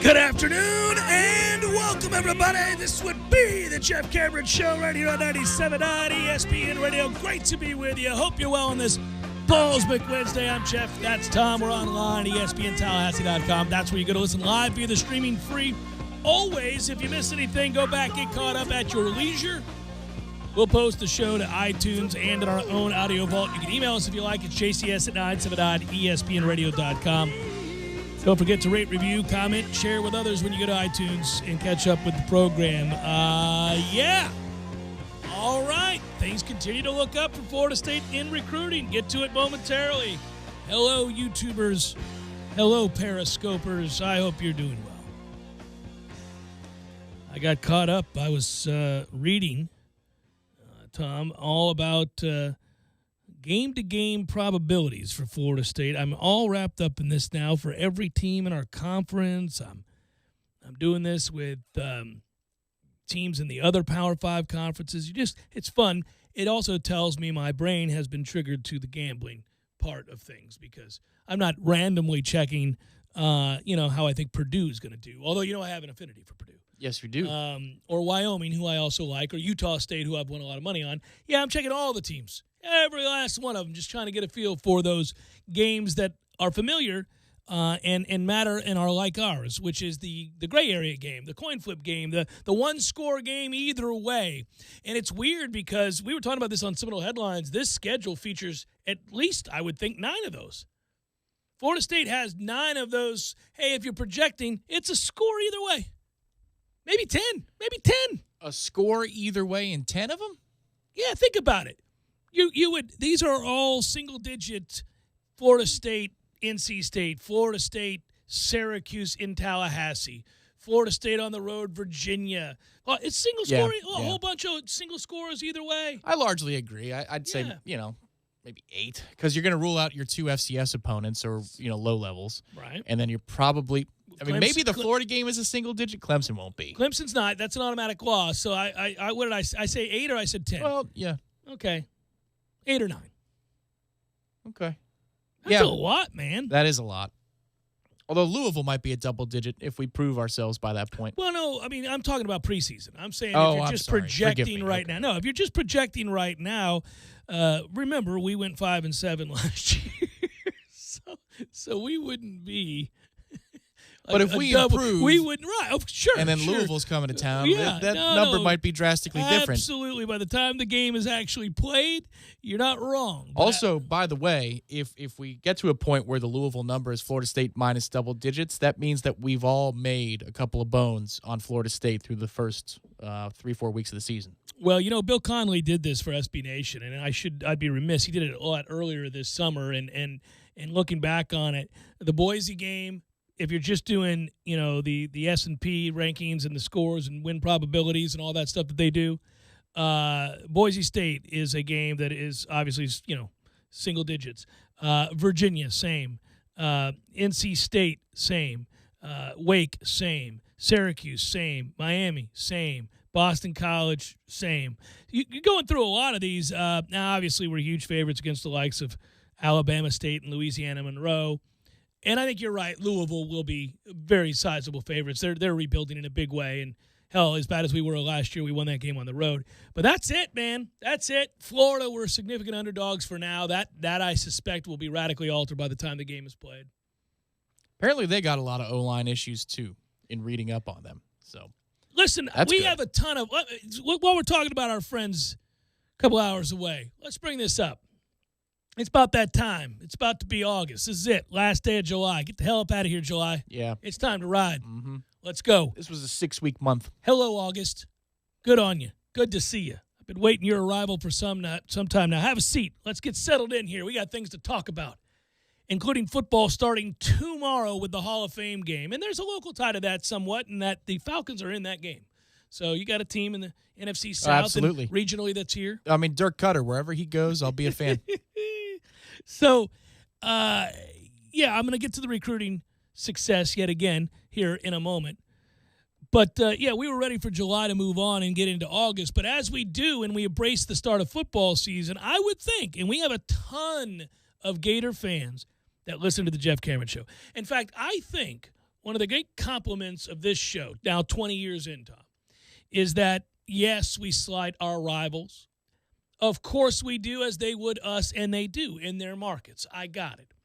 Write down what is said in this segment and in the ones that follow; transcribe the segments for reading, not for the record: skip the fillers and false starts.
Good afternoon and welcome, everybody. This would be the Jeff Cameron Show right here on 97.9 ESPN Radio. Great to be with you. Hope you're well on this Ballsmic Wednesday. I'm Jeff. That's Tom. We're online, ESPNTallahassee.com. That's where you go to listen live via the streaming free. Always, if you miss anything, go back, get caught up at your leisure. We'll post the show to iTunes and in our own audio vault. You can email us if you like. It's jcs at 979espnradio.com. Don't forget to rate, review, comment, share with others when you go to iTunes and catch up with the program. All right. Things continue to look up for Florida State in recruiting. Get to it momentarily. Hello, YouTubers. Hello, Periscopers. I hope you're doing well. I got caught up. I was reading, Tom, all about game-to-game probabilities for Florida State. I'm all wrapped up in this now for every team in our conference. I'm doing this with teams in the other Power 5 conferences. It's fun. It also tells me my brain has been triggered to the gambling part of things because I'm not randomly checking, how I think Purdue is going to do. Although, I have an affinity for Purdue. Yes, we do. Or Wyoming, who I also like, or Utah State, who I've won a lot of money on. Yeah, I'm checking all the teams. Every last one of them, just trying to get a feel for those games that are familiar and matter and are like ours, which is the gray area game, the coin flip game, the one-score game either way. And it's weird because we were talking about this on Seminole Headlines. This schedule features at least, I would think, 9 of those. Florida State has 9 of those. Hey, if you're projecting, it's a score either way. Maybe 10. Maybe 10. A score either way in 10 of them? Yeah, think about it. You would. These are all single-digit Florida State, NC State, Florida State, Syracuse in Tallahassee, Florida State on the road, Virginia. Well, it's single score, a whole bunch of single scores either way. I largely agree. I'd say, maybe 8 because you're going to rule out your 2 FCS opponents or, low levels. Right. And then you're probably maybe the Florida game is a single digit. Clemson won't be. Clemson's not. That's an automatic loss. So I what did I say 8 or I said 10? Well, yeah. Okay. 8 or 9. Okay. That's a lot, man. That is a lot. Although Louisville might be a double digit if we prove ourselves by that point. Well, no, I'm talking about preseason. I'm saying if you're just projecting right now. No, if you're just projecting right now, remember we went 5-7 last year, so we wouldn't be. But if we improve, we would sure. And then Louisville's coming to town. That number might be drastically different. Absolutely. By the time the game is actually played, you're not wrong. Also, by the way, if we get to a point where the Louisville number is Florida State minus double digits, that means that we've all made a couple of bones on Florida State through the first 3-4 weeks of the season. Well, Bill Connolly did this for SB Nation, and I'd be remiss. He did it a lot earlier this summer, and looking back on it, the Boise game. If you're just doing, the S&P rankings and the scores and win probabilities and all that stuff that they do, Boise State is a game that is obviously, single digits. Virginia, same. NC State, same. Wake, same. Syracuse, same. Miami, same. Boston College, same. You're going through a lot of these. Now, obviously, we're huge favorites against the likes of Alabama State and Louisiana Monroe. And I think you're right. Louisville will be very sizable favorites. They're rebuilding in a big way. And, hell, as bad as we were last year, we won that game on the road. But that's it, man. That's it. Florida, we're significant underdogs for now. That I suspect will be radically altered by the time the game is played. Apparently they got a lot of O-line issues, too, in reading up on them. So listen, we have a ton of – while we're talking about our friends a couple hours away, let's bring this up. It's about that time. It's about to be August. This is it. Last day of July. Get the hell up out of here, July. Yeah. It's time to ride. Mm-hmm. Let's go. This was a 6-week month. Hello, August. Good on you. Good to see you. I've been waiting your arrival for some time now. Have a seat. Let's get settled in here. We got things to talk about, including football starting tomorrow with the Hall of Fame game. And there's a local tie to that somewhat in that the Falcons are in that game. So you got a team in the NFC South and regionally that's here. I mean, Dirk Cutter, wherever he goes, I'll be a fan. So, I'm going to get to the recruiting success yet again here in a moment. But, we were ready for July to move on and get into August. But as we do and we embrace the start of football season, I would think, and we have a ton of Gator fans that listen to the Jeff Cameron Show. In fact, I think one of the great compliments of this show, now 20 years in, Tom, is that, yes, we slight our rivals. Of course we do, as they would us, and they do in their markets. I got it.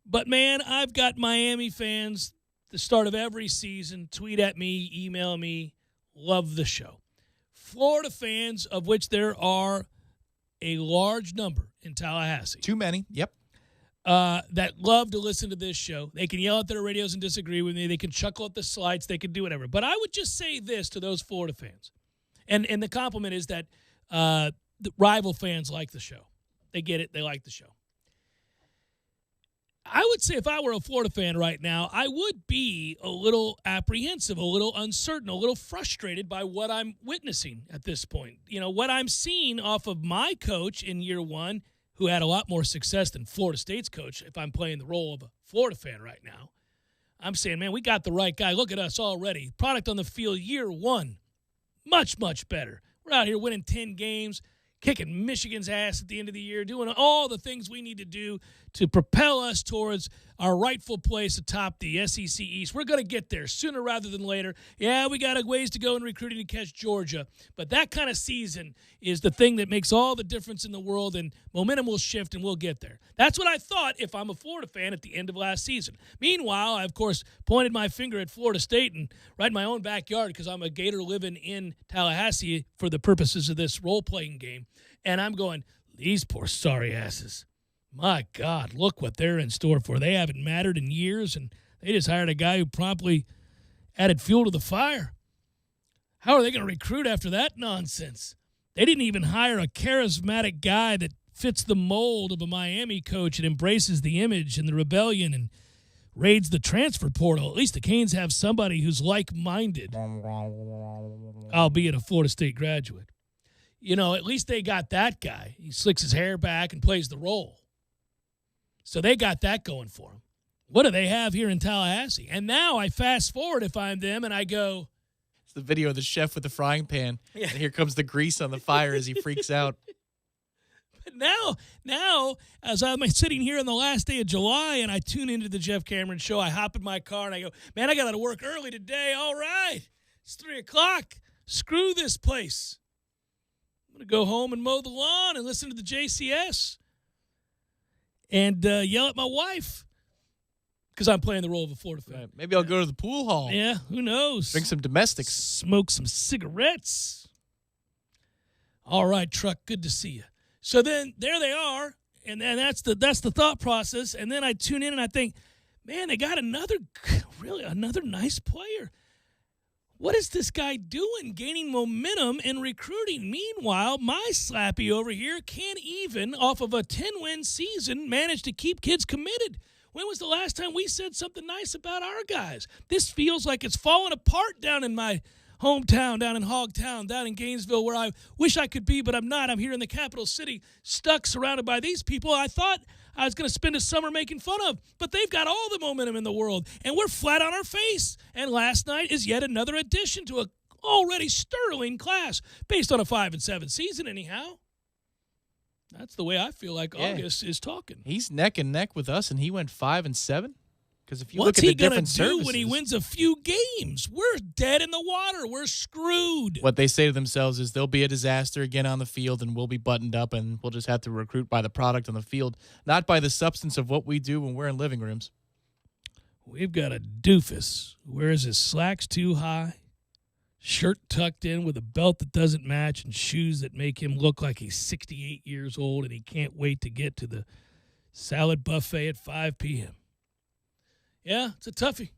But, man, I've got Miami fans the start of every season, tweet at me, email me, love the show. Florida fans, of which there are a large number in Tallahassee. Too many, yep. That love to listen to this show. They can yell at their radios and disagree with me. They can chuckle at the slides. They can do whatever. But I would just say this to those Florida fans. And the compliment is that the rival fans like the show. They get it. They like the show. I would say if I were a Florida fan right now, I would be a little apprehensive, a little uncertain, a little frustrated by what I'm witnessing at this point. You know, what I'm seeing off of my coach in year one, who had a lot more success than Florida State's coach, if I'm playing the role of a Florida fan right now. I'm saying, man, we got the right guy. Look at us already. Product on the field year one, much, much better. We're out here winning 10 games, kicking Michigan's ass at the end of the year, doing all the things we need to do to propel us towards our rightful place atop the SEC East. We're going to get there sooner rather than later. Yeah, we got a ways to go in recruiting to catch Georgia, but that kind of season is the thing that makes all the difference in the world, and momentum will shift, and we'll get there. That's what I thought if I'm a Florida fan at the end of last season. Meanwhile, I, of course, pointed my finger at Florida State and right in my own backyard because I'm a Gator living in Tallahassee for the purposes of this role-playing game, and I'm going, these poor sorry asses. My God, look what they're in store for. They haven't mattered in years, and they just hired a guy who promptly added fuel to the fire. How are they going to recruit after that nonsense? They didn't even hire a charismatic guy that fits the mold of a Miami coach and embraces the image and the rebellion and raids the transfer portal. At least the Canes have somebody who's like-minded, albeit a Florida State graduate. You know, at least they got that guy. He slicks his hair back and plays the role. So they got that going for them. What do they have here in Tallahassee? And now I fast forward if I'm them and I go. It's the video of the chef with the frying pan. Yeah. And here comes the grease on the fire as he freaks out. But now, as I'm sitting here on the last day of July and I tune into the Jeff Cameron show, I hop in my car and I go, man, I got to work early today. All right. It's 3 o'clock. Screw this place. I'm going to go home and mow the lawn and listen to the JCS. And yell at my wife because I'm playing the role of a Florida fan. Right. Maybe I'll go to the pool hall. Yeah, who knows? Drink some domestics. Smoke some cigarettes. All right, Truck, good to see you. So then there they are, and that's the thought process. And then I tune in and I think, man, they got another nice player. What is this guy doing, gaining momentum and recruiting? Meanwhile, my Slappy over here can't even, off of a 10-win season, manage to keep kids committed. When was the last time we said something nice about our guys? This feels like it's falling apart down in my hometown, down in Hogtown, down in Gainesville, where I wish I could be, but I'm not. I'm here in the capital city, stuck, surrounded by these people I thought I was going to spend a summer making fun of, but they've got all the momentum in the world, and we're flat on our face. And last night is yet another addition to a already sterling class, based on a 5-7 season anyhow. That's the way I feel like August is talking. He's neck and neck with us, and he went 5-7. Because if you What's look at he the different gonna do services, when he wins a few games? We're dead in the water. We're screwed. What they say to themselves is there'll be a disaster again on the field, and we'll be buttoned up, and we'll just have to recruit by the product on the field, not by the substance of what we do when we're in living rooms. We've got a doofus who wears his slacks too high, shirt tucked in with a belt that doesn't match, and shoes that make him look like he's 68 years old, and he can't wait to get to the salad buffet at 5 p.m. Yeah, it's a toughie.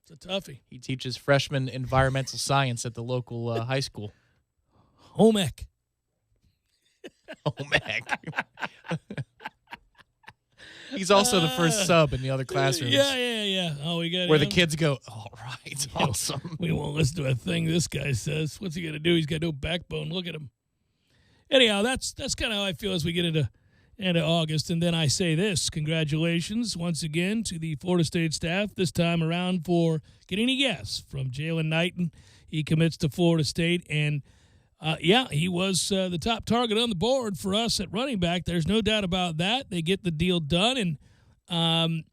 It's a toughie. He teaches freshmen environmental science at the local high school. Home ec. Home ec. He's also the first sub in the other classrooms. Yeah. Oh, we got where the kids go, all right, awesome. We won't listen to a thing this guy says. What's he going to do? He's got no backbone. Look at him. Anyhow, that's kind of how I feel as we get into August. And then I say this, congratulations once again to the Florida State staff, this time around for getting a yes from Jalen Knighton. He commits to Florida State, and he was the top target on the board for us at running back. There's no doubt about that. They get the deal done, and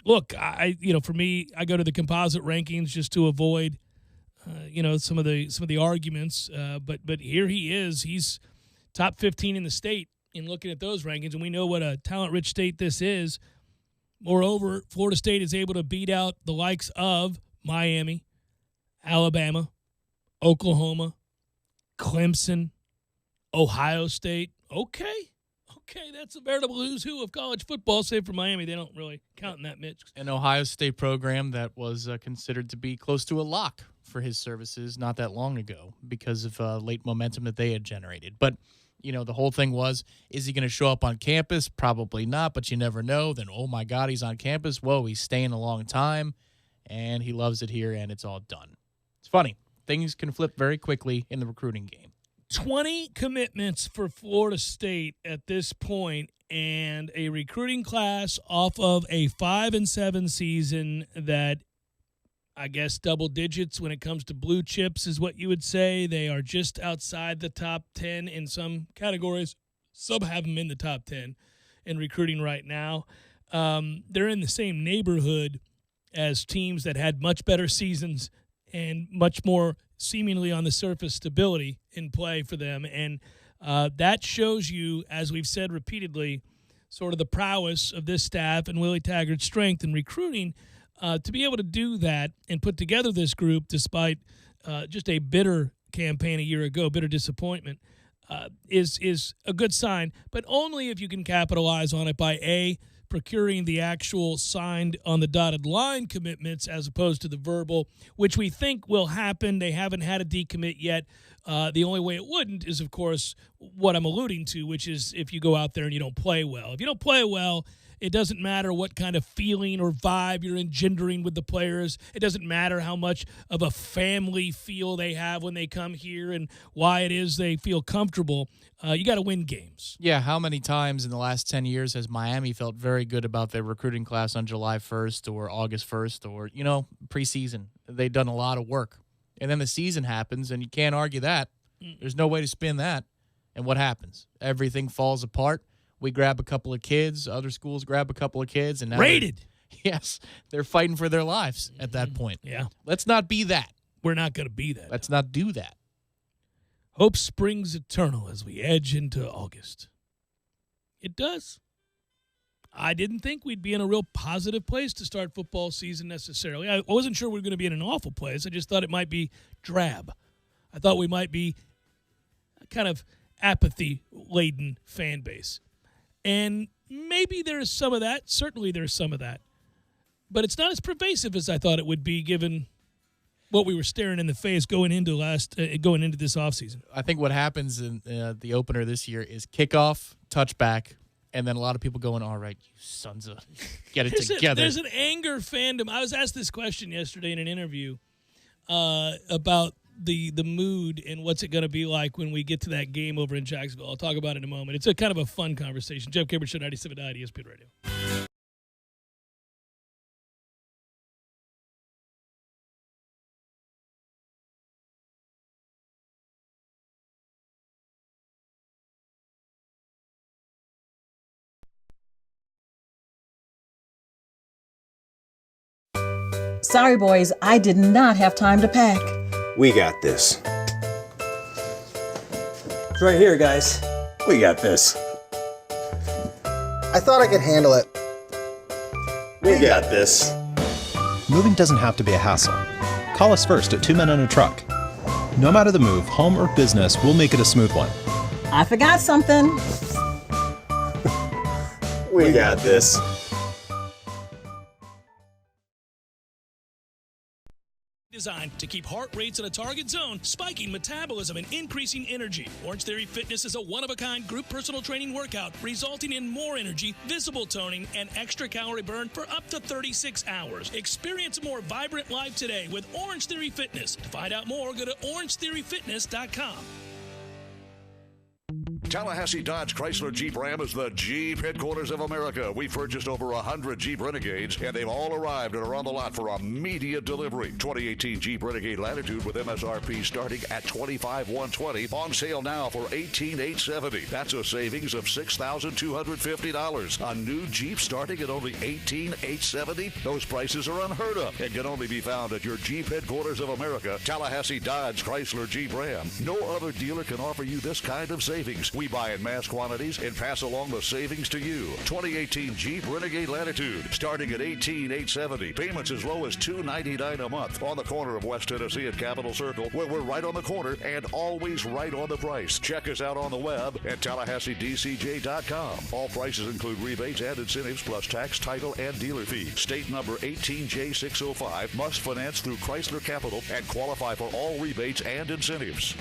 look, for me, I go to the composite rankings just to avoid, some of the arguments. But here he is. He's top 15 in the state in looking at those rankings, and we know what a talent-rich state this is. Moreover, Florida State is able to beat out the likes of Miami, Alabama, Oklahoma, Clemson, Ohio State. Okay, that's a veritable who's who of college football, save for Miami. They don't really count in that mix. An Ohio State program that was considered to be close to a lock for his services not that long ago because of late momentum that they had generated. But, the whole thing was, is he going to show up on campus? Probably not, but you never know. Then, oh, my God, he's on campus. Whoa, he's staying a long time, and he loves it here, and it's all done. It's funny. Things can flip very quickly in the recruiting game. 20 commitments for Florida State at this point, and a recruiting class off of a 5-7 season that, I guess, double digits when it comes to blue chips is what you would say. They are just outside the top 10 in some categories. Some have them in the top 10 in recruiting right now. They're in the same neighborhood as teams that had much better seasons and much more seemingly on the surface stability in play for them. And that shows you, as we've said repeatedly, sort of the prowess of this staff and Willie Taggart's strength in recruiting to be able to do that and put together this group despite just a bitter campaign a year ago, bitter disappointment, is a good sign, but only if you can capitalize on it by A, procuring the actual signed on the dotted line commitments as opposed to the verbal, which we think will happen. They haven't had a decommit yet. The only way it wouldn't is, of course, what I'm alluding to, which is if you go out there and you don't play well. If you don't play well, it doesn't matter what kind of feeling or vibe you're engendering with the players. It doesn't matter how much of a family feel they have when they come here and why it is they feel comfortable. You got to win games. Yeah, how many times in the last 10 years has Miami felt very good about their recruiting class on July 1st or August 1st or, preseason? They've done a lot of work. And then the season happens, and you can't argue that. There's no way to spin that. And what happens? Everything falls apart. We grab a couple of kids. Other schools grab a couple of kids. And now raided. Yes, they're fighting for their lives at that point. Yeah. Let's not be that. We're not going to be that. Let's not do that. Hope springs eternal as we edge into August. It does. I didn't think we'd be in a real positive place to start football season necessarily. I wasn't sure we were going to be in an awful place. I just thought it might be drab. I thought we might be a kind of apathy-laden fan base. And maybe there's some of that. Certainly there's some of that. But it's not as pervasive as I thought it would be given what we were staring in the face going into this offseason. I think what happens in the opener this year is kickoff, touchback, and then a lot of people going, all right, you sons of, get it together. There's an anger fandom. I was asked this question yesterday in an interview about the mood and what's it going to be like when we get to that game over in Jacksonville. I'll talk about it in a moment. It's a kind of a fun conversation. Jeff Cameron Show, 97.9 ESPN Radio. Sorry, boys, I did not have time to pack. We got this. It's right here, guys. We got this. I thought I could handle it. We got this. Moving doesn't have to be a hassle. Call us first at 2 Men and a Truck. No matter the move, home or business, we'll make it a smooth one. I forgot something. We got this. Designed to keep heart rates in a target zone, spiking metabolism, and increasing energy. Orange Theory Fitness is a one-of-a-kind group personal training workout resulting in more energy, visible toning, and extra calorie burn for up to 36 hours. Experience a more vibrant life today with Orange Theory Fitness. To find out more, go to orangetheoryfitness.com. Tallahassee Dodge Chrysler Jeep Ram is the Jeep headquarters of America. We've purchased over 100 Jeep Renegades, and they've all arrived and are on the lot for immediate delivery. 2018 Jeep Renegade Latitude with MSRP starting at $25,120. On sale now for $18,870. That's a savings of $6,250. A new Jeep starting at only $18,870. Those prices are unheard of and can only be found at your Jeep headquarters of America, Tallahassee Dodge Chrysler Jeep Ram. No other dealer can offer you this kind of savings. We buy in mass quantities and pass along the savings to you. 2018 Jeep Renegade Latitude starting at $18,870. Payments as low as $299 a month. On the corner of West Tennessee and Capitol Circle, where we're right on the corner and always right on the price. Check us out on the web at TallahasseeDCJ.com. All prices include rebates and incentives plus tax, title, and dealer fee. State number 18J605. Must finance through Chrysler Capital and qualify for all rebates and incentives.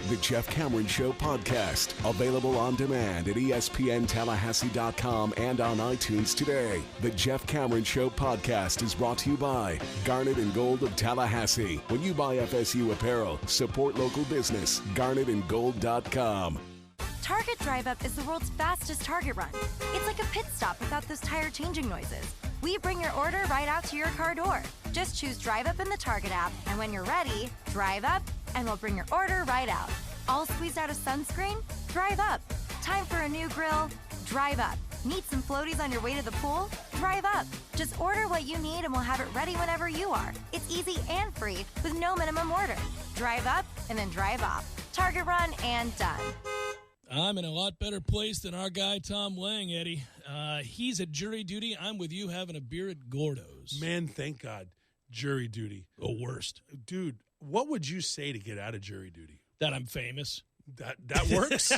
The Jeff Cameron Show podcast, available on demand at ESPNTallahassee.com and on iTunes today. The Jeff Cameron Show podcast is brought to you by Garnet and Gold of Tallahassee. When you buy FSU apparel, support local business. GarnetandGold.com. Target Drive Up is the world's fastest Target run. It's like a pit stop without those tire changing noises. We bring your order right out to your car door. Just choose Drive Up in the Target app, and when you're ready, drive up, and we'll bring your order right out. All squeezed out of sunscreen? Drive up. Time for a new grill? Drive up. Need some floaties on your way to the pool? Drive up. Just order what you need and we'll have it ready whenever you are. It's easy and free with no minimum order. Drive up and then drive off. Target run and done. I'm in a lot better place than our guy Tom Lang, Eddie. He's at jury duty. I'm with you having a beer at Gordo's. Man, thank God. Jury duty. The worst. Dude, what would you say to get out of jury duty? That I'm famous. That works?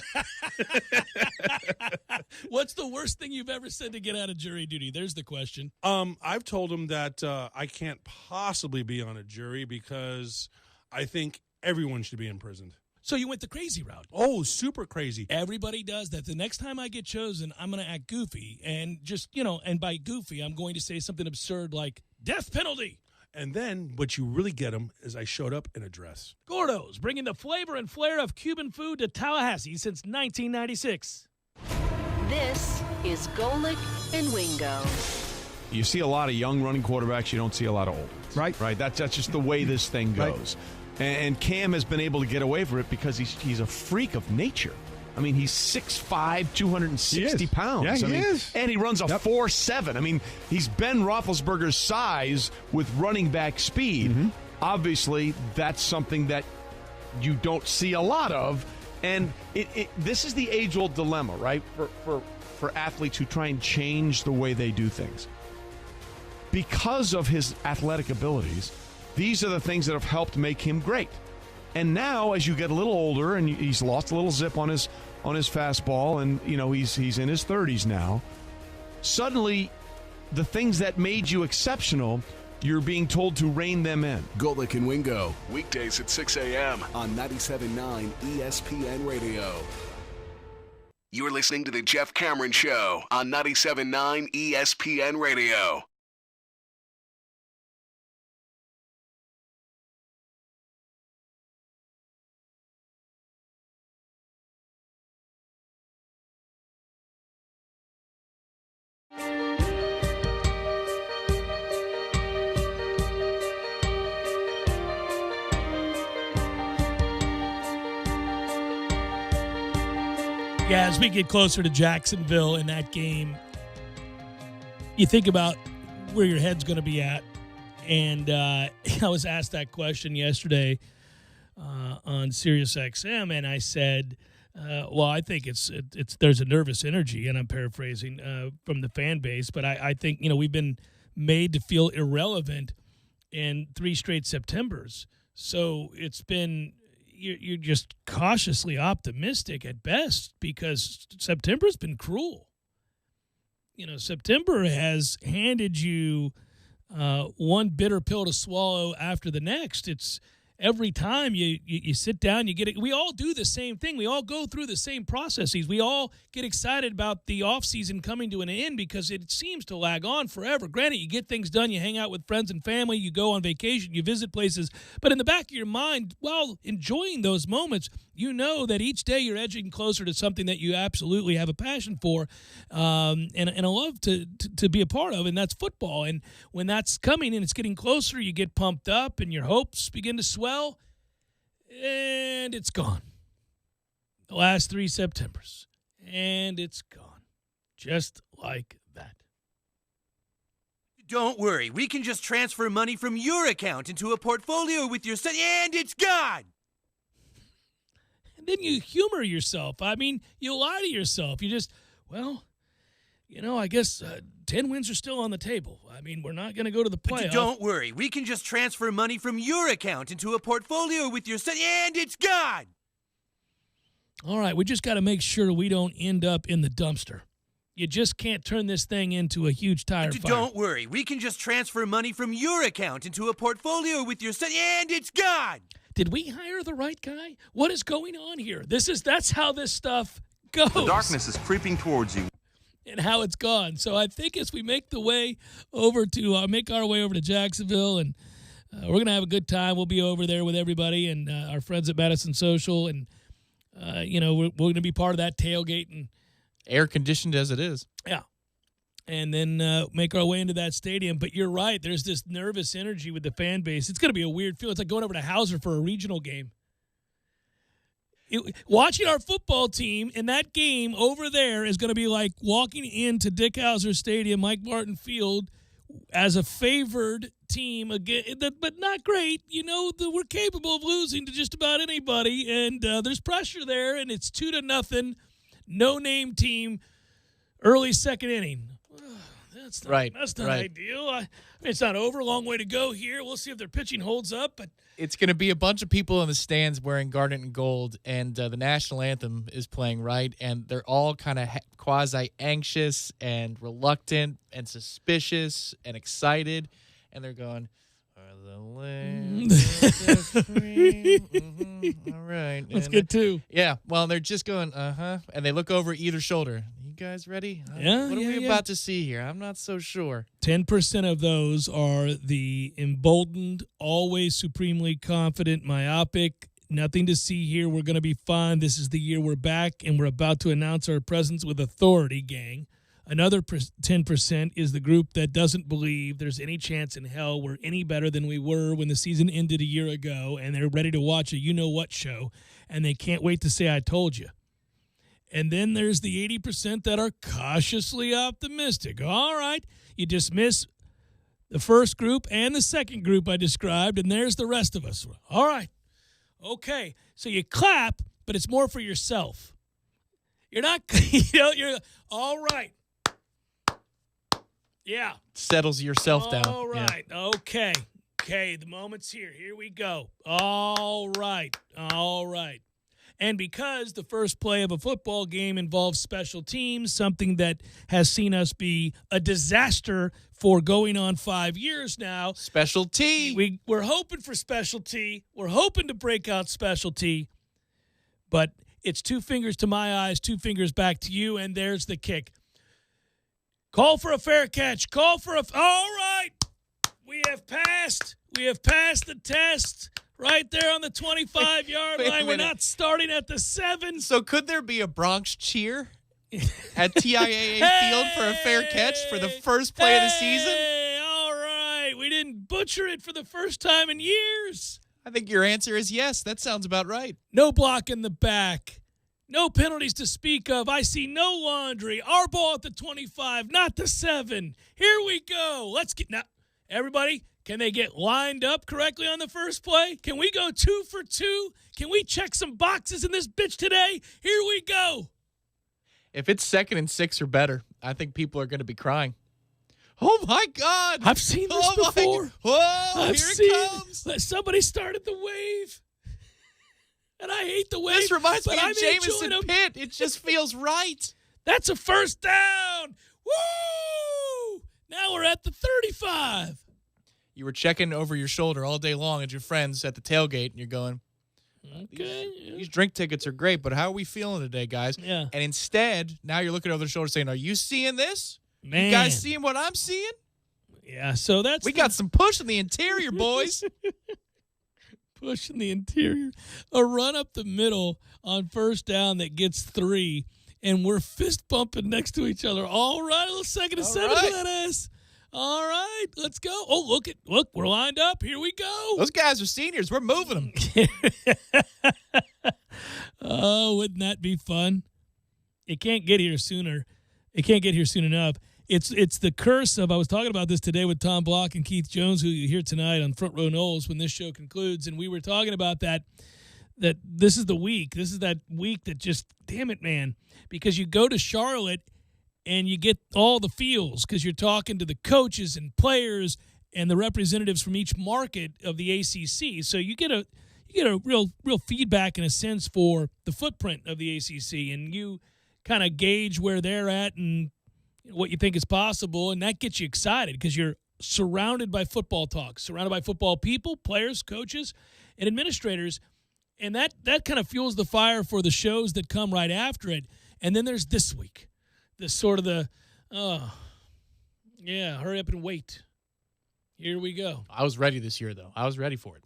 What's the worst thing you've ever said to get out of jury duty? There's the question. I've told him that I can't possibly be on a jury because I think everyone should be imprisoned. So you went the crazy route. Oh, super crazy. Everybody does that. The next time I get chosen, I'm going to act goofy. And just, and by goofy, I'm going to say something absurd like death penalty. And then what you really get them is I showed up in a dress. Gordo's, bringing the flavor and flair of Cuban food to Tallahassee since 1996. This is Golic and Wingo. You see a lot of young running quarterbacks. You don't see a lot of old. Right. Right. That's just the way this thing goes. Right. And Cam has been able to get away for it because he's a freak of nature. I mean, he's 6'5", 260 pounds. Yeah, he is. And he runs a 4.7. I mean, he's Ben Roethlisberger's size with running back speed. Mm-hmm. Obviously, that's something that you don't see a lot of. And this is the age-old dilemma, right, for athletes who try and change the way they do things. Because of his athletic abilities, these are the things that have helped make him great. And now, as you get a little older, and he's lost a little zip on his fastball, and he's in his 30s now. Suddenly, the things that made you exceptional, you're being told to rein them in. Golic and Wingo, weekdays at 6 a.m. on 97.9 ESPN Radio. You're listening to the Jeff Cameron Show on 97.9 ESPN Radio. Yeah, as we get closer to Jacksonville in that game, you think about where your head's going to be at. And I was asked that question yesterday on SiriusXM, and I said, well, I think it's there's a nervous energy, and I'm paraphrasing from the fan base, but I think we've been made to feel irrelevant in 3 straight Septembers. So it's been you're just cautiously optimistic at best because September's been cruel. September has handed you one bitter pill to swallow after the next. every time you sit down, you get it. We all do the same thing. We all go through the same processes. We all get excited about the offseason coming to an end because it seems to lag on forever. Granted, you get things done. You hang out with friends and family. You go on vacation. You visit places. But in the back of your mind, while enjoying those moments, you know that each day you're edging closer to something that you absolutely have a passion for and a love to be a part of, and that's football. And when that's coming and it's getting closer, you get pumped up and your hopes begin to swell, and it's gone. The last 3 Septembers, and it's gone. Just like that. Don't worry, we can just transfer money from your account into a portfolio with your son, and it's gone! And then you humor yourself. I mean, you lie to yourself. You just, well, I guess 10 wins are still on the table. I mean, we're not going to go to the playoffs. Don't worry, we can just transfer money from your account into a portfolio with your son, and it's gone! All right, we just got to make sure we don't end up in the dumpster. You just can't turn this thing into a huge tire fire. Don't worry, we can just transfer money from your account into a portfolio with your son, and it's gone! Did we hire the right guy? What is going on here? That's how this stuff goes. The darkness is creeping towards you. And how it's gone. So I think as we make our way over to Jacksonville, and we're going to have a good time. We'll be over there with everybody and our friends at Madison Social, and we're going to be part of that tailgate and air conditioned as it is. Yeah. And then make our way into that stadium. But you're right. There's this nervous energy with the fan base. It's going to be a weird feel. It's like going over to Hauser for a regional game. Watching our football team in that game over there is going to be like walking into Dick Hauser Stadium, Mike Martin Field, as a favored team again, but not great. We're capable of losing to just about anybody, and there's pressure there, and it's 2-0, no-name team, early second inning. That's not ideal. It's not over. A long way to go here. We'll see if their pitching holds up, but it's going to be a bunch of people in the stands wearing garnet and gold, and the national anthem is playing, right? And they're all kind of quasi-anxious and reluctant and suspicious and excited, and they're going, "Are the land free?" All right. That's good, too. Yeah, well, they're just going, and they look over either shoulder. You guys ready? Yeah. What are we about to see here? I'm not so sure. 10% of those are the emboldened, always supremely confident, myopic, nothing to see here. We're going to be fine. This is the year we're back, and we're about to announce our presence with authority, gang. Another 10% is the group that doesn't believe there's any chance in hell we're any better than we were when the season ended a year ago, and they're ready to watch a you-know-what show, and they can't wait to say, "I told you." And then there's the 80% that are cautiously optimistic. All right, you dismiss the first group and the second group I described, and there's the rest of us. All right, okay. So you clap, but it's more for yourself. You're not, you're all right. Yeah. Settles yourself down. All right, yeah. Okay, the moment's here. Here we go. All right. And because the first play of a football game involves special teams, something that has seen us be a disaster for going on 5 years now. Specialty. We're hoping for specialty. We're hoping to break out specialty. But it's 2 fingers to my eyes, 2 fingers back to you, and there's the kick. Call for a fair catch. All right. We have passed the test. Right there on the 25-yard line. We're not starting at the 7. So could there be a Bronx cheer at TIAA Field for a fair catch for the first play of the season? All right. We didn't butcher it for the first time in years. I think your answer is yes. That sounds about right. No block in the back. No penalties to speak of. I see no laundry. Our ball at the 25, not the 7. Here we go. Let's get now. Everybody, can they get lined up correctly on the first play? Can we go 2 for 2? Can we check some boxes in this bitch today? Here we go. If it's 2nd and 6 or better, I think people are going to be crying. Oh, my God. I've seen this before. Whoa, here it comes. Somebody started the wave. And I hate the wave. This reminds me of I'm Jameson Pitt. It just feels right. That's a first down. Woo! Now we're at the 35. You were checking over your shoulder all day long at your friends at the tailgate, and you're going, okay, these drink tickets are great, but how are we feeling today, guys? Yeah. And instead, now you're looking over their shoulder saying, are you seeing this? Man. You guys seeing what I'm seeing? Yeah, so We got some push in the interior, boys. Push in the interior. A run up the middle on first down that gets 3, and we're fist bumping next to each other. All right, a little 2nd and 7 for that ass. All right, let's go. Oh, look, we're lined up. Here we go. Those guys are seniors. We're moving them. Oh, wouldn't that be fun? It can't get here sooner. It can't get here soon enough. It's the curse of, I was talking about this today with Tom Block and Keith Jones, who you hear tonight on Front Row Knowles when this show concludes, and we were talking about that this is the week. This is that week that just, damn it, man, because you go to Charlotte and you get all the feels because you're talking to the coaches and players and the representatives from each market of the ACC. So you get a real feedback and a sense for the footprint of the ACC, and you kind of gauge where they're at and what you think is possible, and that gets you excited because you're surrounded by football talk, surrounded by football people, players, coaches, and administrators, and that kind of fuels the fire for the shows that come right after it. And then there's this week, hurry up and wait. Here we go. I was ready this year, though. I was ready for it.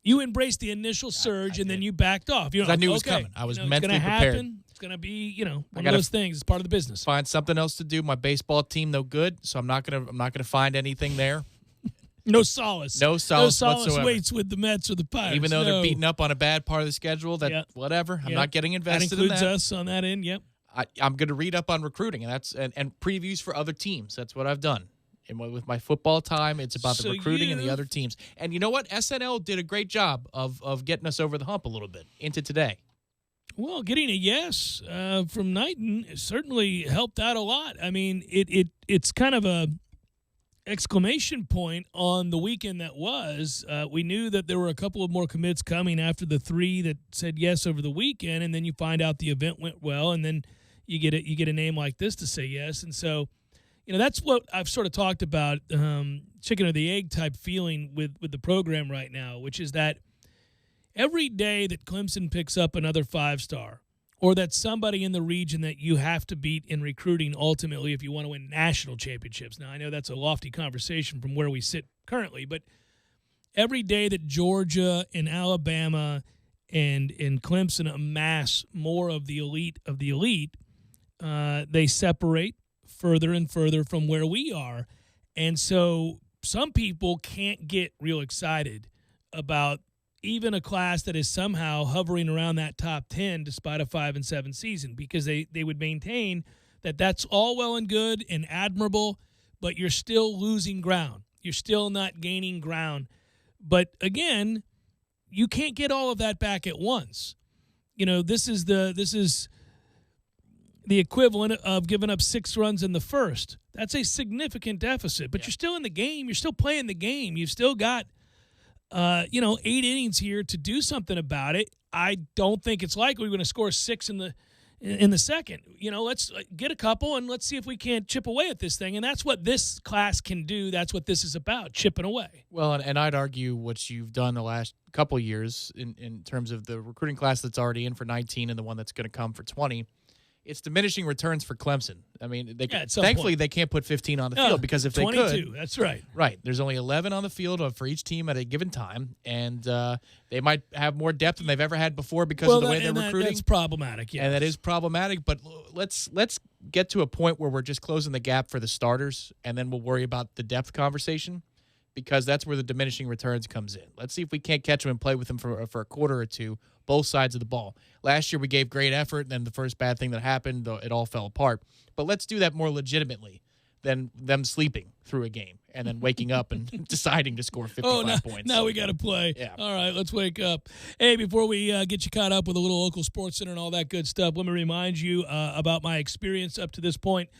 You embraced the initial surge, and then you backed off. I knew it was coming. I was mentally prepared. Happen. It's going to be, one of those things. It's part of the business. Find something else to do. My baseball team, no good, so I'm not gonna find anything there. No solace. No solace whatsoever. Waits with the Mets or the Pirates. Even though they're beating up on a bad part of the schedule, whatever. I'm not getting invested in that. That includes us on that end, yep. I'm going to read up on recruiting and previews for other teams. That's what I've done. And with my football time, it's about the recruiting and the other teams. And you know what? SNL did a great job of getting us over the hump a little bit into today. Well, getting a yes from Knighton certainly helped out a lot. I mean, it's kind of a exclamation point on the weekend that was. We knew that there were a couple of more commits coming after the 3 that said yes over the weekend, and then you find out the event went well, and then you get a name like this to say yes. And so, that's what I've sort of talked about, chicken or the egg type feeling with the program right now, which is that every day that Clemson picks up another 5-star, or that somebody in the region that you have to beat in recruiting ultimately if you want to win national championships. Now, I know that's a lofty conversation from where we sit currently, but every day that Georgia and Alabama and Clemson amass more of the elite, they separate further and further from where we are. And so some people can't get real excited about even a class that is somehow hovering around that top 10 despite a 5-7 season, because they would maintain that that's all well and good and admirable, but you're still losing ground. You're still not gaining ground. But again, you can't get all of that back at once. This is the equivalent of giving up 6 runs in the first. That's a significant deficit, but you're still in the game. You're still playing the game. You've still got 8 innings here to do something about it. I don't think it's likely we're going to score 6 in the second. Let's get a couple and let's see if we can't chip away at this thing. And that's what this class can do. That's what this is about, chipping away. Well, and I'd argue what you've done the last couple of years in terms of the recruiting class that's already in for 19 and the one that's going to come for 20. It's diminishing returns for Clemson. I mean, thankfully they can't put 15 on the field, because if 22, they could, that's right. Right. There's only 11 on the field for each team at a given time, and they might have more depth than they've ever had before because of the way they're recruiting. That's problematic, yes. And that is problematic, but let's get to a point where we're just closing the gap for the starters, and then we'll worry about the depth conversation, because that's where the diminishing returns comes in. Let's see if we can't catch them and play with them for a quarter or two, both sides of the ball. Last year we gave great effort, and then the first bad thing that happened, it all fell apart. But let's do that more legitimately than them sleeping through a game and then waking up and deciding to score 55 points. Now we got to play. Yeah. All right, let's wake up. Hey, before we get you caught up with a little local sports center and all that good stuff, let me remind you about my experience up to this point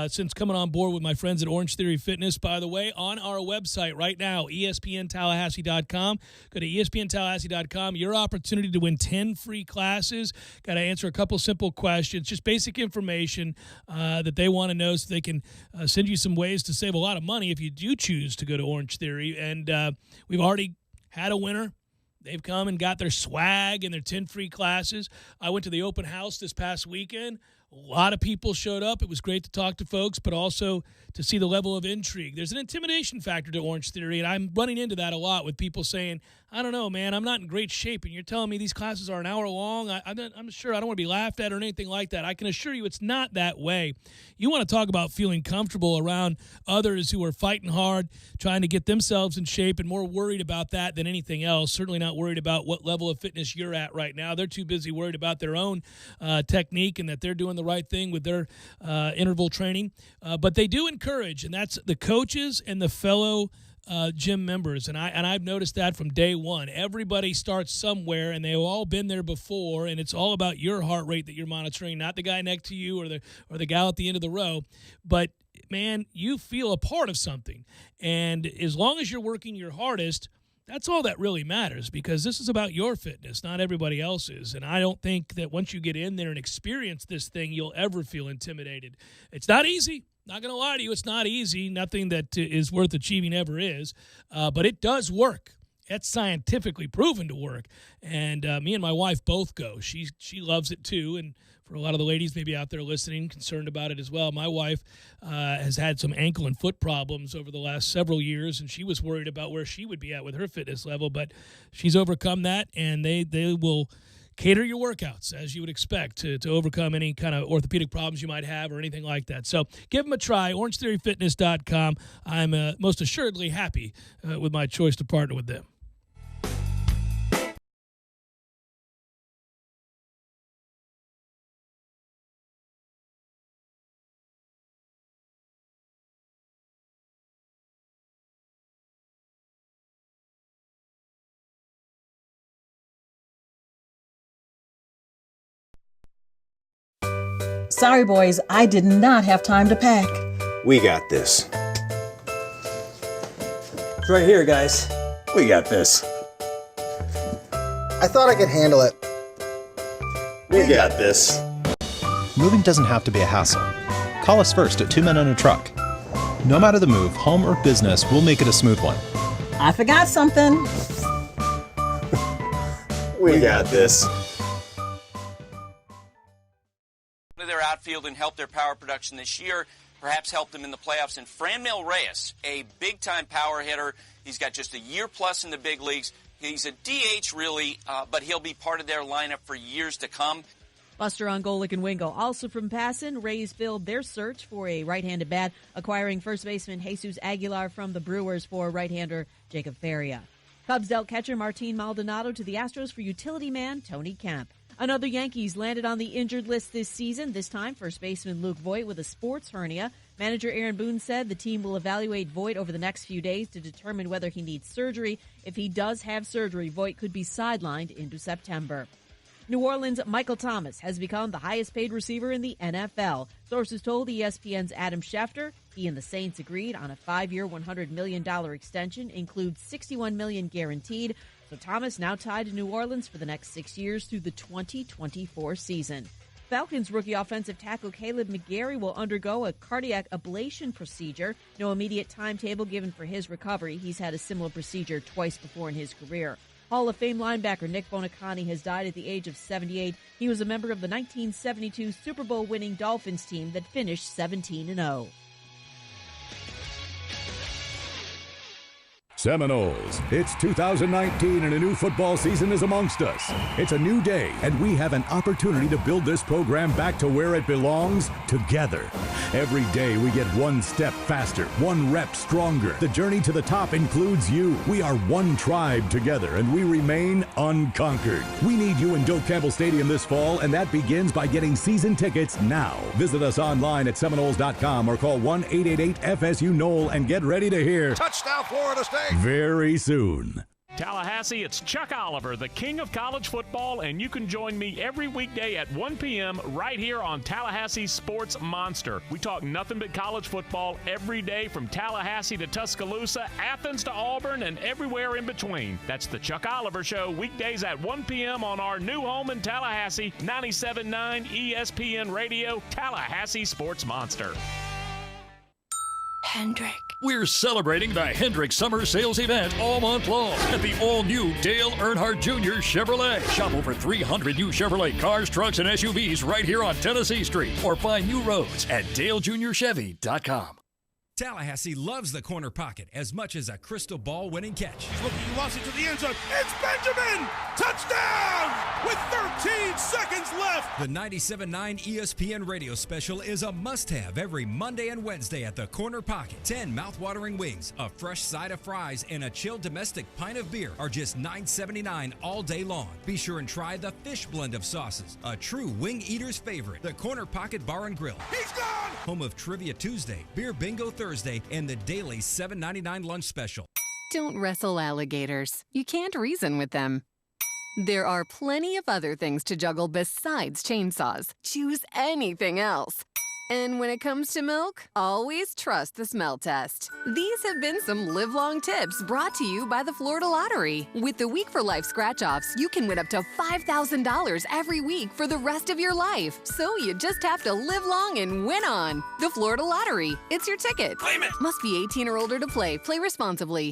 since coming on board with my friends at Orange Theory Fitness. By the way, on our website right now, ESPNTallahassee.com. Go to ESPNTallahassee.com. Your opportunity to win 10 free classes. Got to answer a couple simple questions, just basic information that they want to know so they can send you some ways to save a lot of money if you do choose to go to Orange Theory. And we've already had a winner. They've come and got their swag and their 10 free classes. I went to the open house this past weekend. A lot of people showed up. It was great to talk to folks, but also to see the level of intrigue. There's an intimidation factor to Orange Theory, and I'm running into that a lot with people saying, I don't know, man, I'm not in great shape, and you're telling me these classes are an hour long. I'm sure I don't want to be laughed at or anything like that. I can assure you it's not that way. You want to talk about feeling comfortable around others who are fighting hard, trying to get themselves in shape, and more worried about that than anything else. Certainly not worried about what level of fitness you're at right now. They're too busy worried about their own technique and that they're doing the right thing with their interval training. But they do encourage, and that's the coaches and the fellow gym members, and I've noticed that from day one. Everybody starts somewhere, and they've all been there before, and it's all about your heart rate that you're monitoring, not the guy next to you or the gal at the end of the row. But man, you feel a part of something, and as long as you're working your hardest, that's all that really matters, because this is about your fitness, not everybody else's. And I don't think that once you get in there and experience this thing, you'll ever feel intimidated. It's not easy. Not going to lie to you, it's not easy. Nothing that is worth achieving ever is. But it does work. It's scientifically proven to work. And me and my wife both go. She loves it too. And for a lot of the ladies maybe out there listening, concerned about it as well, my wife has had some ankle and foot problems over the last several years, and she was worried about where she would be at with her fitness level. But she's overcome that, and they will cater your workouts, as you would expect, to overcome any kind of orthopedic problems you might have or anything like that. So give them a try, orangetheoryfitness.com. I'm most assuredly happy with my choice to partner with them. Sorry, boys, I did not have time to pack. We got this. It's right here, guys. We got this. I thought I could handle it. We got this. Moving doesn't have to be a hassle. Call us first at 2 Men on a Truck. No matter the move, home or business, we'll make it a smooth one. I forgot something. We got this. Their outfield and help their power production this year, perhaps help them in the playoffs. And Franmil Reyes, a big-time power hitter. He's got just a year plus in the big leagues. He's a DH, really, but he'll be part of their lineup for years to come. Buster on Golick and Wingo. Also from Passon, Rays filled their search for a right-handed bat, acquiring first baseman Jesus Aguilar from the Brewers for right-hander Jacob Faria. Cubs dealt catcher Martin Maldonado to the Astros for utility man Tony Kemp. Another Yankees landed on the injured list this season, this time first baseman Luke Voit with a sports hernia. Manager Aaron Boone said the team will evaluate Voit over the next few days to determine whether he needs surgery. If he does have surgery, Voit could be sidelined into September. New Orleans' Michael Thomas has become the highest-paid receiver in the NFL. Sources told ESPN's Adam Schefter he and the Saints agreed on a 5-year, $100 million extension, includes $61 million guaranteed. So Thomas now tied to New Orleans for the next 6 years through the 2024 season. Falcons rookie offensive tackle Caleb McGarry will undergo a cardiac ablation procedure. No immediate timetable given for his recovery. He's had a similar procedure twice before in his career. Hall of Fame linebacker Nick Buoniconti has died at the age of 78. He was a member of the 1972 Super Bowl winning Dolphins team that finished 17-0. Seminoles, it's 2019 and a new football season is amongst us. It's a new day, and we have an opportunity to build this program back to where it belongs, together. Every day we get one step faster, one rep stronger. The journey to the top includes you. We are one tribe together, and we remain unconquered. We need you in Doak Campbell Stadium this fall, and that begins by getting season tickets now. Visit us online at Seminoles.com or call 1-888-FSU-NOLE and get ready to hear Touchdown, Florida State! Very soon. Tallahassee, it's Chuck Oliver, the king of college football, and you can join me every weekday at 1 p.m. right here on Tallahassee Sports Monster. We talk nothing but college football every day from Tallahassee to Tuscaloosa, Athens to Auburn, and everywhere in between. That's the Chuck Oliver Show, weekdays at 1 p.m. on our new home in Tallahassee, 97.9 ESPN Radio, Tallahassee Sports Monster. Hendrick. We're celebrating the Hendrick Summer Sales Event all month long at the all-new Dale Earnhardt Jr. Chevrolet. Shop over 300 new Chevrolet cars, trucks, and SUVs right here on Tennessee Street, or find new roads at DaleJuniorChevy.com. Tallahassee loves the corner pocket as much as a crystal ball winning catch. He's looking, he lost it to the end zone. It's Benjamin! Touchdown! With 13 seconds left. The 97.9 ESPN radio special is a must-have every Monday and Wednesday at the corner pocket. 10 mouth-watering wings, a fresh side of fries, and a chilled domestic pint of beer are just $9.79 all day long. Be sure and try the fish blend of sauces, a true wing eater's favorite. The Corner Pocket Bar and Grill. He's gone! Home of Trivia Tuesday, Beer Bingo Thursday, and the daily $7.99 lunch special. Don't wrestle alligators. You can't reason with them. There are plenty of other things to juggle besides chainsaws. Choose anything else. And when it comes to milk, always trust the smell test. These have been some live-long tips brought to you by the Florida Lottery. With the Week for Life scratch-offs, you can win up to $5,000 every week for the rest of your life. So you just have to live long and win on. The Florida Lottery. It's your ticket. Claim it. Must be 18 or older to play. Play responsibly.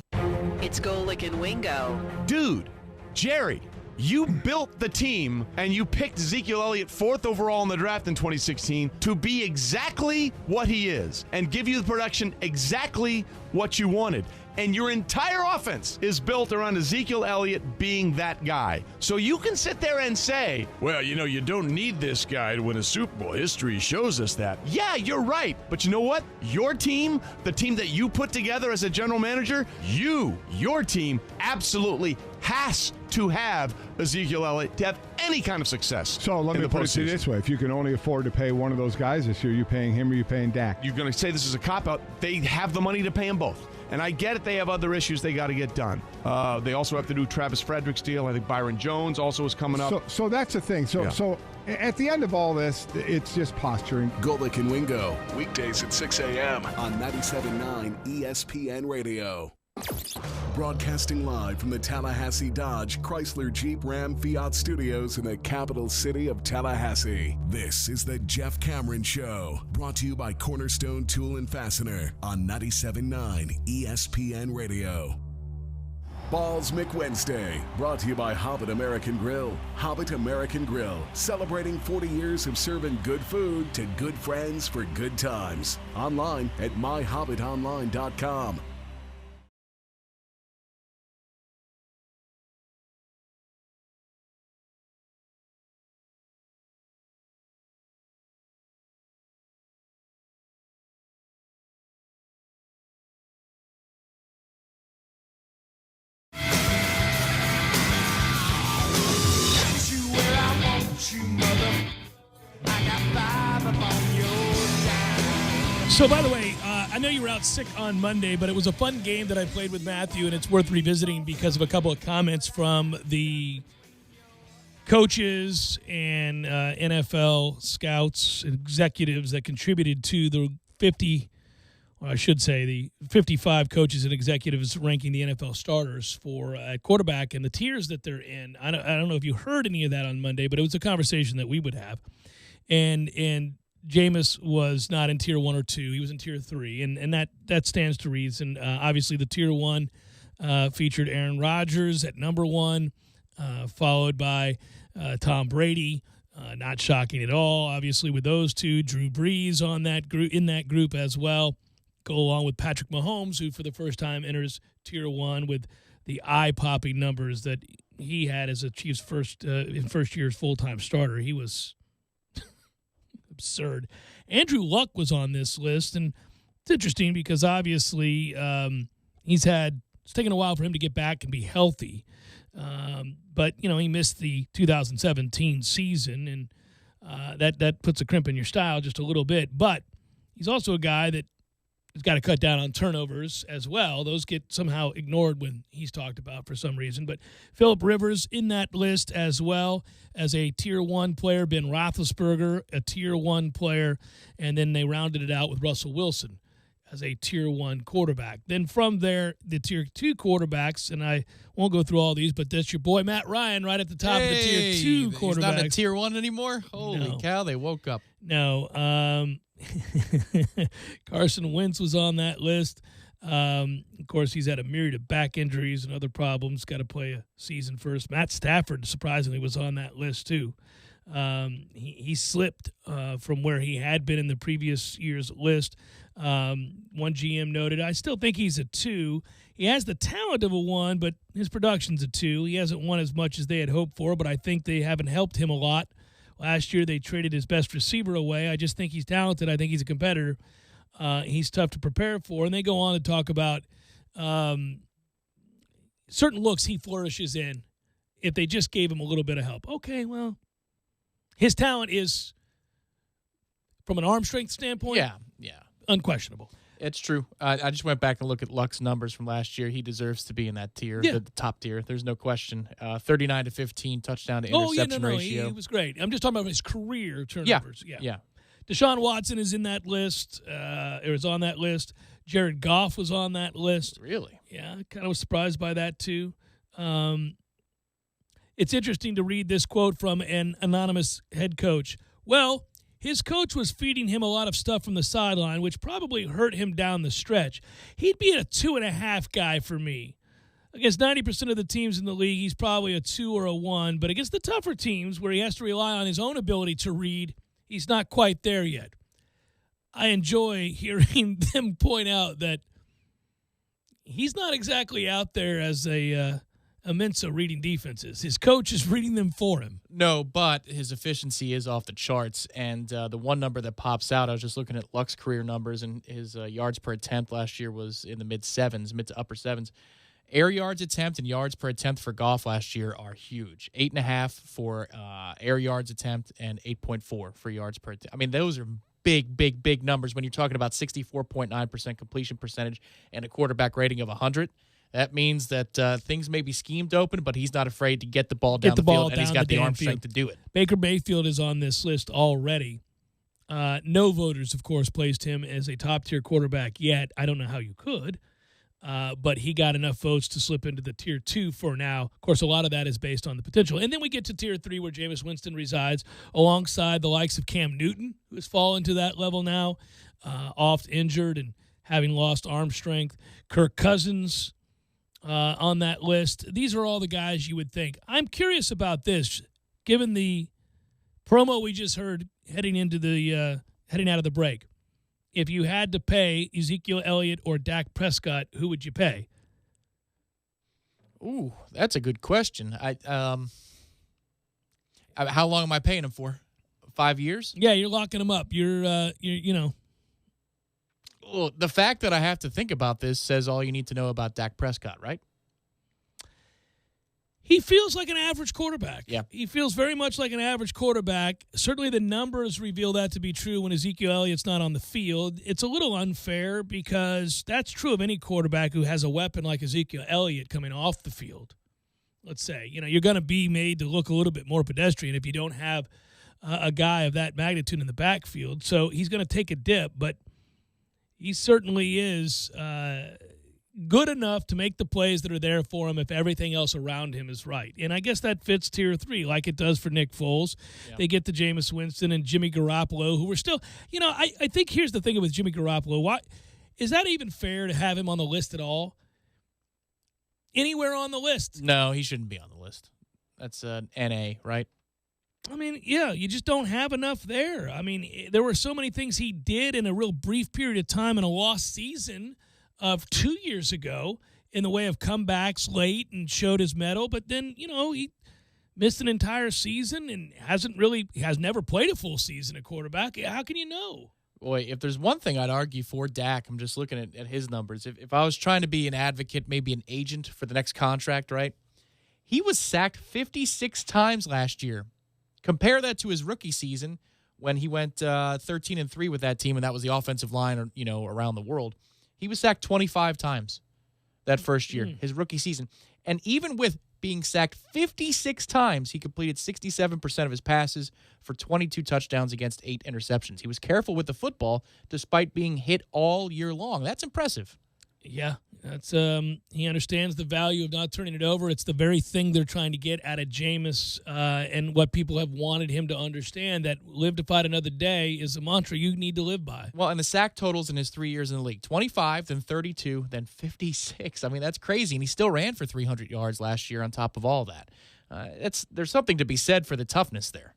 It's Golick and Wingo. Dude, Jerry, you built the team and you picked Ezekiel Elliott 4th overall in the draft in 2016 to be exactly what he is and give you the production exactly what you wanted. And your entire offense is built around Ezekiel Elliott being that guy. So you can sit there and say, well, you don't need this guy to win a Super Bowl. History shows us that. Yeah, you're right. But you know what? Your team, the team that you put together as a general manager, your team absolutely has to have Ezekiel Elliott to have any kind of success. So let me put it to you this way. If you can only afford to pay one of those guys this year, you paying him or you paying Dak? You're going to say this is a cop-out. They have the money to pay them both. And I get it, they have other issues they got to get done. They also have to do Travis Frederick's deal. I think Byron Jones also is coming up. So that's the thing. So at the end of all this, it's just posturing. Golick and Wingo, weekdays at 6 a.m. on 97.9 ESPN Radio. Broadcasting live from the Tallahassee Dodge Chrysler Jeep Ram Fiat Studios in the capital city of Tallahassee. This is the Jeff Cameron Show, brought to you by Cornerstone Tool and Fastener on 97.9 ESPN Radio. Balls McWednesday, brought to you by Hobbit American Grill. Hobbit American Grill, celebrating 40 years of serving good food to good friends for good times. Online at myhobbitonline.com. So, by the way, I know you were out sick on Monday, but it was a fun game that I played with Matthew, and it's worth revisiting because of a couple of comments from the coaches and NFL scouts and executives that contributed to the 55 coaches and executives ranking the NFL starters for at quarterback and the tiers that they're in. I don't know if you heard any of that on Monday, but it was a conversation that we would have. And Jameis was not in tier 1 or 2. He was in tier 3, and that stands to reason. Obviously, the tier 1 featured Aaron Rodgers at number 1, followed by Tom Brady. Not shocking at all, obviously, with those two. Drew Brees in that group as well. Go along with Patrick Mahomes, who for the first time enters tier 1 with the eye-popping numbers that he had as a Chiefs first year's full-time starter. He was absurd. Andrew Luck was on this list, and it's interesting because obviously it's taken a while for him to get back and be healthy. But he missed the 2017 season, and that puts a crimp in your style just a little bit. But he's also a guy that has got to cut down on turnovers as well. Those get somehow ignored when he's talked about for some reason. But Phillip Rivers in that list as well as a tier 1 player. Ben Roethlisberger, a tier 1 player. And then they rounded it out with Russell Wilson as a tier 1 quarterback. Then from there, the tier 2 quarterbacks, and I won't go through all these, but that's your boy Matt Ryan right at the top of the tier 2 quarterbacks. He's not a tier 1 anymore? Holy cow, they woke up. No. Carson Wentz was on that list. Of course, he's had a myriad of back injuries and other problems. Got to play a season first. Matt Stafford, surprisingly, was on that list too. He slipped from where he had been in the previous year's list. One GM noted, I still think he's a 2. He has the talent of a 1, but his production's a 2. He hasn't won as much as they had hoped for, but I think they haven't helped him a lot. Last year, they traded his best receiver away. I just think he's talented. I think he's a competitor. He's tough to prepare for. And they go on to talk about certain looks he flourishes in if they just gave him a little bit of help. Okay, well, his talent is, from an arm strength standpoint, unquestionable. It's true. I just went back and looked at Luck's numbers from last year. He deserves to be in that tier, the top tier. There's no question. 39 to 15 touchdown to interception ratio. He was great. I'm just talking about his career turnovers. Yeah. Deshaun Watson is in that list. It was on that list. Jared Goff was on that list. Really? Yeah, kind of was surprised by that too. It's interesting to read this quote from an anonymous head coach. Well, his coach was feeding him a lot of stuff from the sideline, which probably hurt him down the stretch. He'd be a 2.5 guy for me. Against 90% of the teams in the league, he's probably a 2 or a 1. But against the tougher teams where he has to rely on his own ability to read, he's not quite there yet. I enjoy hearing them point out that he's not exactly out there as a Mensa reading defenses. His coach is reading them for him. No, but his efficiency is off the charts. And the one number that pops out, I was just looking at Luck's career numbers, and his yards per attempt last year was in the mid to upper 7s. Air yards attempt and yards per attempt for Goff last year are huge. 8.5 for air yards attempt and 8.4 for yards per attempt. I mean, those are big numbers when you're talking about 64.9% completion percentage and a quarterback rating of 100. That means that things may be schemed open, but he's not afraid to get the ball down the field, and he's got the arm strength to do it. Baker Mayfield is on this list already. No voters, of course, placed him as a top-tier quarterback yet. I don't know how you could, but he got enough votes to slip into the Tier 2 for now. Of course, a lot of that is based on the potential. And then we get to Tier 3, where Jameis Winston resides, alongside the likes of Cam Newton, who has fallen to that level now, oft injured and having lost arm strength. Kirk Cousins on that list. These are all the guys you would think. I'm curious about this, given the promo we just heard heading out of the break. If you had to pay Ezekiel Elliott or Dak Prescott, who would you pay? Ooh, that's a good question. How long am I paying him for? 5 years? Yeah, you're locking him up. You're Well, the fact that I have to think about this says all you need to know about Dak Prescott, right? He feels like an average quarterback. Yeah. He feels very much like an average quarterback. Certainly the numbers reveal that to be true when Ezekiel Elliott's not on the field. It's a little unfair because that's true of any quarterback who has a weapon like Ezekiel Elliott coming off the field. Let's say, you're going to be made to look a little bit more pedestrian if you don't have a guy of that magnitude in the backfield. So he's going to take a dip, but he certainly is good enough to make the plays that are there for him if everything else around him is right. And I guess that fits Tier 3 like it does for Nick Foles. Yeah. They get to Jameis Winston and Jimmy Garoppolo, who were still, I think here's the thing with Jimmy Garoppolo. Why is that even fair to have him on the list at all? Anywhere on the list? No, he shouldn't be on the list. That's an NA, right? I mean, yeah, you just don't have enough there. I mean, there were so many things he did in a real brief period of time in a lost season of 2 years ago in the way of comebacks late and showed his mettle. But then, he missed an entire season and has never played a full season at quarterback. How can you know? Boy, if there's one thing I'd argue for Dak, I'm just looking at his numbers. If I was trying to be an advocate, maybe an agent for the next contract, right? He was sacked 56 times last year. Compare that to his rookie season when he went 13-3 with that team, and that was the offensive line, around the world. He was sacked 25 times that first year, his rookie season. And even with being sacked 56 times, he completed 67% of his passes for 22 touchdowns against 8 interceptions. He was careful with the football despite being hit all year long. That's impressive. Yeah, That's he understands the value of not turning it over. It's the very thing they're trying to get out of Jameis, and what people have wanted him to understand, that live to fight another day is a mantra you need to live by. Well, and the sack totals in his 3 years in the league, 25, then 32, then 56. I mean, that's crazy, and he still ran for 300 yards last year on top of all that. There's something to be said for the toughness there.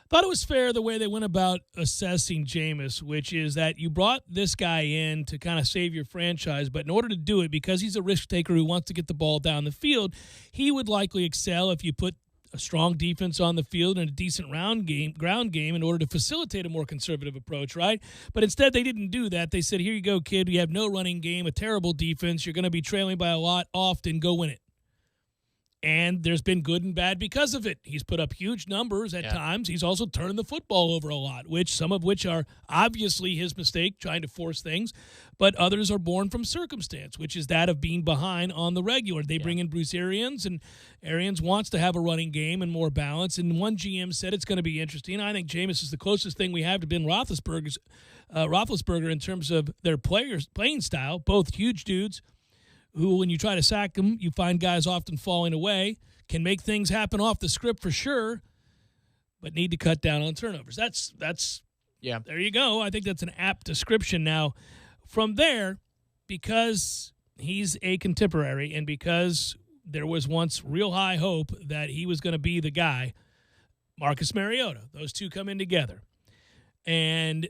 Thought it was fair the way they went about assessing Jameis, which is that you brought this guy in to kind of save your franchise, but in order to do it, because he's a risk taker who wants to get the ball down the field, he would likely excel if you put a strong defense on the field and a decent ground game in order to facilitate a more conservative approach, right? But instead, they didn't do that. They said, here you go, kid. You have no running game, a terrible defense. You're going to be trailing by a lot often. Go win it. And there's been good and bad because of it. He's put up huge numbers at times. He's also turned the football over a lot, some of which are obviously his mistake, trying to force things, but others are born from circumstance, which is that of being behind on the regular. They bring in Bruce Arians, and Arians wants to have a running game and more balance. And one GM said it's going to be interesting. I think Jameis is the closest thing we have to Ben Roethlisberger in terms of their playing style, both huge dudes, who, when you try to sack them, you find guys often falling away, can make things happen off the script for sure, but need to cut down on turnovers. That's there you go. I think that's an apt description. Now, from there, because he's a contemporary and because there was once real high hope that he was going to be the guy, Marcus Mariota, those two come in together. And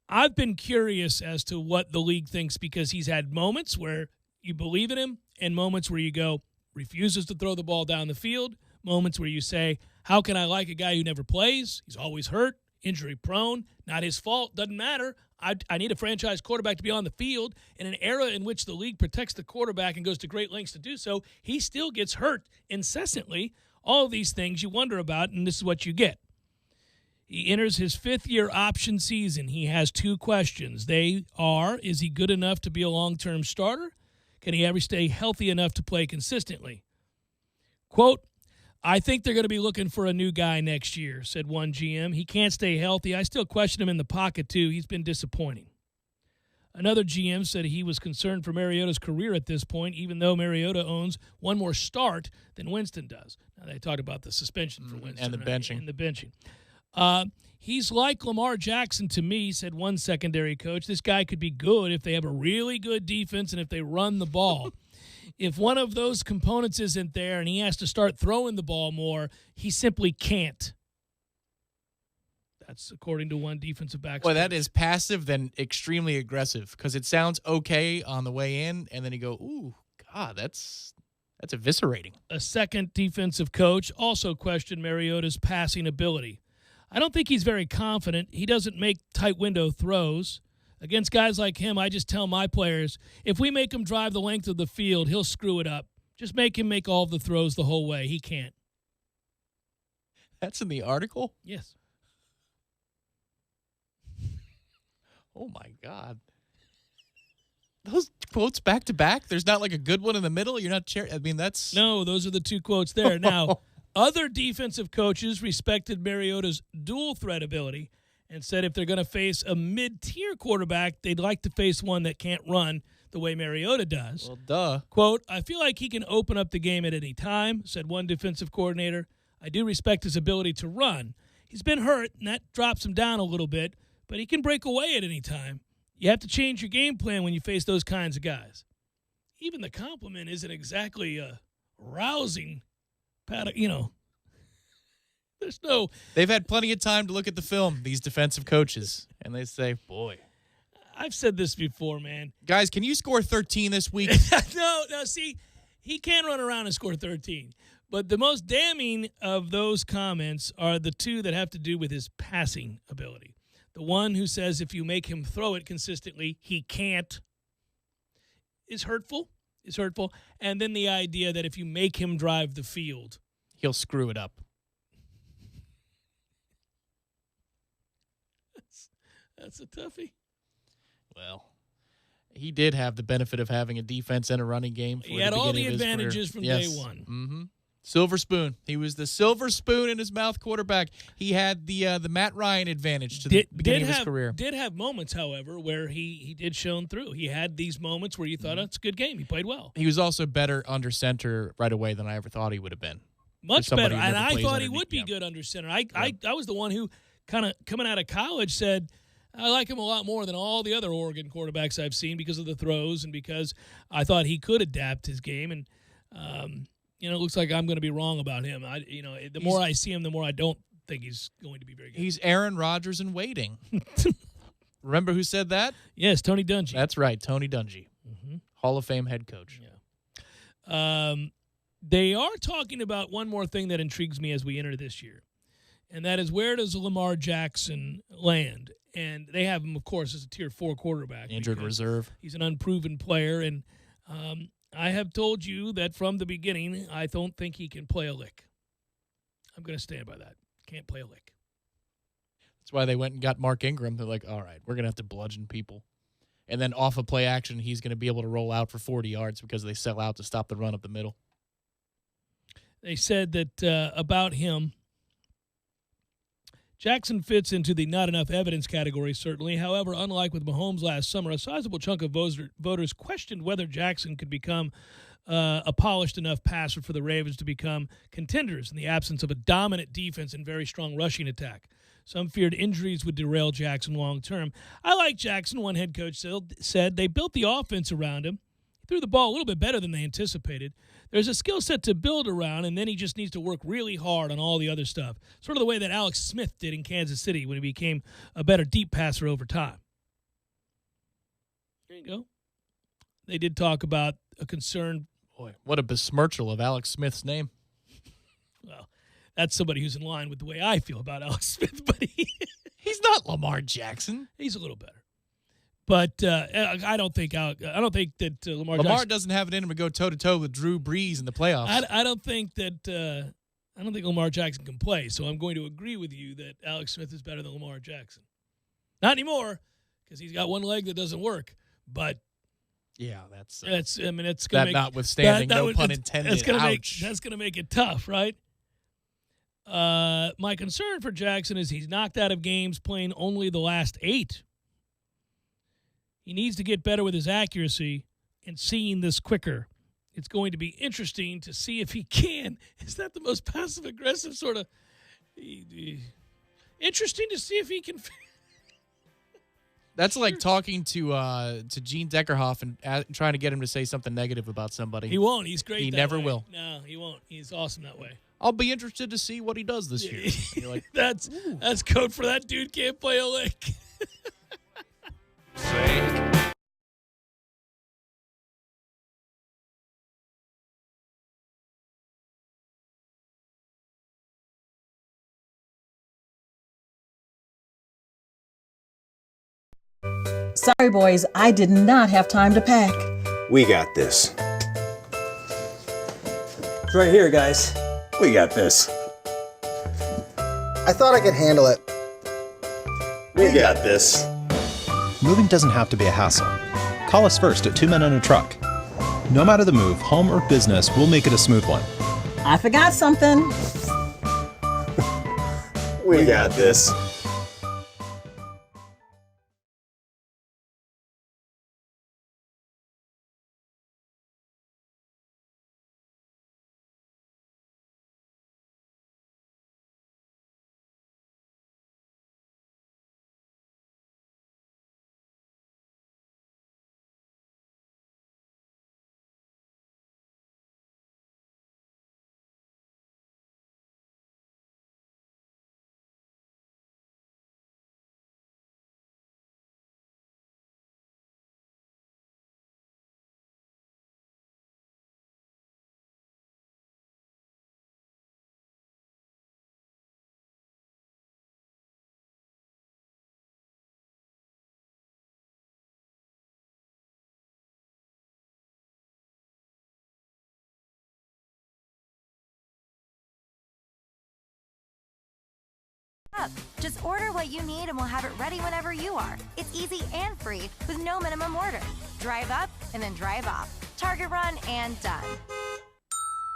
I've been curious as to what the league thinks, because he's had moments where you believe in him, and moments where you go, refuses to throw the ball down the field, moments where you say, how can I like a guy who never plays? He's always hurt, injury prone, not his fault, doesn't matter. I need a franchise quarterback to be on the field. In an era in which the league protects the quarterback and goes to great lengths to do so, he still gets hurt incessantly. All of these things you wonder about, and this is what you get. He enters his fifth-year option season. He has two questions. They are, is he good enough to be a long-term starter? Can he ever stay healthy enough to play consistently? Quote, I think they're going to be looking for a new guy next year, said one GM. He can't stay healthy. I still question him in the pocket, too. He's been disappointing. Another GM said he was concerned for Mariota's career at this point, even though Mariota owns one more start than Winston does. Now, they talked about the suspension for Winston. And the benching. And the benching. He's like Lamar Jackson to me, said one secondary coach. This guy could be good if they have a really good defense and if they run the ball. If one of those components isn't there and he has to start throwing the ball more, he simply can't. That's according to one defensive back. Well, that is passive then extremely aggressive, because it sounds okay on the way in, and then you go, ooh, God, that's eviscerating. A second defensive coach also questioned Mariota's passing ability. I don't think he's very confident. He doesn't make tight window throws. Against guys like him, I just tell my players, if we make him drive the length of the field, he'll screw it up. Just make him make all of the throws the whole way. He can't. That's in the article? Yes. Oh, my God. Those quotes back to back? There's not like a good one in the middle? You're not I mean, that's... No, those are the two quotes there. Now, other defensive coaches respected Mariota's dual threat ability and said if they're going to face a mid-tier quarterback, they'd like to face one that can't run the way Mariota does. Well, duh. Quote, I feel like he can open up the game at any time, said one defensive coordinator. I do respect his ability to run. He's been hurt, and that drops him down a little bit, but he can break away at any time. You have to change your game plan when you face those kinds of guys. Even the compliment isn't exactly rousing. There's no... They've had plenty of time to look at the film, these defensive coaches, and they say, boy. I've said this before, man. Guys, can you score 13 this week? No, see, he can run around and score 13. But the most damning of those comments are the two that have to do with his passing ability. The one who says if you make him throw it consistently, he can't, is hurtful. And then the idea that if you make him drive the field, he'll screw it up. That's a toughie. Well, he did have the benefit of having a defense and a running game. He had all the advantages from day one. Mm-hmm. Silver spoon. He was the silver spoon in his mouth quarterback. He had the Matt Ryan advantage to the beginning of his career. Did have moments, however, where he did shone through. He had these moments where you thought, it's a good game. He played well. He was also better under center right away than I ever thought he would have been. Much better. And I thought he would be good under center. I was the one who kind of coming out of college said, I like him a lot more than all the other Oregon quarterbacks I've seen because of the throws and because I thought he could adapt his game. And, it looks like I'm going to be wrong about him. The more I see him, the more I don't think he's going to be very good. He's Aaron Rodgers in waiting. Remember who said that? Yes, Tony Dungy. That's right, Tony Dungy. Mm-hmm. Hall of Fame head coach. Yeah. They are talking about one more thing that intrigues me as we enter this year, and that is where does Lamar Jackson land? And they have him, of course, as a Tier 4 quarterback. Injured reserve. He's an unproven player, and I have told you that from the beginning, I don't think he can play a lick. I'm going to stand by that. Can't play a lick. That's why they went and got Mark Ingram. They're like, all right, we're going to have to bludgeon people. And then off of play action, he's going to be able to roll out for 40 yards because they sell out to stop the run up the middle. They said that about him, Jackson fits into the not enough evidence category, certainly. However, unlike with Mahomes last summer, a sizable chunk of voters questioned whether Jackson could become a polished enough passer for the Ravens to become contenders in the absence of a dominant defense and very strong rushing attack. Some feared injuries would derail Jackson long term. I like Jackson, one head coach said. They built the offense around him. He threw the ball a little bit better than they anticipated. There's a skill set to build around, and then he just needs to work really hard on all the other stuff. Sort of the way that Alex Smith did in Kansas City when he became a better deep passer over time. There you go. They did talk about a concern. Boy, what a besmirchal of Alex Smith's name. Well, that's somebody who's in line with the way I feel about Alex Smith, but he's not Lamar Jackson. He's a little better. But I don't think that Lamar Jackson doesn't have it in him to go toe-to-toe with Drew Brees in the playoffs. I don't think Lamar Jackson can play, so I'm going to agree with you that Alex Smith is better than Lamar Jackson. Not anymore, because he's got one leg that doesn't work. But yeah, it's going to that make notwithstanding, no pun intended. That's going to make it tough, right? My concern for Jackson is he's knocked out of games playing only the last 8. He needs to get better with his accuracy and seeing this quicker. It's going to be interesting to see if he can. Is that the most passive-aggressive sort of interesting to see if he can? That's like talking to Gene Deckerhoff and trying to get him to say something negative about somebody. He won't. He's great. He that never way. will. No, he won't. He's awesome that way. I'll be interested to see what he does this year. You're like, that's code for that dude can't play a lick. Sorry, boys, I did not have time to pack. We got this. It's right here, guys. We got this. I thought I could handle it. We got this. Moving doesn't have to be a hassle. Call us first at 2 Men and a Truck. No matter the move, home or business, we'll make it a smooth one. I forgot something. We got this. Just order what you need and we'll have it ready whenever you are. It's easy and free with no minimum order. Drive up and then drive off. Target run and done.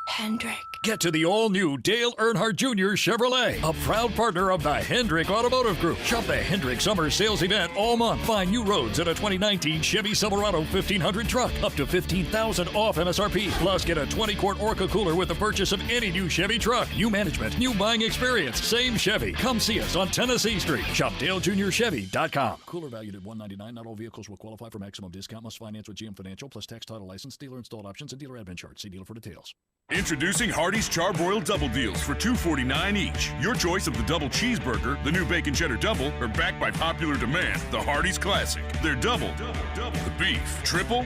Hendrick. Get to the all-new Dale Earnhardt Jr. Chevrolet, a proud partner of the Hendrick Automotive Group. Shop the Hendrick Summer Sales Event all month. Find new roads in a 2019 Chevy Silverado 1500 truck, up to $15,000 off MSRP. Plus, get a 20-quart Orca cooler with the purchase of any new Chevy truck. New management, new buying experience, same Chevy. Come see us on Tennessee Street. Shop DaleJuniorChevy.com. Cooler valued at $199. Not all vehicles will qualify for maximum discount. Must finance with GM Financial plus tax, title, license, dealer installed options, and dealer admin charge. See dealer for details. Introducing Hardee's Charbroiled Double Deals for $2.49 each. Your choice of the double cheeseburger, the new bacon cheddar double, or backed by popular demand, the Hardee's Classic. They're double, the beef, triple,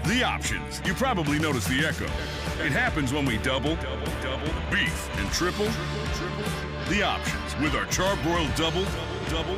the options. You probably noticed the echo. It happens when we double, the beef, and triple, the options with our Charbroiled double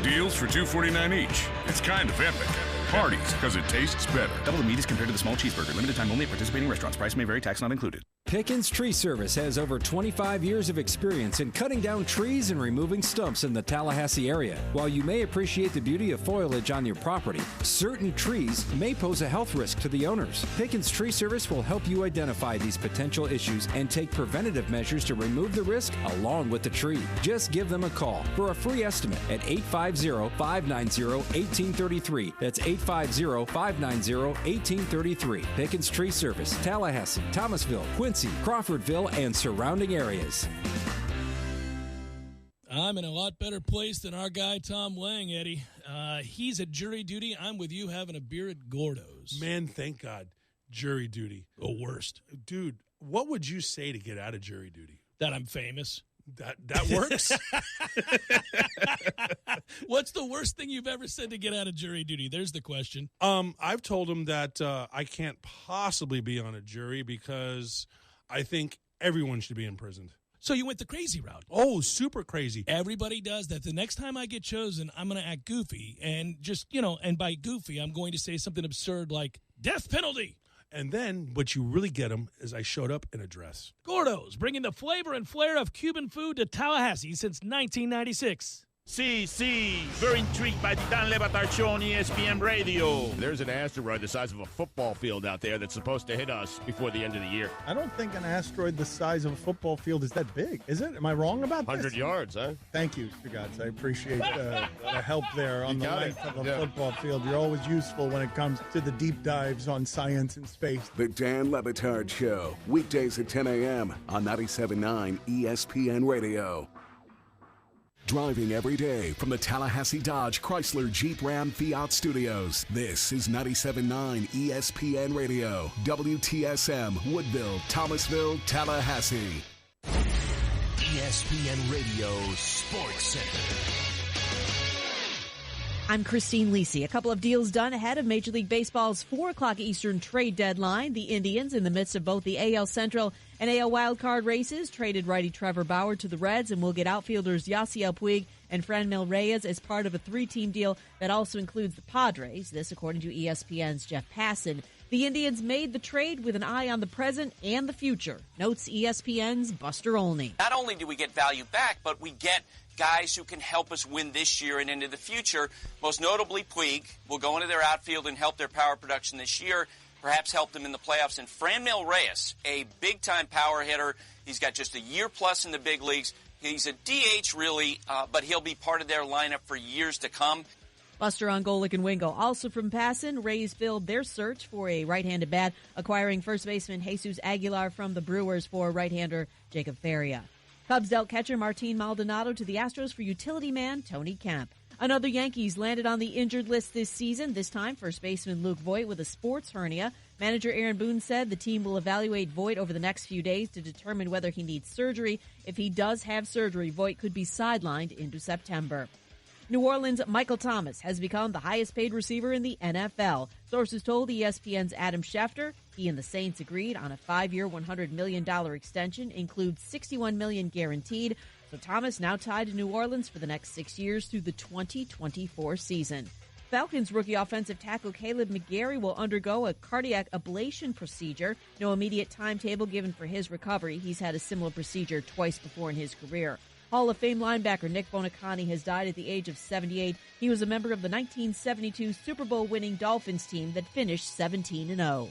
deals for $2.49 each. It's kind of epic. Hardee's, because it tastes better. Double the meat is compared to the small cheeseburger. Limited time only at participating restaurants. Price may vary. Tax not included. Pickens Tree Service has over 25 years of experience in cutting down trees and removing stumps in the Tallahassee area. While you may appreciate the beauty of foliage on your property, certain trees may pose a health risk to the owners. Pickens Tree Service will help you identify these potential issues and take preventative measures to remove the risk along with the tree. Just give them a call for a free estimate at 850-590-1833. That's 850-590-1833. Pickens Tree Service, Tallahassee, Thomasville, Quincy, Crawfordville, and surrounding areas. I'm in a lot better place than our guy Tom Lang, Eddie. He's at jury duty. I'm with you having a beer at Gordo's. Man, thank God. Jury duty. The worst. Dude, what would you say to get out of jury duty? That I'm famous. That works? What's the worst thing you've ever said to get out of jury duty? There's the question. I've told him that I can't possibly be on a jury because I think everyone should be imprisoned. So you went the crazy route. Oh, super crazy. Everybody does that. The next time I get chosen, I'm going to act goofy. And just, and by goofy, I'm going to say something absurd like death penalty. And then what you really get them is I showed up in a dress. Gordo's, bringing the flavor and flair of Cuban food to Tallahassee since 1996. See, very intrigued by the Dan Le Batard Show on ESPN Radio. There's an asteroid the size of a football field out there that's supposed to hit us before the end of the year. I don't think an asteroid the size of a football field is that big, is it? Am I wrong about 100 this? yards, huh? Thank you, Stugatz. I appreciate the help there on the length of a football field. You're always useful when it comes to the deep dives on science and space. The Dan Le Batard Show, weekdays at 10 a.m. on 97.9 ESPN Radio. Driving every day from the Tallahassee Dodge Chrysler Jeep Ram Fiat Studios. This is 97.9 ESPN Radio, WTSM, Woodville, Thomasville, Tallahassee. ESPN Radio Sports Center. I'm Christine Lisi. A couple of deals done ahead of Major League Baseball's 4 o'clock Eastern trade deadline. The Indians, in the midst of both the AL Central and AL wildcard races, traded righty Trevor Bauer to the Reds and will get outfielders Yasiel Puig and Franmil Reyes as part of a 3-team deal that also includes the Padres. This, according to ESPN's Jeff Passan. The Indians made the trade with an eye on the present and the future, notes ESPN's Buster Olney. Not only do we get value back, but we get guys who can help us win this year and into the future. Most notably, Puig will go into their outfield and help their power production this year, perhaps help them in the playoffs. And Franmil Reyes, a big-time power hitter. He's got just a year plus in the big leagues. He's a DH, really, but he'll be part of their lineup for years to come. Buster on Golick and Wingo. Also from Passan, Rays filled their search for a right-handed bat, acquiring first baseman Jesus Aguilar from the Brewers for right-hander Jacob Faria. Cubs dealt catcher Martin Maldonado to the Astros for utility man Tony Kemp. Another Yankees landed on the injured list this season, this time first baseman Luke Voit with a sports hernia. Manager Aaron Boone said the team will evaluate Voit over the next few days to determine whether he needs surgery. If he does have surgery, Voit could be sidelined into September. New Orleans' Michael Thomas has become the highest-paid receiver in the NFL. Sources told ESPN's Adam Schefter he and the Saints agreed on a 5-year, $100 million extension, includes $61 million guaranteed. So Thomas now tied to New Orleans for the next 6 years through the 2024 season. Falcons rookie offensive tackle Caleb McGarry will undergo a cardiac ablation procedure. No immediate timetable given for his recovery. He's had a similar procedure twice before in his career. Hall of Fame linebacker Nick Buoniconti has died at the age of 78. He was a member of the 1972 Super Bowl winning Dolphins team that finished 17-0.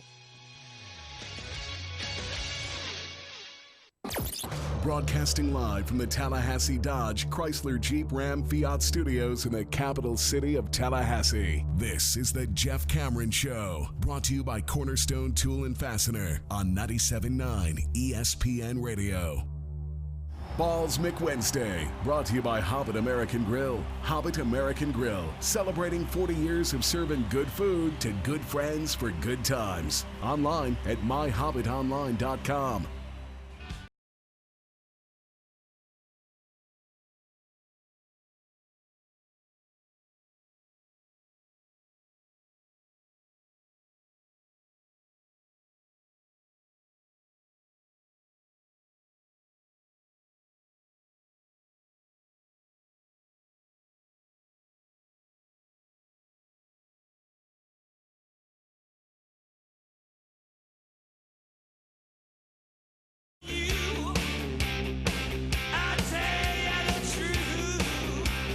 Broadcasting live from the Tallahassee Dodge Chrysler Jeep Ram Fiat Studios in the capital city of Tallahassee. This is the Jeff Cameron Show, brought to you by Cornerstone Tool and Fastener on 97.9 ESPN Radio. Balls McWednesday, brought to you by Hobbit American Grill. Hobbit American Grill, celebrating 40 years of serving good food to good friends for good times. Online at myhobbitonline.com.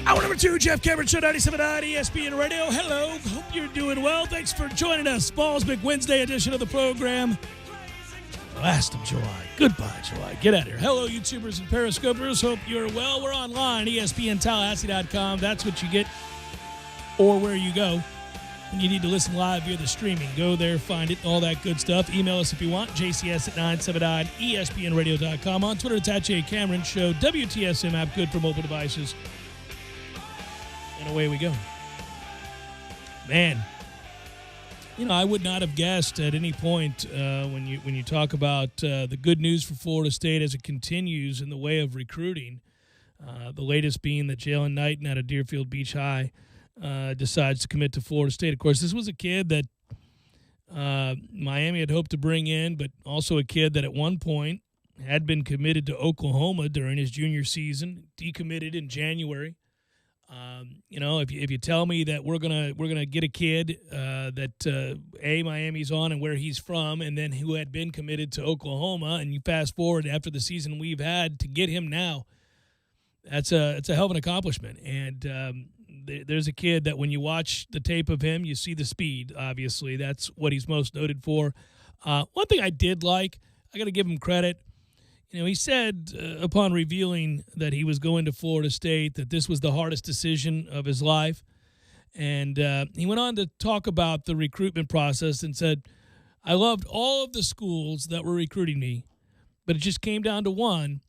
Hour number 2, Jeff Cameron Show, 97.9 ESPN Radio. Hello, hope you're doing well. Thanks for joining us. Balls Wednesday edition of the program. Last of July. Goodbye, July. Get out of here. Hello, YouTubers and Periscopers. Hope you're well. We're online, ESPNTallahassee.com. That's what you get, or where you go when you need to listen live via the streaming. Go there, find it, all that good stuff. Email us if you want, jcs at 979 ESPNradio.com. On Twitter, it's at J Cameron Show. WTSM app, good for mobile devices. And away we go. Man, I would not have guessed at any point when you talk about the good news for Florida State as it continues in the way of recruiting. The latest being that Jalen Knighton out of Deerfield Beach High decides to commit to Florida State. Of course, this was a kid that Miami had hoped to bring in, but also a kid that at one point had been committed to Oklahoma during his junior season, decommitted in January. If you tell me that we're gonna get a kid that Miami's on and where he's from, and then who had been committed to Oklahoma, and you fast forward after the season we've had to get him now, it's a hell of an accomplishment. And there's a kid that when you watch the tape of him, you see the speed. Obviously, that's what he's most noted for. One thing I did like, I got to give him credit. He said upon revealing that he was going to Florida State that this was the hardest decision of his life. And he went on to talk about the recruitment process and said, I loved all of the schools that were recruiting me, but it just came down to one,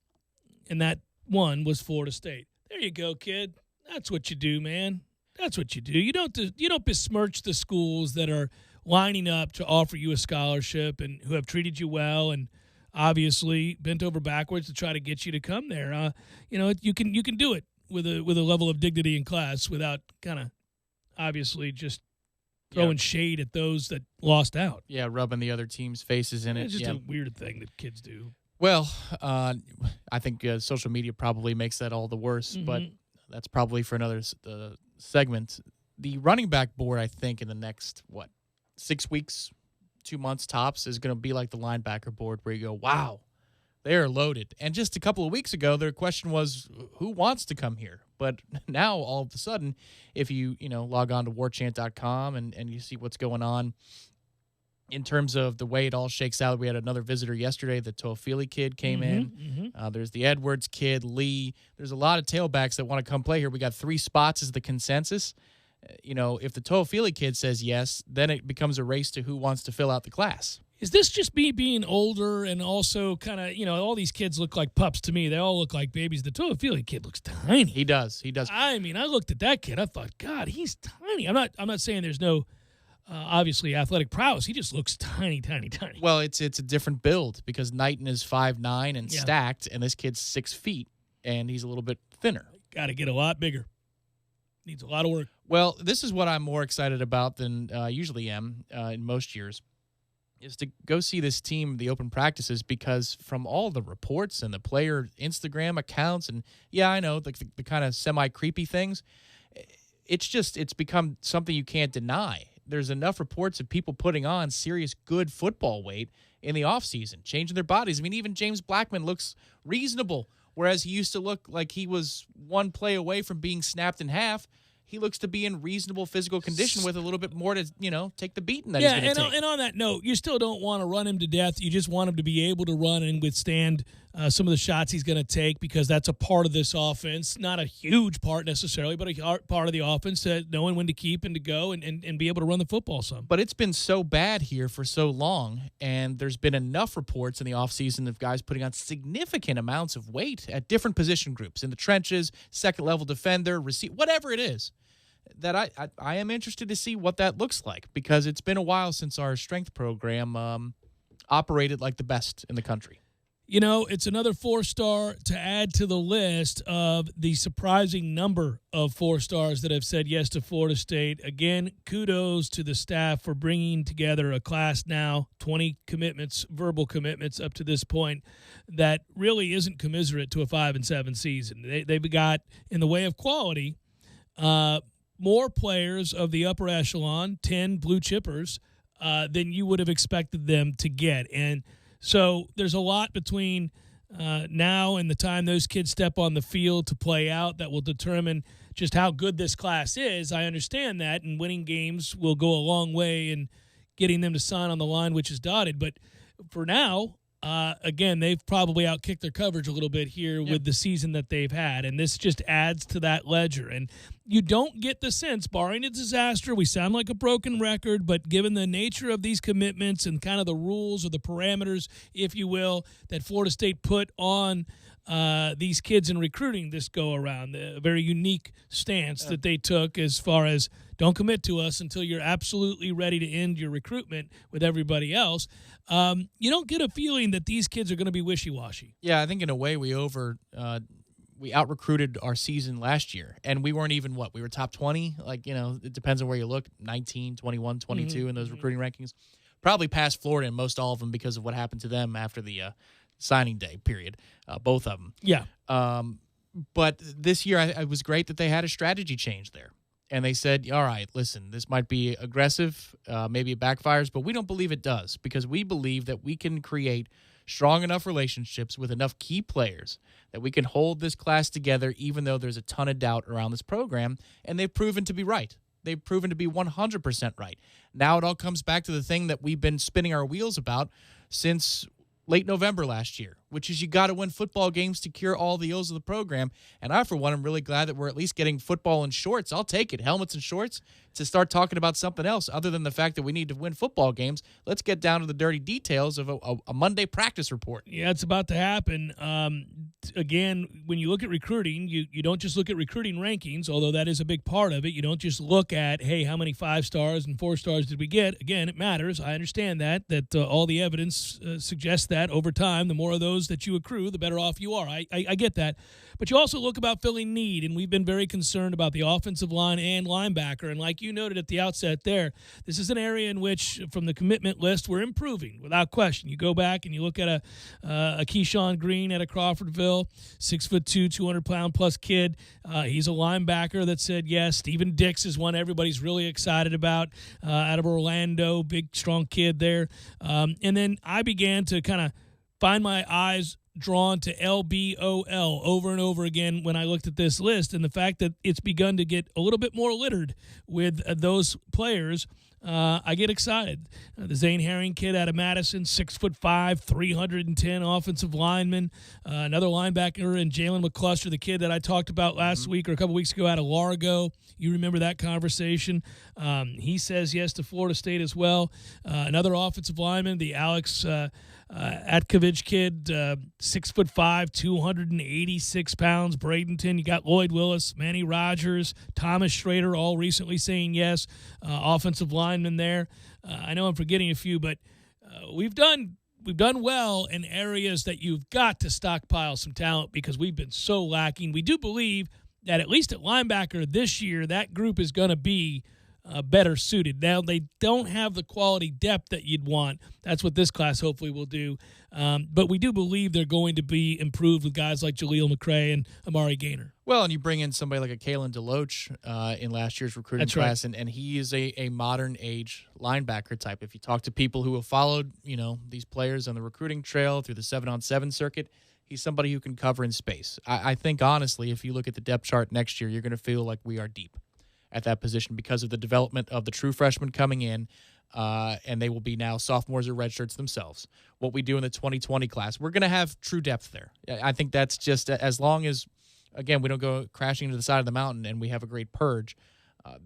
and that one was Florida State. There you go, kid. That's what you do, man. That's what you do. You don't besmirch the schools that are lining up to offer you a scholarship and who have treated you well and obviously bent over backwards to try to get you to come there. You can do it with a level of dignity and class without kind of obviously just throwing shade at those that lost out. Yeah, rubbing the other team's faces in it. It's just a weird thing that kids do. Well, I think social media probably makes that all the worse, but that's probably for another segment. The running back board, I think, in the next, 6 weeks, 2 months tops, is going to be like the linebacker board where you go, wow, they are loaded. And just a couple of weeks ago, their question was, who wants to come here? But now, all of a sudden, if you log on to warchant.com and you see what's going on in terms of the way it all shakes out. We had another visitor yesterday. The Toafili kid came in. There's the Edwards kid, Lee. There's a lot of tailbacks that want to come play here. We got 3 spots as the consensus. If the Toafili kid says yes, then it becomes a race to who wants to fill out the class. Is this just me being older and also kind of, all these kids look like pups to me. They all look like babies. The Toafili kid looks tiny. He does. I mean, I looked at that kid. I thought, God, he's tiny. I'm not saying there's no obviously athletic prowess. He just looks tiny. Well, it's a different build because Knighton is 5'9" and stacked, and this kid's 6 feet, and he's a little bit thinner. Got to get a lot bigger. Needs a lot of work. Well, this is what I'm more excited about than I usually am in most years, is to go see this team, the open practices, because from all the reports and the player Instagram accounts, and I know the kind of semi-creepy things, it's become something you can't deny. There's enough reports of people putting on serious good football weight in the offseason, changing their bodies. I mean, even James Blackman looks reasonable, whereas he used to look like he was one play away from being snapped in half. he looks to be in reasonable physical condition with a little bit more to, take the beating that he's going to take. And on that note, you still don't want to run him to death. You just want him to be able to run and withstand some of the shots he's going to take, because that's a part of this offense. Not a huge part necessarily, but a part of the offense, knowing when to keep and to go and be able to run the football some. But it's been so bad here for so long, and there's been enough reports in the offseason of guys putting on significant amounts of weight at different position groups, in the trenches, second-level defender, receiver, whatever it is, that I am interested to see what that looks like, because it's been a while since our strength program operated like the best in the country. It's another 4-star to add to the list of the surprising number of 4-stars that have said yes to Florida State. Again, kudos to the staff for bringing together a class now, 20 commitments, verbal commitments up to this point, that really isn't commiserate to a 5-7 season. They've got, in the way of quality, more players of the upper echelon, 10 blue chippers, than you would have expected them to get. And so there's a lot between now and the time those kids step on the field to play out that will determine just how good this class is. I understand that, and winning games will go a long way in getting them to sign on the line, which is dotted. But for now, again, they've probably outkicked their coverage a little bit here with the season that they've had, and this just adds to that ledger. And you don't get the sense, barring a disaster, we sound like a broken record, but given the nature of these commitments and kind of the rules or the parameters, if you will, that Florida State put on these kids in recruiting this go-around, the very unique stance that they took as far as don't commit to us until you're absolutely ready to end your recruitment with everybody else. You don't get a feeling that these kids are going to be wishy-washy. Yeah, I think in a way we out-recruited our season last year, and we weren't even we were top 20? It depends on where you look, 19, 21, 22 in those recruiting rankings. Probably past Florida in most all of them because of what happened to them after the signing day period, both of them. Yeah. But this year, it was great that they had a strategy change there. And they said, all right, listen, this might be aggressive, maybe it backfires, but we don't believe it does, because we believe that we can create strong enough relationships with enough key players that we can hold this class together, even though there's a ton of doubt around this program. And they've proven to be right. They've proven to be 100% right. Now it all comes back to the thing that we've been spinning our wheels about since late November last year, which is you got to win football games to cure all the ills of the program. And I, for one, am really glad that we're at least getting football in shorts. I'll take it, helmets and shorts, to start talking about something else other than the fact that we need to win football games. Let's get down to the dirty details of a Monday practice report. Yeah, it's about to happen. Again, when you look at recruiting, you don't just look at recruiting rankings, although that is a big part of it. You don't just look at, hey, how many 5-stars and 4-stars did we get? Again, it matters. I understand that all the evidence suggests that over time, the more of those that you accrue, the better off you are. I get that. But you also look about filling need, and we've been very concerned about the offensive line and linebacker. And like you noted at the outset there, this is an area in which, from the commitment list, we're improving without question. You go back and you look at a Keyshawn Green out of Crawfordville, 6'2", 200-pound plus kid. He's a linebacker that said yes. Steven Dix is one everybody's really excited about out of Orlando, big, strong kid there. And then I began to kind of find my eyes drawn to LBOL over and over again when I looked at this list, and the fact that it's begun to get a little bit more littered with those players, I get excited. The Zane Herring kid out of Madison, 6'5", 310 offensive lineman. Another linebacker in Jalen McCluster, the kid that I talked about last week or a couple weeks ago out of Largo. You remember that conversation. He says yes to Florida State as well. Another offensive lineman, the Alex Atkovich kid, 6'5", 286 pounds. Bradenton. You got Lloyd Willis, Manny Rogers, Thomas Schrader, all recently saying yes. Offensive lineman there. I know I'm forgetting a few, but we've done well in areas that you've got to stockpile some talent because we've been so lacking. We do believe that at least at linebacker this year, that group is going to be better suited. Now, they don't have the quality depth that you'd want. That's what this class hopefully will do. But we do believe they're going to be improved with guys like Jaleel McRae and Amari Gaynor. Well, and you bring in somebody like a Kalen DeLoach in last year's recruiting class, right. and he is a modern-age linebacker type. If you talk to people who have followed, these players on the recruiting trail through the 7-on-7 circuit, he's somebody who can cover in space. I think, honestly, if you look at the depth chart next year, you're going to feel like we are deep. at that position because of the development of the true freshmen coming in, and they will be now sophomores or redshirts themselves. What we do in the 2020 class, we're going to have true depth there. I think that's just as long as, again, we don't go crashing into the side of the mountain and we have a great purge,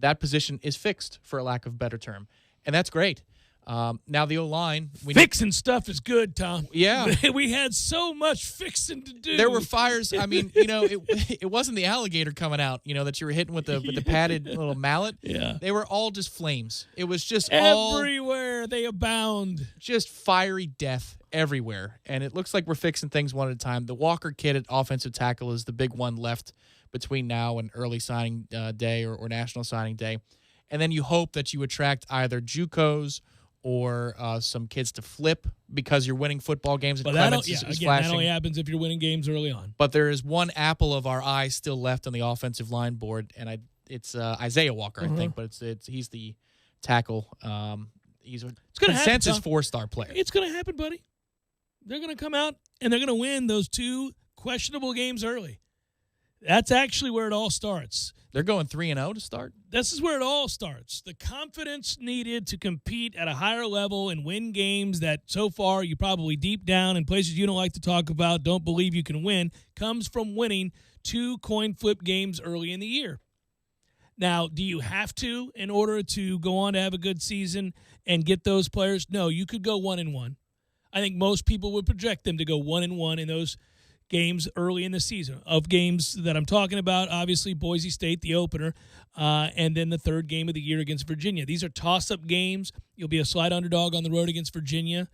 that position is fixed, for a lack of a better term, and that's great. Now the O-line. Fixing stuff is good, Tom. Yeah. We had so much fixing to do. There were fires. I mean, it wasn't the alligator coming out, that you were hitting with the padded little mallet. Yeah. They were all just flames. It was just everywhere they abound. Just fiery death everywhere. And it looks like we're fixing things one at a time. The Walker kid at offensive tackle is the big one left between now and early signing day or national signing day. And then you hope that you attract either JUCOs or some kids to flip because you're winning football games. And Clements is flashing. That only happens if you're winning games early on. But there is one apple of our eye still left on the offensive line board, and it's Isaiah Walker, I think. But he's the tackle. He's a consensus 4-star player. It's going to happen, buddy. They're going to come out, and they're going to win those 2 questionable games early. That's actually where it all starts. They're going 3-0 to start? This is where it all starts. The confidence needed to compete at a higher level and win games that so far you probably deep down in places you don't like to talk about, don't believe you can win, comes from winning 2 coin flip games early in the year. Now, do you have to in order to go on to have a good season and get those players? No, you could go 1-1. I think most people would project them to go 1-1 in those games early in the season. Of games that I'm talking about, obviously Boise State, the opener, and then the 3rd game of the year against Virginia. These are toss-up games. You'll be a slight underdog on the road against Virginia,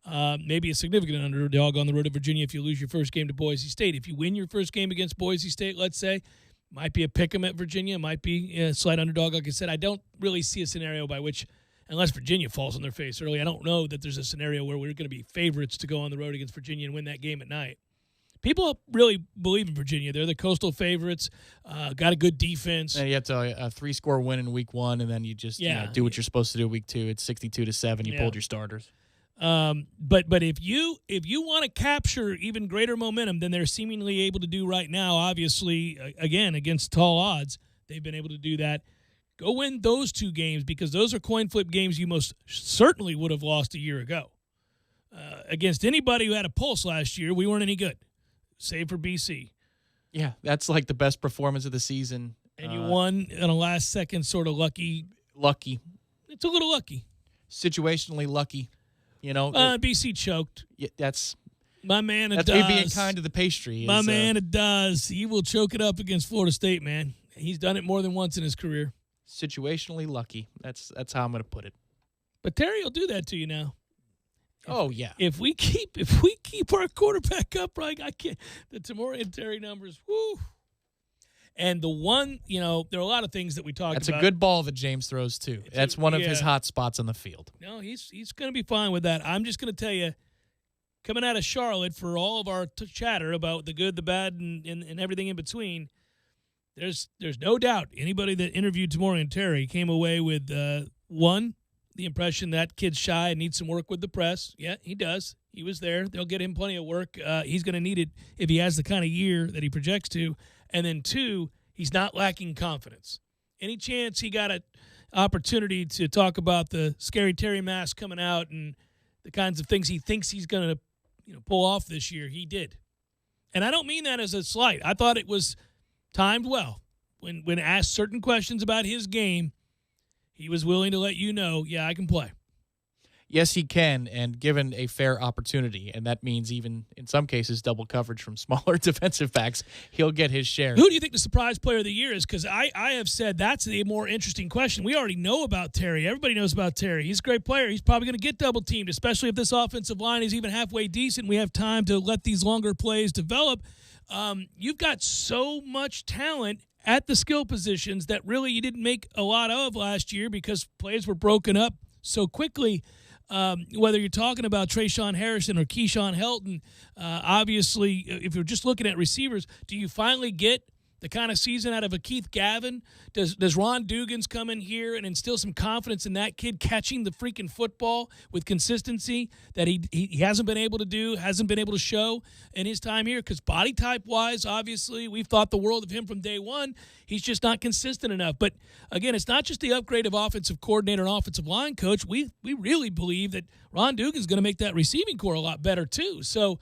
maybe a significant underdog on the road to Virginia if you lose your first game to Boise State. If you win your first game against Boise State, let's say, might be a pick-em at Virginia, might be a slight underdog. Like I said, I don't really see a scenario by which, unless Virginia falls on their face early, I don't know that there's a scenario where we're going to be favorites to go on the road against Virginia and win that game at night. People really believe in Virginia. They're the coastal favorites, got a good defense. And you have to a 3-score win in week 1, and then you just do what you're supposed to do week 2. It's 62-7. You pulled your starters. But if you want to capture even greater momentum than they're seemingly able to do right now, obviously, again, against tall odds, they've been able to do that. Go win those 2 games because those are coin flip games you most certainly would have lost a year ago. Against anybody who had a pulse last year, we weren't any good. Save for BC. Yeah, that's like the best performance of the season. And you won on a last-second sort of lucky. It's a little lucky. Situationally lucky. BC choked. Yeah, that's my man. That's me being kind to the pastry. My man, it does. He will choke it up against Florida State, man. He's done it more than once in his career. Situationally lucky. That's how I'm going to put it. But Terry will do that to you now. If we keep our quarterback upright, I can't. The Tamori and Terry numbers, whoo. And the one, there are a lot of things that we talked about. That's a good ball that James throws too. That's one of his hot spots on the field. No, he's going to be fine with that. I'm just going to tell you, coming out of Charlotte for all of our chatter about the good, the bad, and everything in between, there's no doubt anybody that interviewed Tamori and Terry came away with one. The impression that kid's shy and needs some work with the press. Yeah, he does. He was there. They'll get him plenty of work. He's going to need it if he has the kind of year that he projects to. And then 2, he's not lacking confidence. Any chance he got an opportunity to talk about the scary Terry mask coming out and the kinds of things he thinks he's going to pull off this year, he did. And I don't mean that as a slight. I thought it was timed well. When asked certain questions about his game, he was willing to let you know, yeah, I can play. Yes, he can, and given a fair opportunity, and that means even in some cases double coverage from smaller defensive backs, he'll get his share. Who do you think the surprise player of the year is? Because I have said that's a more interesting question. We already know about Terry. Everybody knows about Terry. He's a great player. He's probably going to get double teamed, especially if this offensive line is even halfway decent. We have time to let these longer plays develop. You've got so much talent at the skill positions that really you didn't make a lot of last year because plays were broken up so quickly. Whether you're talking about Trayshawn Harrison or Keyshawn Helton, obviously, if you're just looking at receivers, do you finally get the kind of season out of a Keith Gavin? Does Ron Dugan's come in here and instill some confidence in that kid catching the freaking football with consistency that he hasn't been able to do, hasn't been able to show in his time here? Because body type-wise, obviously, we've thought the world of him from day one. He's just not consistent enough. But, again, it's not just the upgrade of offensive coordinator and offensive line coach. We really believe that Ron Dugan's going to make that receiving core a lot better, too. So,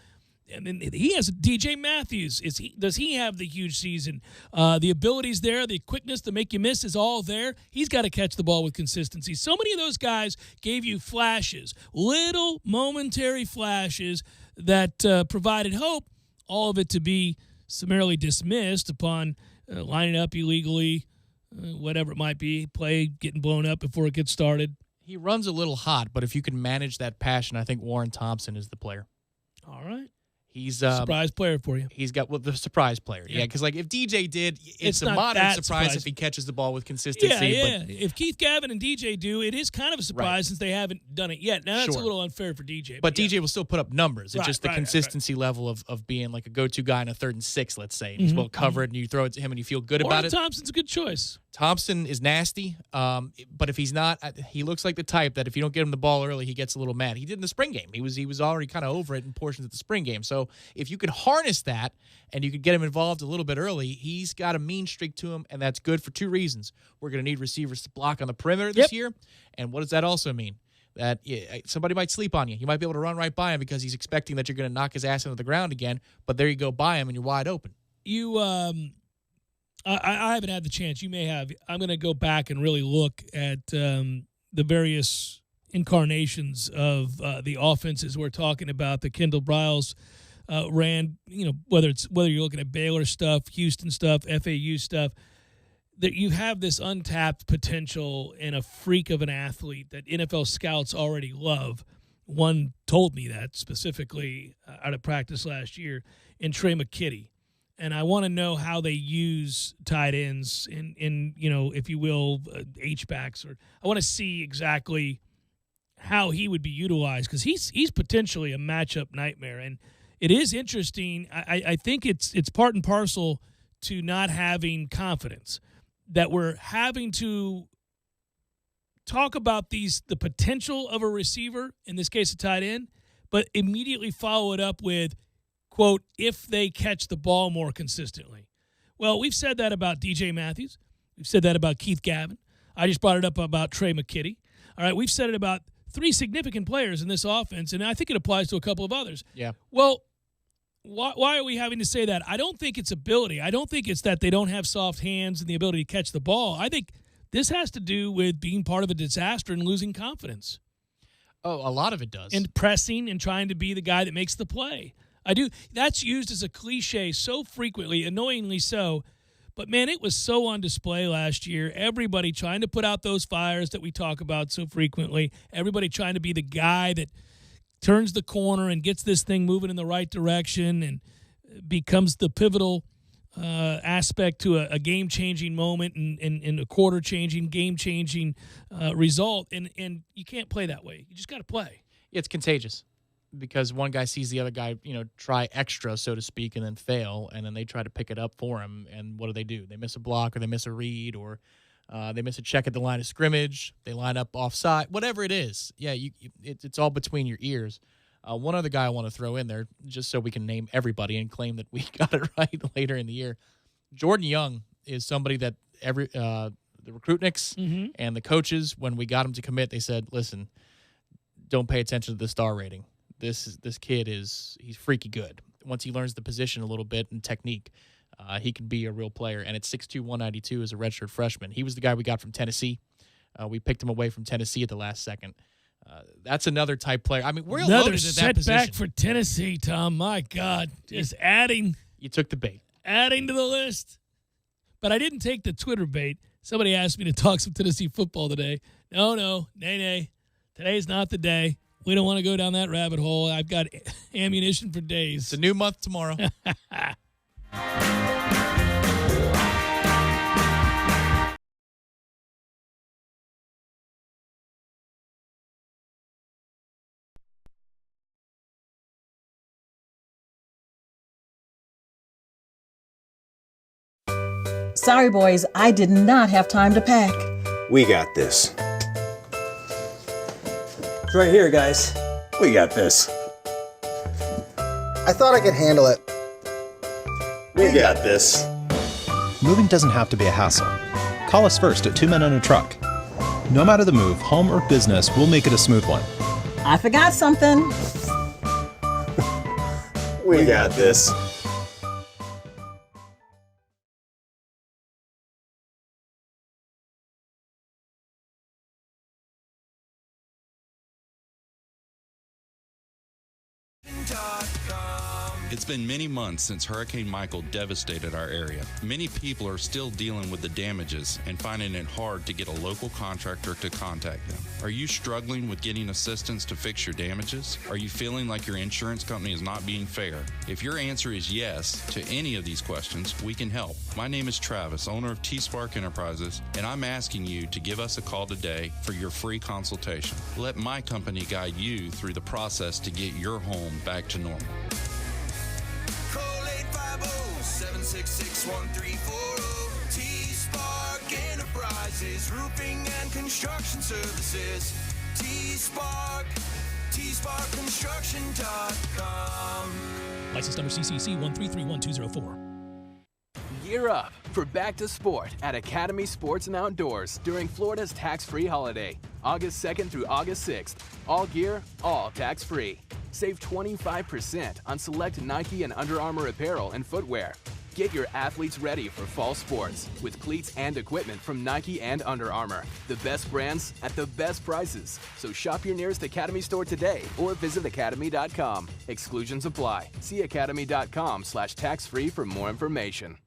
and then he has DJ Matthews. Does he have the huge season? The ability's there. The quickness to make you miss is all there. He's got to catch the ball with consistency. So many of those guys gave you flashes, little momentary flashes that provided hope, all of it to be summarily dismissed upon lining up illegally, whatever it might be, play getting blown up before it gets started. He runs a little hot, but if you can manage that passion, I think Warren Thompson is the player. All right. He's surprise player for you. He's got the surprise player. Yeah, because if DJ did, it's a moderate surprise if he catches the ball with consistency. Yeah. But if Keith Gavin and DJ do, it is kind of a surprise since they haven't done it yet. Now that's a little unfair for DJ. But DJ will still put up numbers. It's just the consistency level of being like a go-to guy in a 3rd and 6, let's say. And he's well covered, and you throw it to him, and you feel good about it. Thompson's a good choice. Thompson is nasty, but if he's not, he looks like the type that if you don't get him the ball early, he gets a little mad. He did in the spring game. He was already kind of over it in portions of the spring game. So if you could harness that and you could get him involved a little bit early, he's got a mean streak to him, and that's good for 2 reasons. We're going to need receivers to block on the perimeter this year, and what does that also mean? That somebody might sleep on you. You might be able to run right by him because he's expecting that you're going to knock his ass into the ground again, but there you go by him, and you're wide open. I haven't had the chance. You may have. I'm going to go back and really look at the various incarnations of the offenses we're talking about. The Kendall Briles ran, whether you're looking at Baylor stuff, Houston stuff, FAU stuff, that you have this untapped potential in a freak of an athlete that NFL scouts already love. One told me that specifically out of practice last year in Trey McKitty. And I want to know how they use tight ends in if you will, H-backs. Or I want to see exactly how he would be utilized because he's potentially a matchup nightmare. And it is interesting. I think it's part and parcel to not having confidence that we're having to talk about the potential of a receiver, in this case a tight end, but immediately follow it up with, quote, if they catch the ball more consistently. Well, we've said that about DJ Matthews. We've said that about Keith Gavin. I just brought it up about Trey McKitty. All right, we've said it about 3 significant players in this offense, and I think it applies to a couple of others. Yeah. Well, why are we having to say that? I don't think it's ability. I don't think it's that they don't have soft hands and the ability to catch the ball. I think this has to do with being part of a disaster and losing confidence. Oh, a lot of it does. And pressing and trying to be the guy that makes the play. I do. That's used as a cliche so frequently, annoyingly so. But, man, it was so on display last year. Everybody trying to put out those fires that we talk about so frequently. Everybody trying to be the guy that turns the corner and gets this thing moving in the right direction and becomes the pivotal aspect to a game-changing moment and a quarter-changing, game-changing result. And you can't play that way. You just got to play. It's contagious because one guy sees the other guy, try extra, so to speak, and then fail, and then they try to pick it up for him. And what do? They miss a block or they miss a read or they miss a check at the line of scrimmage. They line up offside, whatever it is. Yeah, it's all between your ears. One other guy I want to throw in there, just so we can name everybody and claim that we got it right later in the year. Jordan Young is somebody that the recruitniks and the coaches, when we got him to commit, they said, listen, don't pay attention to the star rating. This kid he's freaky good. Once he learns the position a little bit and technique, he can be a real player. And at 6'2", 192 as a redshirt freshman. He was the guy we got from Tennessee. We picked him away from Tennessee at the last second. That's another type player. I mean, we're loaded at that position. Setback for Tennessee, Tom. My God. Just adding. You took the bait. Adding to the list. But I didn't take the Twitter bait. Somebody asked me to talk some Tennessee football today. No. Nay. Today's not the day. We don't want to go down that rabbit hole. I've got ammunition for days. It's a new month tomorrow. Sorry, boys, I did not have time to pack. We got this. It's right here, guys. We got this. I thought I could handle it. We got this. Moving doesn't have to be a hassle. Call us first at 2 Men and a Truck. No matter the move, home or business, we'll make it a smooth one. I forgot something. We got this. It's been many months since Hurricane Michael devastated our area. Many people are still dealing with the damages and finding it hard to get a local contractor to contact them. Are you struggling with getting assistance to fix your damages? Are you feeling like your insurance company is not being fair? If your answer is yes to any of these questions, we can help. My name is Travis, owner of T-Spark Enterprises, and I'm asking you to give us a call today for your free consultation. Let my company guide you through the process to get your home back to normal. Call 850-766-1340. T-Spark Enterprises, roofing and construction services. T-Spark, TSparkConstruction.com. License number CCC 1331204. Gear up for Back to Sport at Academy Sports and Outdoors during Florida's tax-free holiday, August 2nd through August 6th. All gear, all tax-free. Save 25% on select Nike and Under Armour apparel and footwear. Get your athletes ready for fall sports with cleats and equipment from Nike and Under Armour. The best brands at the best prices. So shop your nearest Academy store today or visit academy.com. Exclusions apply. See academy.com/tax-free for more information.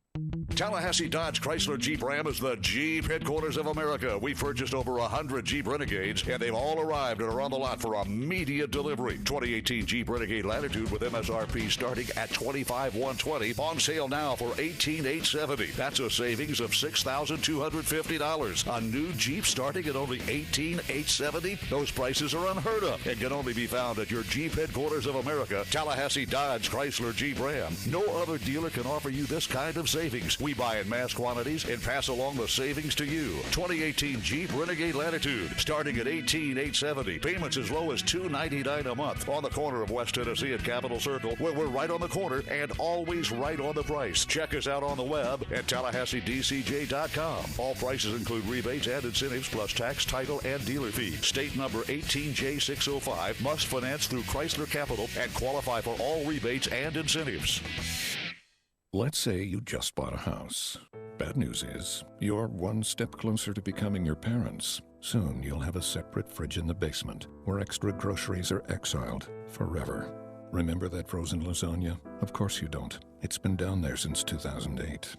Tallahassee Dodge Chrysler Jeep Ram is the Jeep headquarters of America. We've purchased over 100 Jeep Renegades, and they've all arrived and are on the lot for immediate delivery. 2018 Jeep Renegade Latitude with MSRP starting at $25,120. On sale now for $18,870. That's a savings of $6,250. A new Jeep starting at only $18,870. Those prices are unheard of and can only be found at your Jeep headquarters of America, Tallahassee Dodge Chrysler Jeep Ram. No other dealer can offer you this kind of savings. We buy in mass quantities and pass along the savings to you. 2018 Jeep Renegade Latitude starting at $18,870. Payments as low as $299 a month. On the corner of West Tennessee and Capitol Circle, where we're right on the corner and always right on the price. Check us out on the web at TallahasseeDCJ.com. All prices include rebates and incentives plus tax, title, and dealer fee. State number 18J605. Must finance through Chrysler Capital and qualify for all rebates and incentives. Let's say you just bought a house. Bad news is, you're one step closer to becoming your parents. Soon you'll have a separate fridge in the basement, where extra groceries are exiled forever. Remember that frozen lasagna? Of course you don't. It's been down there since 2008.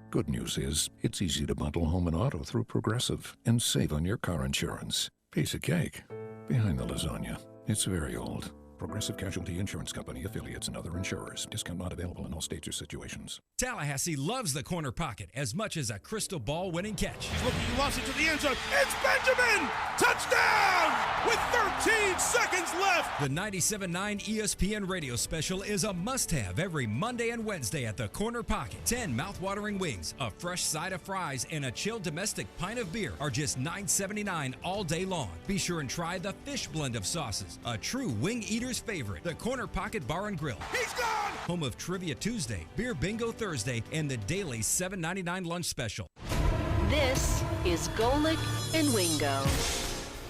Good news is, it's easy to bundle home and auto through Progressive and save on your car insurance. Piece of cake. Behind the lasagna. It's very old. Progressive Casualty Insurance Company, affiliates, and other insurers. Discount not available in all states or situations. Tallahassee loves the corner pocket as much as a crystal ball winning catch. He's looking, he lost it to the end zone. It's Benjamin! Touchdown! With 13 seconds left. The 97.9 ESPN radio special is a must-have every Monday and Wednesday at the corner pocket. 10 mouth-watering wings, a fresh side of fries, and a chilled domestic pint of beer are just $9.79 all day long. Be sure and try the fish blend of sauces, a true wing eater's favorite, the Corner Pocket Bar and Grill. He's gone! Home of Trivia Tuesday, Beer Bingo Thursday, and the daily $7.99 lunch special. This is Golick and Wingo.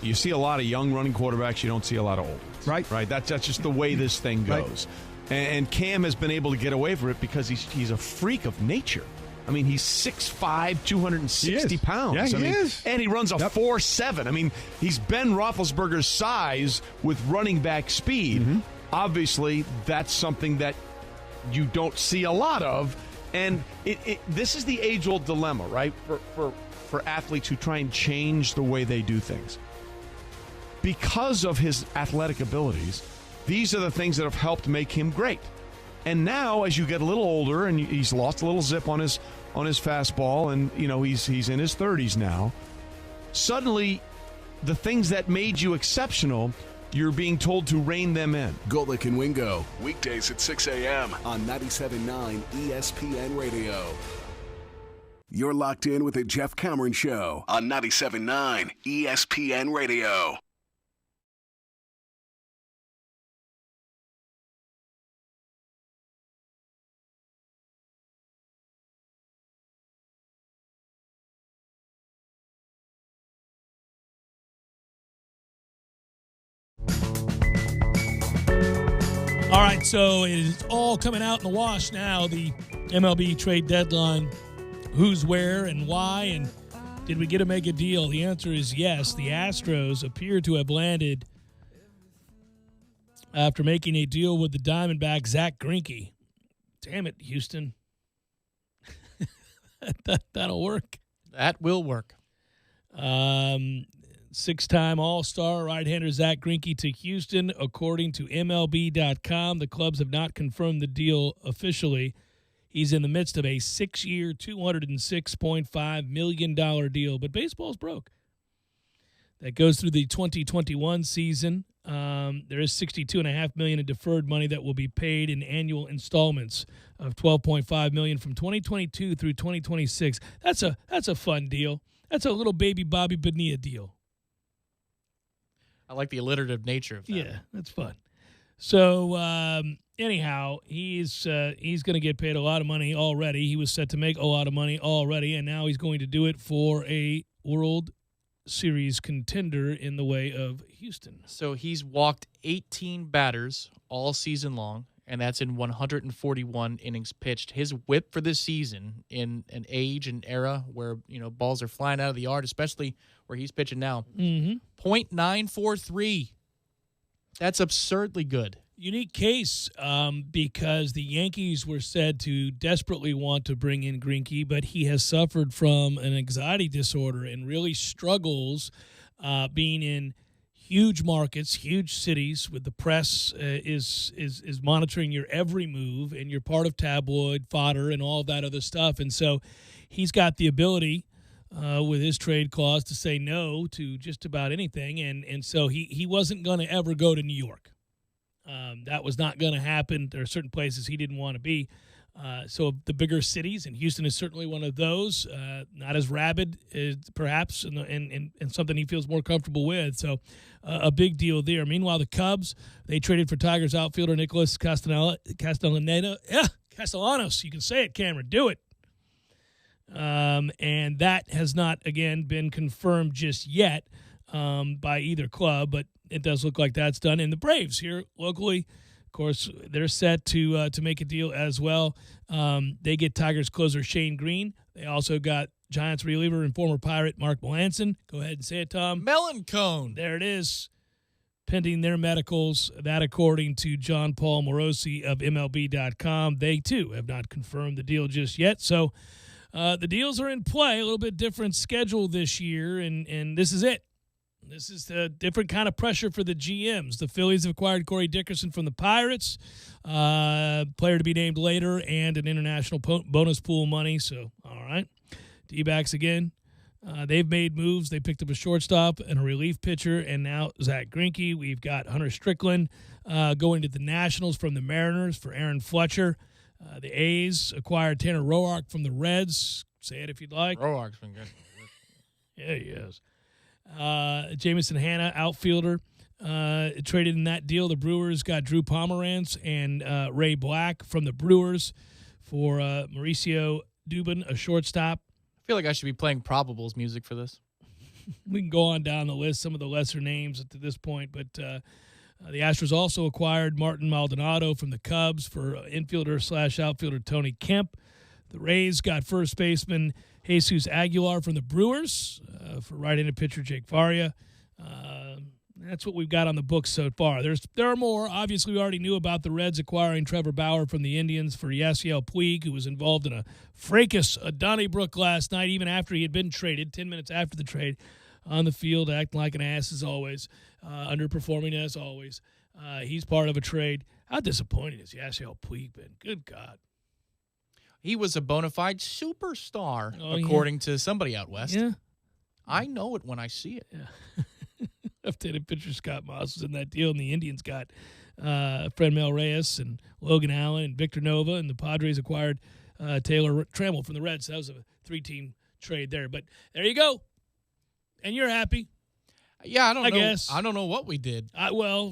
You see a lot of young running quarterbacks. You don't see a lot of old. Right. That's just the way this thing goes. Right. And Cam has been able to get away from it because he's a freak of nature. I mean, he's 6'5", 260 pounds. Yeah, he is. And he runs a 4.7. I mean, he's Ben Roethlisberger's size with running back speed. Mm-hmm. Obviously, that's something that you don't see a lot of. And this is the age-old dilemma, right, for athletes who try and change the way they do things. Because of his athletic abilities, these are the things that have helped make him great. And now, as you get a little older, and he's lost a little zip on his fastball, and he's in his 30s now. Suddenly, the things that made you exceptional, you're being told to rein them in. Golick and Wingo, weekdays at 6 a.m. on 97.9 ESPN Radio. You're locked in with the Jeff Cameron Show on 97.9 ESPN Radio. All right, so it is all coming out in the wash now, the MLB trade deadline. Who's where and why, and did we get a mega deal? The answer is yes. The Astros appear to have landed after making a deal with the Diamondback, Zach Greinke. Damn it, Houston. That'll work. That will work. Six-time All-Star right-hander Zach Greinke to Houston. According to MLB.com, the clubs have not confirmed the deal officially. He's in the midst of a 6-year, $206.5 million deal, but baseball's broke. That goes through the 2021 season. There is $62.5 million in deferred money that will be paid in annual installments of $12.5 million from 2022 through 2026. That's a fun deal. That's a little baby Bobby Bonilla deal. I like the alliterative nature of that. Yeah, that's fun. So anyhow, he's going to get paid a lot of money already. He was set to make a lot of money already, and now he's going to do it for a World Series contender in the way of Houston. So he's walked 18 batters all season long, and that's in 141 innings pitched. His whip for this season, in an age and era where balls are flying out of the yard, especially where he's pitching now, 0.943. That's absurdly good. Unique case because the Yankees were said to desperately want to bring in Greinke, but he has suffered from an anxiety disorder and really struggles being in huge markets, huge cities, with the press is monitoring your every move, and you're part of tabloid fodder and all of that other stuff. And so he's got the ability with his trade clause to say no to just about anything. And so he wasn't going to ever go to New York. That was not going to happen. There are certain places he didn't want to be. So the bigger cities, and Houston is certainly one of those, not as rabid perhaps, and something he feels more comfortable with. So a big deal there. Meanwhile, the Cubs, they traded for Tigers outfielder Nicholas Castellanos. You can say it, Cameron. Do it. And that has not, again, been confirmed just yet by either club, but it does look like that's done. And the Braves here locally, of course, they're set to make a deal as well. They get Tigers closer Shane Green. They also got Giants reliever and former Pirate Mark Melanson. Go ahead and say it, Tom. Melancone. There it is. Pending their medicals. That, according to John Paul Morosi of MLB.com. They, too, have not confirmed the deal just yet. So the deals are in play. A little bit different schedule this year, and this is it. This is a different kind of pressure for the GMs. The Phillies have acquired Corey Dickerson from the Pirates, player to be named later, and an international bonus pool money. So, all right. D-backs again. They've made moves. They picked up a shortstop and a relief pitcher, and now Zach Greinke. We've got Hunter Strickland going to the Nationals from the Mariners for Aaron Fletcher. The A's acquired Tanner Roark from the Reds. Say it if you'd like. Roark's been good. Yeah, he is. Jamison Hanna, outfielder, traded in that deal. The Brewers got Drew Pomerantz and Ray Black from the Brewers for Mauricio Dubin, a shortstop. I feel like I should be playing probables music for this. We can go on down the list, some of the lesser names to this point, but the Astros also acquired Martin Maldonado from the Cubs for infielder/outfielder Tony Kemp. The Rays got first baseman Jesus Aguilar from the Brewers for right-handed pitcher Jake Faria. That's what we've got on the books so far. There are more. Obviously, we already knew about the Reds acquiring Trevor Bauer from the Indians for Yasiel Puig, who was involved in a fracas at Donnybrook last night, even after he had been traded, 10 minutes after the trade, on the field, acting like an ass as always, underperforming as always. He's part of a trade. How disappointing has Yasiel Puig been? Good God. He was a bona fide superstar, according to somebody out west. Yeah. I know it when I see it. Yeah. Left-handed pitcher Scott Moss was in that deal, and the Indians got Franmil Reyes and Logan Allen and Victor Nova, and the Padres acquired Taylor Trammell from the Reds. So that was a three-team trade there. But there you go. And you're happy. Yeah, I don't know. Guess. I don't know what we did.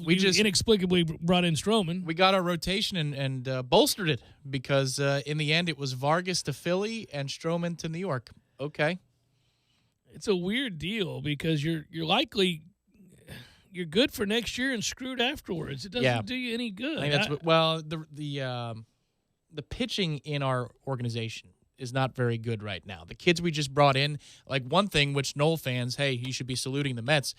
We just inexplicably brought in Stroman. We got our rotation and bolstered it because in the end it was Vargas to Philly and Stroman to New York. Okay. It's a weird deal because you're likely you're good for next year and screwed afterwards. It doesn't do you any good. I think the pitching in our organization is not very good right now. The kids we just brought in, like one thing which Knoll fans, hey, you should be saluting the Mets.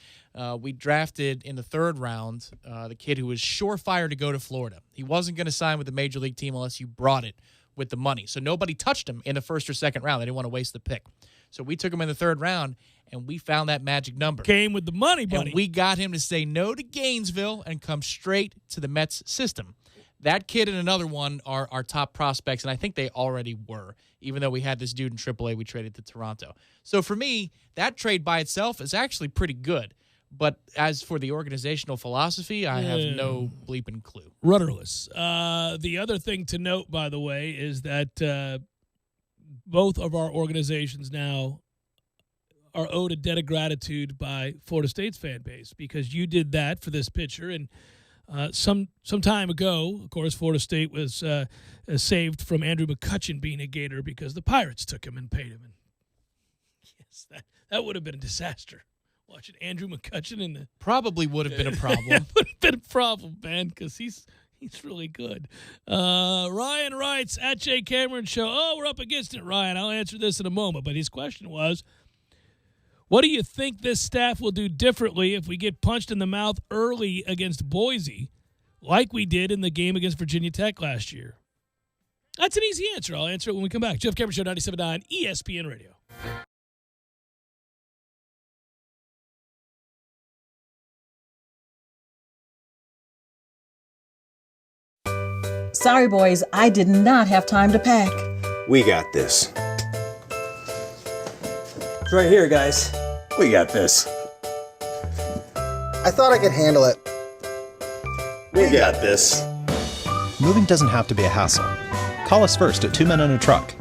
We drafted in the 3rd round the kid who was surefire to go to Florida. He wasn't going to sign with the major league team unless you brought it with the money. So nobody touched him in the 1st or 2nd round. They didn't want to waste the pick. So we took him in the 3rd round, and we found that magic number. Came with the money, buddy. And we got him to say no to Gainesville and come straight to the Mets system. That kid and another one are our top prospects, and I think they already were, even though we had this dude in AAA we traded to Toronto. So for me, that trade by itself is actually pretty good. But as for the organizational philosophy, I have no bleeping clue. Rudderless. The other thing to note, by the way, is that both of our organizations now are owed a debt of gratitude by Florida State's fan base because you did that for this pitcher. And some time ago, of course, Florida State was saved from Andrew McCutchen being a Gator because the Pirates took him and paid him. And yes, that would have been a disaster. Watching Andrew McCutchen in the probably would have been a problem. It would have been a problem, Ben, because he's really good. Ryan writes at Jay Cameron Show. Oh, we're up against it, Ryan. I'll answer this in a moment. But his question was, what do you think this staff will do differently if we get punched in the mouth early against Boise, like we did in the game against Virginia Tech last year? That's an easy answer. I'll answer it when we come back. Jeff Cameron Show, 97.9 ESPN Radio. Sorry, boys, I did not have time to pack. We got this. It's right here, guys. We got this. I thought I could handle it. We got this. Moving doesn't have to be a hassle. Call us first at 2 Men and a Truck.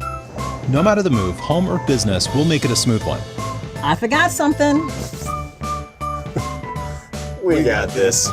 No matter the move, home or business, we'll make it a smooth one. I forgot something. We got this.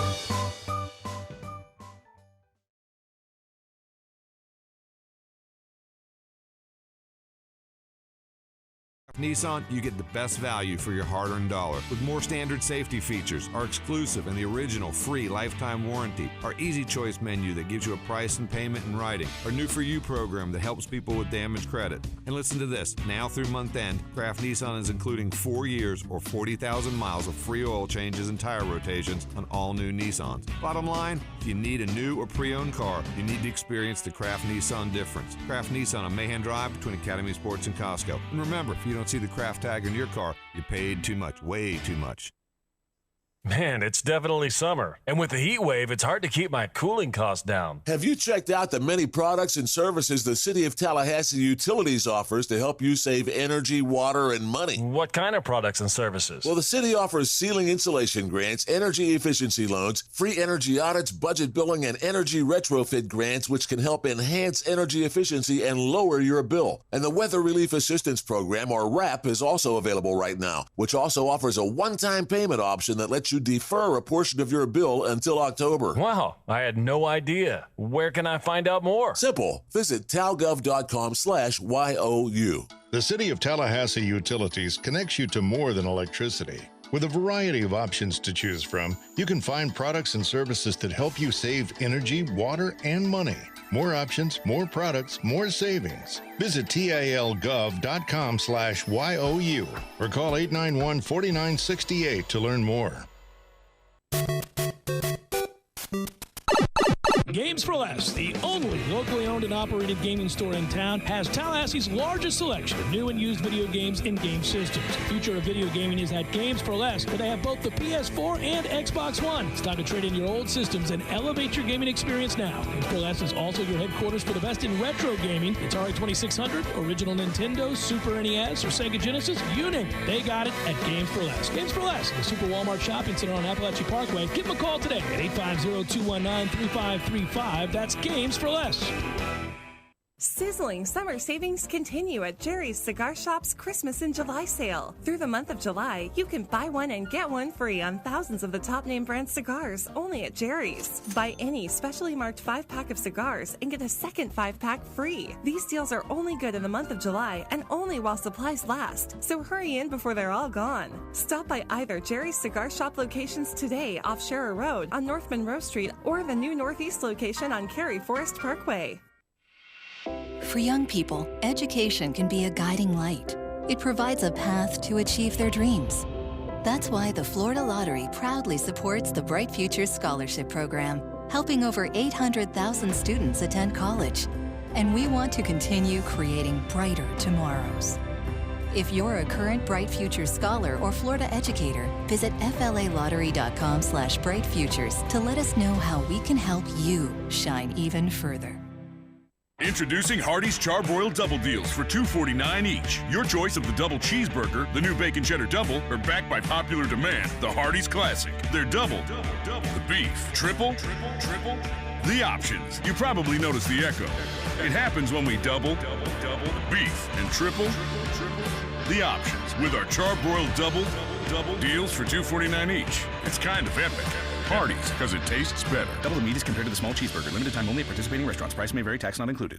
Nissan, you get the best value for your hard-earned dollar. With more standard safety features, our exclusive and the original free lifetime warranty, our Easy Choice menu that gives you a price and payment in writing, our New For You program that helps people with damaged credit. And listen to this, now through month end, Kraft Nissan is including 4 years or 40,000 miles of free oil changes and tire rotations on all new Nissans. Bottom line, if you need a new or pre-owned car, you need to experience the Kraft Nissan difference. Kraft Nissan on Mahan Drive between Academy Sports and Costco. And remember, if you don't see the Kraft tag on your car, you paid too much, way too much. Man, it's definitely summer. And with the heat wave, it's hard to keep my cooling costs down. Have you checked out the many products and services the City of Tallahassee Utilities offers to help you save energy, water, and money? What kind of products and services? Well, the city offers ceiling insulation grants, energy efficiency loans, free energy audits, budget billing, and energy retrofit grants, which can help enhance energy efficiency and lower your bill. And the Weather Relief Assistance Program, or WRAP, is also available right now, which also offers a one-time payment option that lets you defer a portion of your bill until October. Wow, I had no idea. Where can I find out more? Simple. Visit talgov.com/YOU. The City of Tallahassee Utilities connects you to more than electricity. With a variety of options to choose from, you can find products and services that help you save energy, water, and money. More options, more products, more savings. Visit talgov.com/YOU or call 891-4968 to learn more. Games for Less, the only locally owned and operated gaming store in town, has Tallahassee's largest selection of new and used video games and game systems. The future of video gaming is at Games for Less, where they have both the PS4 and Xbox One. It's time to trade in your old systems and elevate your gaming experience now. Games for Less is also your headquarters for the best in retro gaming. Atari 2600, original Nintendo, Super NES, or Sega Genesis, you name it. They got it at Games for Less. Games for Less, the Super Walmart Shopping Center on Appalachia Parkway. Give them a call today at 850-219-3535. That's Games for Less. Sizzling summer savings continue at Jerry's Cigar Shop's Christmas in July sale. Through the month of July, you can buy one and get one free on thousands of the top name brand cigars only at Jerry's. Buy any specially marked 5-pack of cigars and get a second 5-pack free. These deals are only good in the month of July and only while supplies last, so hurry in before they're all gone. Stop by either Jerry's Cigar Shop locations today off Scherer Road on North Monroe Street or the new Northeast location on Cary Forest Parkway. For young people, education can be a guiding light. It provides a path to achieve their dreams. That's why the Florida Lottery proudly supports the Bright Futures Scholarship Program, helping over 800,000 students attend college. And we want to continue creating brighter tomorrows. If you're a current Bright Futures scholar or Florida educator, visit flalottery.com/brightfutures to let us know how we can help you shine even further. Introducing Hardee's Charbroiled Double Deals for $2.49 each. Your choice of the double cheeseburger, the new bacon cheddar double, or backed by popular demand, the Hardee's Classic. They're double, the beef, triple, the options. You probably noticed the echo. It happens when we double, the beef, and triple, the options with our Charbroiled double deals for $2.49 each. It's kind of epic. Hardee's, because it tastes better. Double the meat is compared to the small cheeseburger. Limited time only at participating restaurants. Price may vary. Tax not included.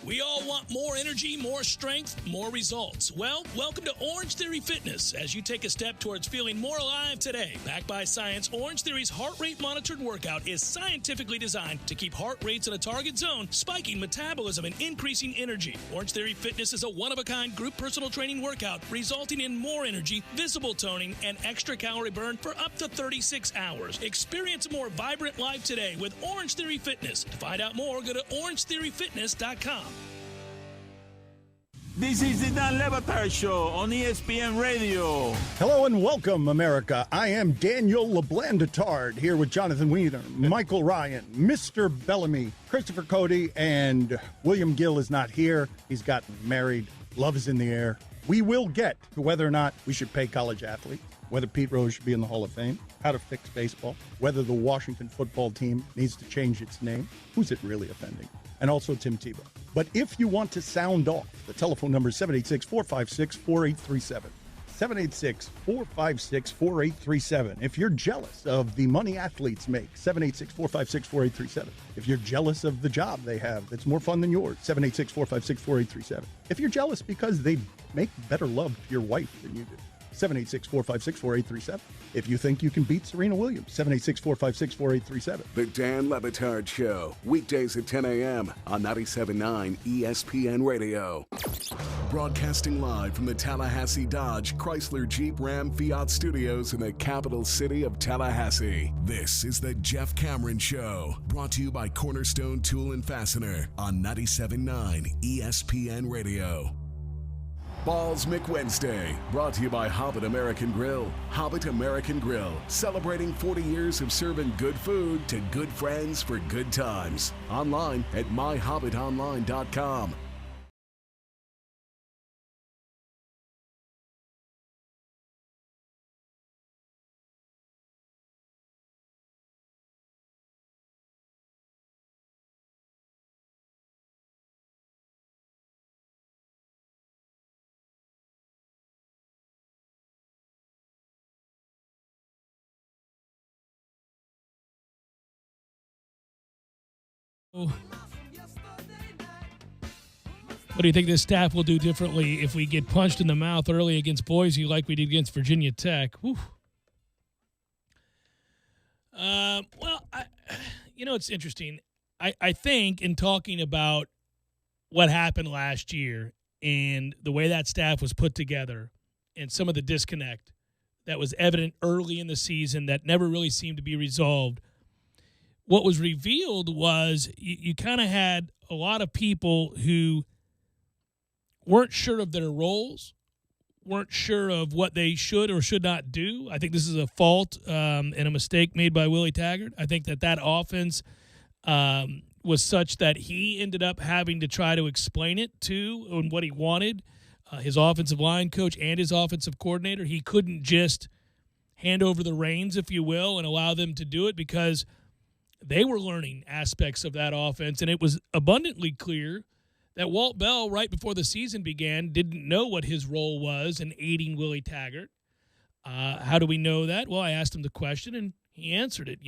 We all want more energy, more strength, more results. Well, welcome to Orange Theory Fitness as you take a step towards feeling more alive today. Backed by science, Orange Theory's heart rate monitored workout is scientifically designed to keep heart rates in a target zone, spiking metabolism and increasing energy. Orange Theory Fitness is a one-of-a-kind group personal training workout resulting in more energy, visible toning, and extra calorie burn for up to 36 hours. Experience a more vibrant life today with Orange Theory Fitness. To find out more, go to orangetheoryfitness.com. This is the Dan Le Batard Show on ESPN Radio. Hello and welcome, America. I am Daniel LeBlanc-Detard here with Jonathan Wiener, Michael Ryan, Mr. Bellamy, Christopher Cody, and William Gill is not here. He's gotten married. Love is in the air. We will get to whether or not we should pay college athletes, whether Pete Rose should be in the Hall of Fame, how to fix baseball, whether the Washington football team needs to change its name, who's it really offending, and also Tim Tebow. But if you want to sound off, the telephone number is 786-456-4837. 786-456-4837. If you're jealous of the money athletes make, 786-456-4837. If you're jealous of the job they have that's more fun than yours, 786-456-4837. If you're jealous because they make better love to your wife than you do, 786-456-4837. If you think you can beat Serena Williams, 786-456-4837. The Dan Le Batard Show, weekdays at 10 a.m. on 97.9 ESPN Radio. Broadcasting live from the Tallahassee Dodge, Chrysler, Jeep, Ram, Fiat studios in the capital city of Tallahassee. This is the Jeff Cameron Show, brought to you by Cornerstone Tool and Fastener on 97.9 ESPN Radio. Balls McWednesday, brought to you by Hobbit American Grill. Hobbit American Grill, celebrating 40 years of serving good food to good friends for good times. Online at myhobbitonline.com. What do you think this staff will do differently if we get punched in the mouth early against Boise like we did against Virginia Tech? Whew. It's interesting. I think in talking about what happened last year and the way that staff was put together and some of the disconnect that was evident early in the season that never really seemed to be resolved, what was revealed was you kind of had a lot of people who weren't sure of their roles, weren't sure of what they should or should not do. I think this is a fault and a mistake made by Willie Taggart. I think that offense was such that he ended up having to try to explain it to and what he wanted, his offensive line coach and his offensive coordinator. He couldn't just hand over the reins, if you will, and allow them to do it because they were learning aspects of that offense, and it was abundantly clear that Walt Bell, right before the season began, didn't know what his role was in aiding Willie Taggart. How do we know that? Well, I asked him the question, and he answered it.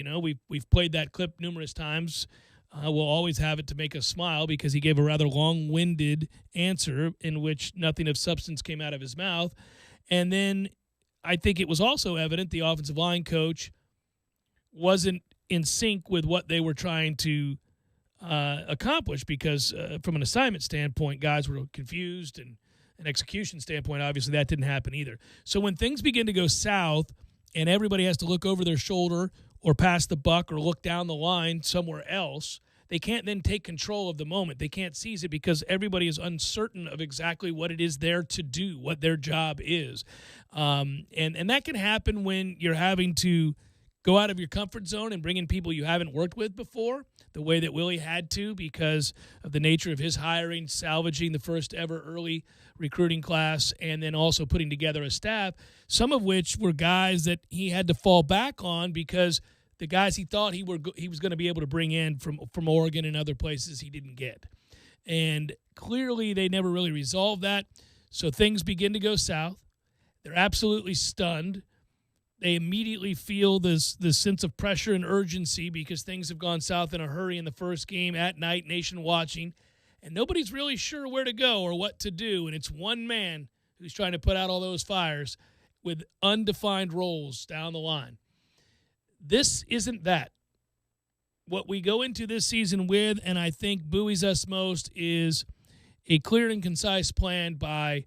We've played that clip numerous times. We'll always have it to make us smile because he gave a rather long-winded answer in which nothing of substance came out of his mouth. And then I think it was also evident the offensive line coach wasn't in sync with what they were trying to accomplish because from an assignment standpoint, guys were confused, and an execution standpoint, obviously that didn't happen either. So when things begin to go south and everybody has to look over their shoulder or pass the buck or look down the line somewhere else, they can't then take control of the moment. They can't seize it because everybody is uncertain of exactly what it is there to do, what their job is. And that can happen when you're having to go out of your comfort zone and bring in people you haven't worked with before, the way that Willie had to because of the nature of his hiring, salvaging the first ever early recruiting class, and then also putting together a staff, some of which were guys that he had to fall back on because the guys he thought he was going to be able to bring in from Oregon and other places he didn't get. And clearly they never really resolved that. So things begin to go south. They're absolutely stunned. They immediately feel this sense of pressure and urgency because things have gone south in a hurry in the first game at night, nation watching, and nobody's really sure where to go or what to do. And it's one man who's trying to put out all those fires with undefined roles down the line. This isn't that. What we go into this season with, and I think buoys us most, is a clear and concise plan by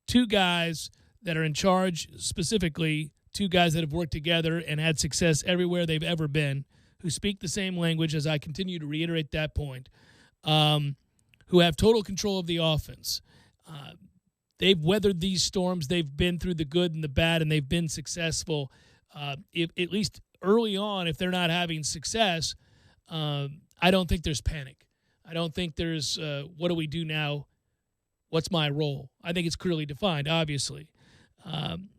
two guys that are in charge, specifically two guys that have worked together and had success everywhere they've ever been, who speak the same language, as I continue to reiterate that point, who have total control of the offense. They've weathered these storms. They've been through the good and the bad, and they've been successful. If, at least early on, if they're not having success, I don't think there's panic. I don't think there's, what do we do now? What's my role? I think it's clearly defined, obviously.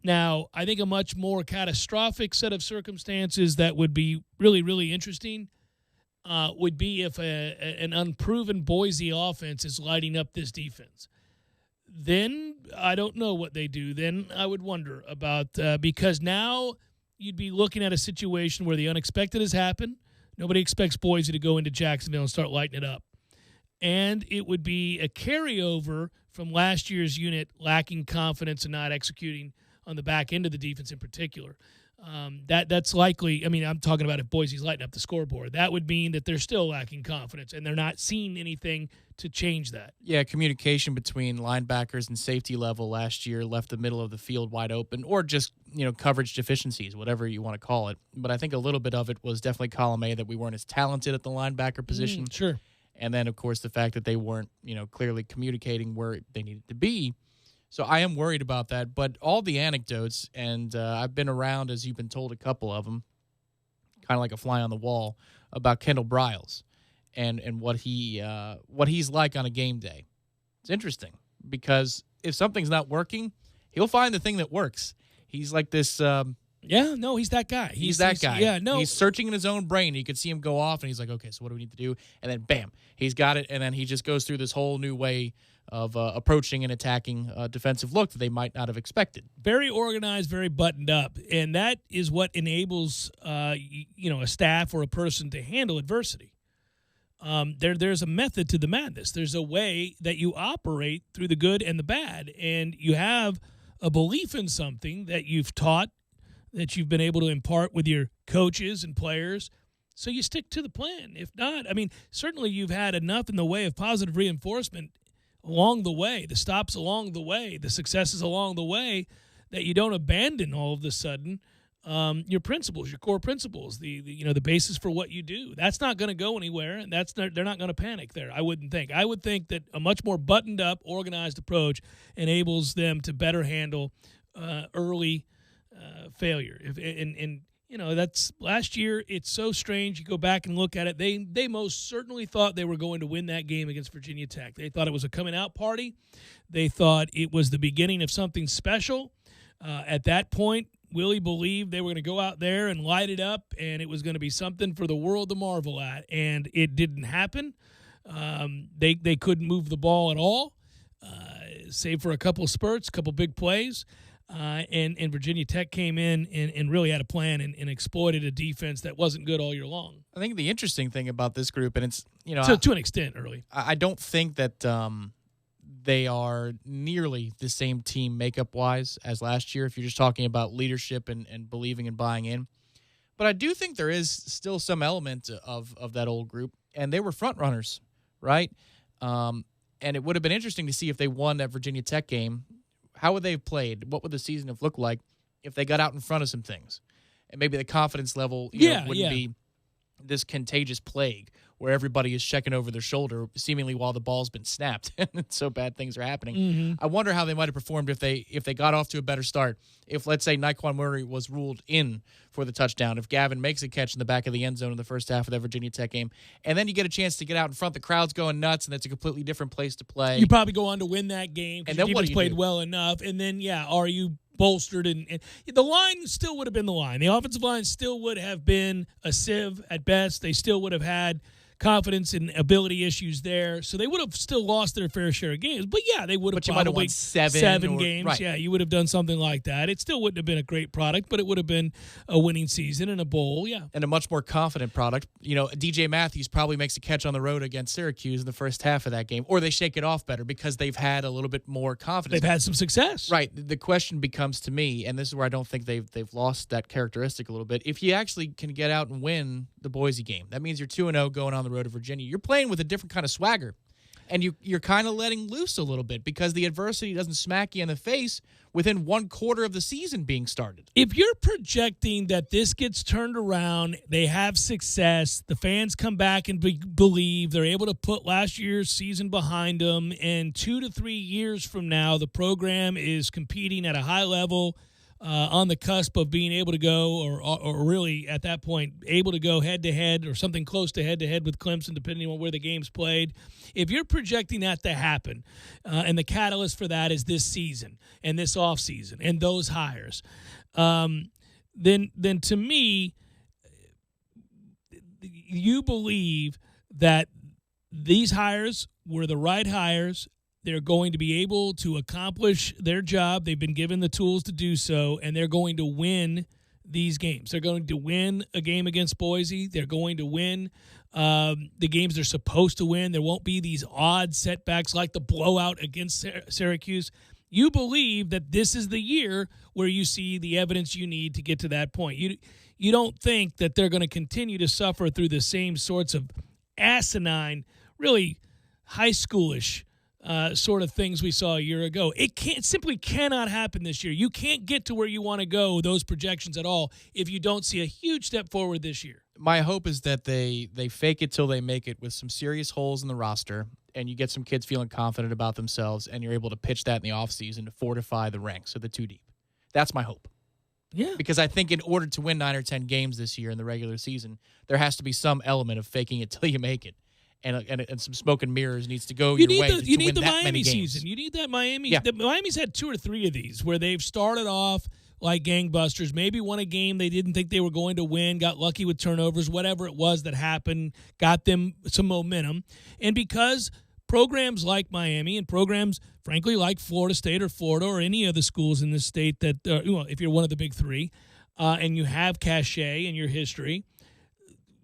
Now, I think a much more catastrophic set of circumstances that would be really, really interesting would be if an unproven Boise offense is lighting up this defense. Then I don't know what they do. Then I would wonder about because now you'd be looking at a situation where the unexpected has happened. Nobody expects Boise to go into Jacksonville and start lighting it up. And it would be a carryover from last year's unit lacking confidence and not executing on the back end of the defense in particular. That's likely. I mean, I'm talking about if Boise's lighting up the scoreboard. That would mean that they're still lacking confidence, and they're not seeing anything to change that. Yeah, communication between linebackers and safety level last year left the middle of the field wide open, or just, coverage deficiencies, whatever you want to call it. But I think a little bit of it was definitely column A, that we weren't as talented at the linebacker position. Sure. And then, of course, the fact that they weren't, clearly communicating where they needed to be. So I am worried about that. But all the anecdotes, and I've been around, as you've been told, a couple of them, kind of like a fly on the wall, about Kendall Briles and what he's like on a game day. It's interesting because if something's not working, he'll find the thing that works. He's like this. Yeah, no, he's that guy. He's that guy. Yeah, no. He's searching in his own brain. You could see him go off, and he's like, okay, so what do we need to do? And then, bam, he's got it, and then he just goes through this whole new way of approaching and attacking a defensive look that they might not have expected. Very organized, very buttoned up, and that is what enables, a staff or a person to handle adversity. There's a method to the madness. There's a way that you operate through the good and the bad, and you have a belief in something that you've taught, that you've been able to impart with your coaches and players, so you stick to the plan. If not, certainly you've had enough in the way of positive reinforcement along the way, the stops along the way, the successes along the way, that you don't abandon all of a sudden your principles, your core principles, the basis for what you do. That's not going to go anywhere, and they're not going to panic there, I wouldn't think. I would think that a much more buttoned-up, organized approach enables them to better handle early failure. That's last year. It's so strange. You go back and look at it. They most certainly thought they were going to win that game against Virginia Tech. They thought it was a coming out party. They thought it was the beginning of something special. At that point, Willie believed they were going to go out there and light it up, and it was going to be something for the world to marvel at. And it didn't happen. They couldn't move the ball at all, save for a couple of spurts, a couple big plays. And Virginia Tech came in and really had a plan and exploited a defense that wasn't good all year long. I think the interesting thing about this group, and it's, so to an extent early, I don't think that they are nearly the same team makeup-wise as last year if you're just talking about leadership and believing and buying in. But I do think there is still some element of that old group, and they were front runners, right? And it would have been interesting to see if they won that Virginia Tech game. How would they have played? What would the season have looked like if they got out in front of some things? And maybe the confidence level wouldn't be this contagious plague where everybody is checking over their shoulder seemingly while the ball's been snapped and so bad things are happening. Mm-hmm. I wonder how they might have performed if they got off to a better start. If, let's say, Nyquan Murray was ruled in for the touchdown, if Gavin makes a catch in the back of the end zone in the first half of that Virginia Tech game, and then you get a chance to get out in front, the crowd's going nuts, and it's a completely different place to play. You probably go on to win that game because your defense played do? well enough. And then, are you bolstered? And the line still would have been the line. The offensive line still would have been a sieve at best. They still would have had confidence and ability issues there. So they would have still lost their fair share of games. But, they would have probably might have won seven games. Right. Yeah, you would have done something like that. It still wouldn't have been a great product, but it would have been a winning season and a bowl, And a much more confident product. DJ Matthews probably makes a catch on the road against Syracuse in the first half of that game. Or they shake it off better because they've had a little bit more confidence. They've had some success. Right. The question becomes to me, and this is where I don't think they've lost that characteristic a little bit, if you actually can get out and win the Boise game, that means you're 2-0 going on the road to Virginia. You're playing with a different kind of swagger, and you're kind of letting loose a little bit because the adversity doesn't smack you in the face within 1/4 of the season being started. If you're projecting that this gets turned around, they have success, the fans come back and believe they're able to put last year's season behind them, and 2 to 3 years from now, the program is competing at a high level, on the cusp of being able to go, or really at that point, able to go head-to-head or something close to head-to-head with Clemson, depending on where the game's played. If you're projecting that to happen, and the catalyst for that is this season and this offseason and those hires, then to me, you believe that these hires were the right hires. They're going to be able to accomplish their job. They've been given the tools to do so, and they're going to win these games. They're going to win a game against Boise. They're going to win the games they're supposed to win. There won't be these odd setbacks like the blowout against Syracuse. You believe that this is the year where you see the evidence you need to get to that point. You don't think that they're going to continue to suffer through the same sorts of asinine, really high schoolish sort of things we saw a year ago. It simply cannot happen this year. You can't get to where you want to go, those projections at all, if you don't see a huge step forward this year. My hope is that they fake it till they make it with some serious holes in the roster, and you get some kids feeling confident about themselves, and you're able to pitch that in the offseason to fortify the ranks of the 2 deep. That's my hope. Yeah. Because I think in order to win 9 or 10 games this year in the regular season, there has to be some element of faking it till you make it. And some smoke and mirrors needs to go your way to you need win the that Miami many games. season. You need that Miami. Yeah. Miami's had 2 or 3 of these where they've started off like gangbusters, maybe won a game they didn't think they were going to win, got lucky with turnovers, whatever it was that happened, got them some momentum. And because programs like Miami and programs, frankly, like Florida State or Florida or any of the schools in this state that, if you're one of the big 3, and you have cachet in your history,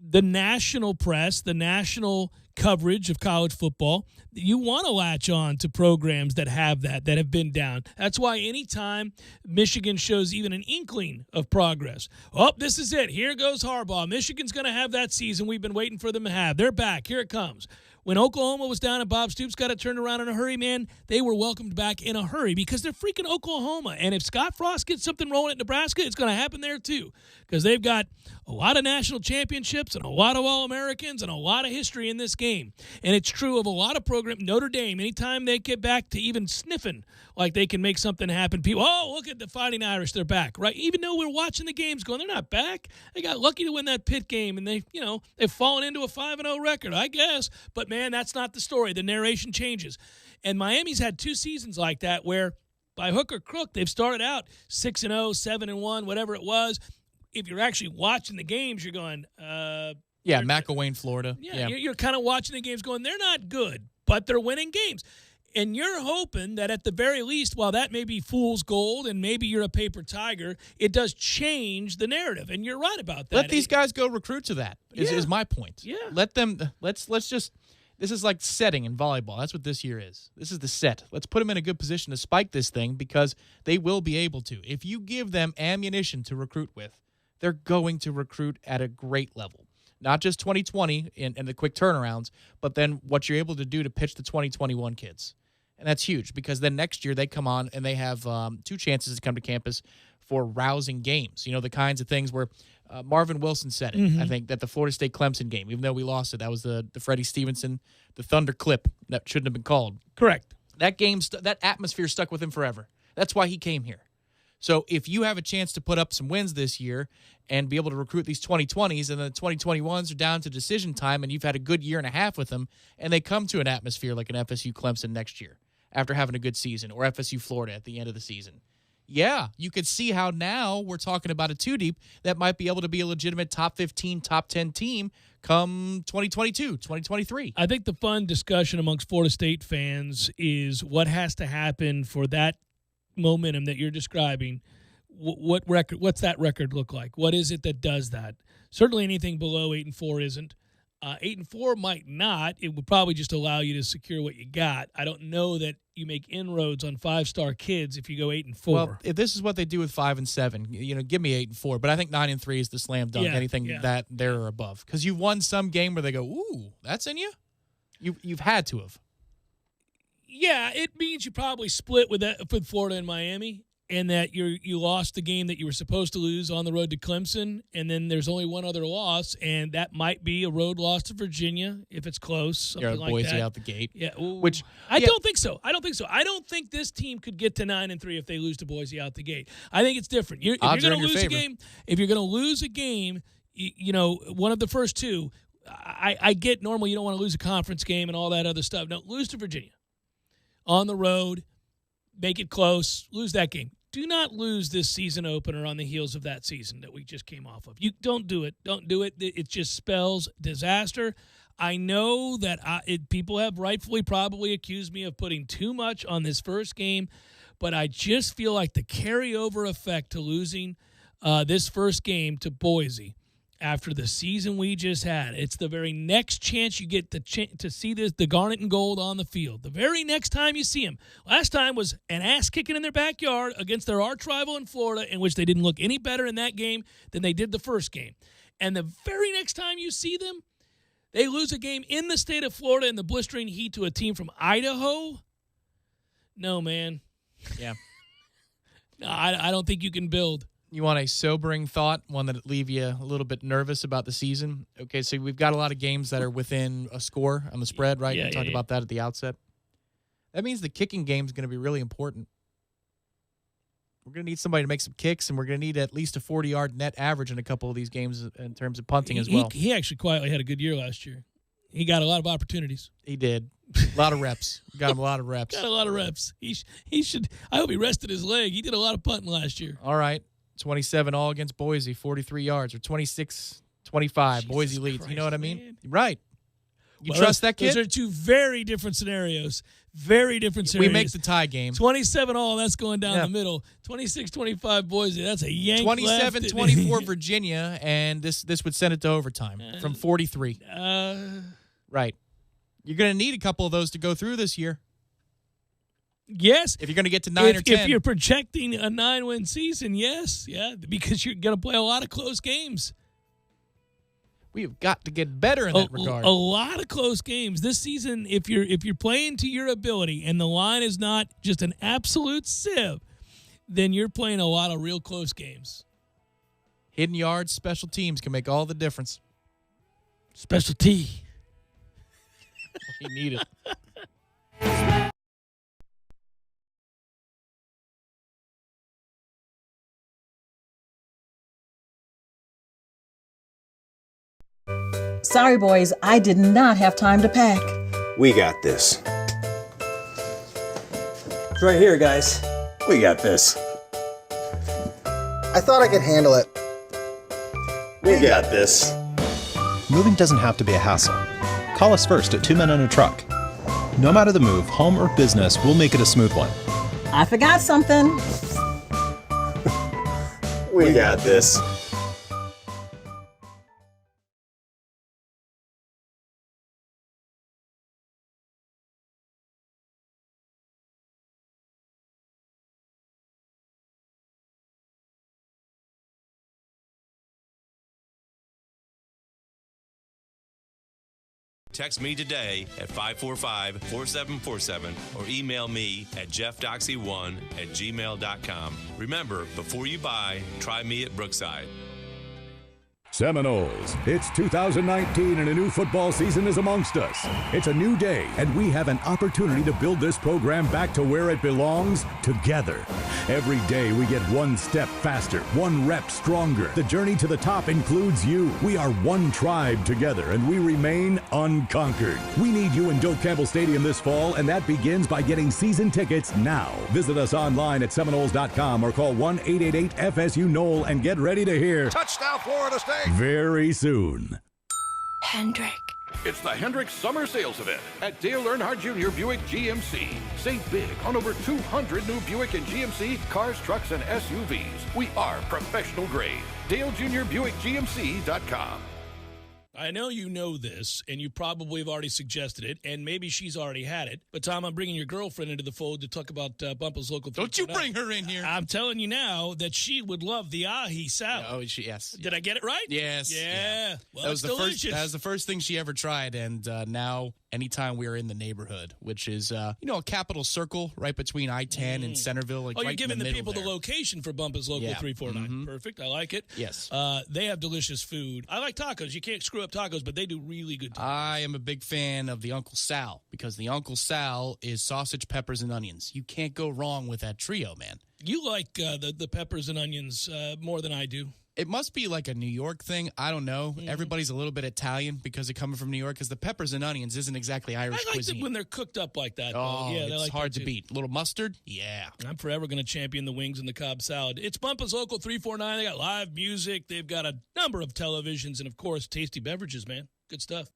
the national press, the national coverage of college football, you want to latch on to programs that have that have been down. That's why anytime Michigan shows even an inkling of progress, this is it. Here goes Harbaugh. Michigan's going to have that season we've been waiting for them to have. They're back. Here it comes. When Oklahoma was down and Bob Stoops got it turned around in a hurry, man, they were welcomed back in a hurry because they're freaking Oklahoma. And if Scott Frost gets something rolling at Nebraska, it's going to happen there too because they've got a lot of national championships and a lot of All-Americans and a lot of history in this game. And it's true of a lot of programs. Notre Dame, anytime they get back to even sniffing like they can make something happen, people, look at the Fighting Irish, they're back, right? Even though we're watching the games going, they're not back. They got lucky to win that Pitt game, and they've fallen into a 5-0 record, I guess. But, man, that's not the story. The narration changes. And Miami's had 2 seasons like that where, by hook or crook, they've started out 6-0, 7-1, whatever it was. If you're actually watching the games, you're going, Yeah, McElwain, Florida. Yeah, you're kind of watching the games going, they're not good, but they're winning games. And you're hoping that at the very least, while that may be fool's gold and maybe you're a paper tiger, it does change the narrative. And you're right about that. Let these guys go recruit to that, is my point. Yeah. Let them, let's just, this is like setting in volleyball. That's what this year is. This is the set. Let's put them in a good position to spike this thing because they will be able to. If you give them ammunition to recruit with, they're going to recruit at a great level. Not just 2020 and the quick turnarounds, but then what you're able to do to pitch the 2021 kids. And that's huge because then next year they come on and they have 2 chances to come to campus for rousing games. You know, the kinds of things where Marvin Wilson said it, I think, that the Florida State-Clemson game, even though we lost it, that was the Freddie Stevenson, the Thunder clip that shouldn't have been called. Correct. That game, that atmosphere stuck with him forever. That's why he came here. So if you have a chance to put up some wins this year and be able to recruit these 2020s and the 2021s are down to decision time and you've had a good year and a half with them and they come to an atmosphere like an FSU Clemson next year after having a good season or FSU Florida at the end of the season. Yeah, you could see how now we're talking about a 2-deep that might be able to be a legitimate top 15, top 10 team come 2022, 2023. I think the fun discussion amongst Florida State fans is what has to happen for that momentum that you're describing. What record? What's that record look like? What is it that does that? Certainly anything below 8-4 isn't. 8-4 might not. It would probably just allow you to secure what you got. I don't know that you make inroads on 5-star kids if you go 8-4. Well, if this is what they do with 5 and 7, give me 8-4. But I think 9 and 3 is the slam dunk. Anything that there or above, because you've won some game where they go, "Ooh, that's in you." You've had to have. Yeah, it means you probably split with Florida and Miami, and that you lost the game that you were supposed to lose on the road to Clemson, and then there's only one other loss, and that might be a road loss to Virginia if it's close, something like Boise that. out the gate. Yeah, which I don't think so. I don't think this team could get to 9 and 3 if they lose to Boise out the gate. I think it's different. If you're going to lose a game, one of the first two, I get normally you don't want to lose a conference game and all that other stuff. No, lose to Virginia on the road, make it close, lose that game. Do not lose this season opener on the heels of that season that we just came off of. You don't do it. Don't do it. It just spells disaster. I know that people have rightfully probably accused me of putting too much on this first game, but I just feel like the carryover effect to losing this first game to Boise after the season we just had, it's the very next chance you get to see the garnet and gold on the field. The very next time you see them. Last time was an ass-kicking in their backyard against their arch rival in Florida, in which they didn't look any better in that game than they did the first game. And the very next time you see them, they lose a game in the state of Florida in the blistering heat to a team from Idaho. No, man. Yeah. No, I don't think you can build. You want a sobering thought, one that leave you a little bit nervous about the season? Okay, so we've got a lot of games that are within a score on the spread, right? We talked about that at the outset. That means the kicking game is going to be really important. We're going to need somebody to make some kicks, and we're going to need at least a 40-yard net average in a couple of these games in terms of punting as well. He actually quietly had a good year last year. He got a lot of opportunities. He did. A lot of reps. Got him a lot of reps. Got a lot of reps. He should. I hope he rested his leg. He did a lot of punting last year. All right. 27 all against Boise, 43 yards, or 26-25. Boise leads. Christ, you know what I mean? man. Right. You trust that kid? Those are two very different scenarios. Very different scenarios. We make the tie game. 27 all, that's going down the middle. 26-25 Boise, that's a yank 27-24 Virginia, and this would send it to overtime from 43. Right. You're going to need a couple of those to go through this year. Yes. If you're going to get to 9 or 10. If you're projecting a 9-win season, yes. Yeah, because you're going to play a lot of close games. We've got to get better in that regard. A lot of close games. This season, if you're playing to your ability and the line is not just an absolute sieve, then you're playing a lot of real close games. Hidden yards, special teams can make all the difference. Special T. You need it. Sorry, boys, I did not have time to pack. We got this. It's right here, guys. We got this. I thought I could handle it. We got this. moving doesn't have to be a hassle. Call us first at 2 Men and a Truck. No matter the move, home or business, we'll make it a smooth one. I forgot something. We got this. Text me today at 545-4747 or email me at jeffdoxy1@gmail.com. Remember, before you buy, try me at Brookside. Seminoles, it's 2019 and a new football season is amongst us. It's a new day, and we have an opportunity to build this program back to where it belongs, together. Every day we get one step faster, one rep stronger. The journey to the top includes you. We are one tribe together, and we remain unconquered. We need you in Doak Campbell Stadium this fall, and that begins by getting season tickets now. Visit us online at Seminoles.com or call 1-888-FSU-NOLE and get ready to hear Touchdown, Florida State! Very soon. Hendrick. It's the Hendrick Summer Sales Event at Dale Earnhardt Jr. Buick GMC. Save big on over 200 new Buick and GMC cars, trucks, and SUVs. We are professional grade. DaleJr.BuickGMC.com. I know you know this, and you probably have already suggested it, and maybe she's already had it. But, Tom, I'm bringing your girlfriend into the fold to talk about Bumpa's Local. Don't you bring her in here. I'm telling you now that she would love the ahi salad. Oh, yes. Did I get it right? Yes. Yeah. Well, that was delicious. That was the first thing she ever tried, and now anytime we are in the neighborhood, which is a capital circle right between I-10 and Centerville. Like you're right giving in the people there. the location for Bumpa's Local 349. Mm-hmm. Perfect. I like it. Yes. They have delicious food. I like tacos. You can't screw up tacos, but they do really good tacos. I am a big fan of the Uncle Sal because the Uncle Sal is sausage, peppers, and onions. You can't go wrong with that trio, man. You like the peppers and onions more than I do. It must be like a New York thing. I don't know. Mm-hmm. Everybody's a little bit Italian because they're coming from New York because the peppers and onions isn't exactly Irish cuisine. I like it when they're cooked up like that. Oh, yeah, it's hard to beat. A little mustard? Yeah. I'm forever going to champion the wings and the Cobb salad. It's Bumpa's Local 349. They got live music. They've got a number of televisions and, of course, tasty beverages, man. Good stuff.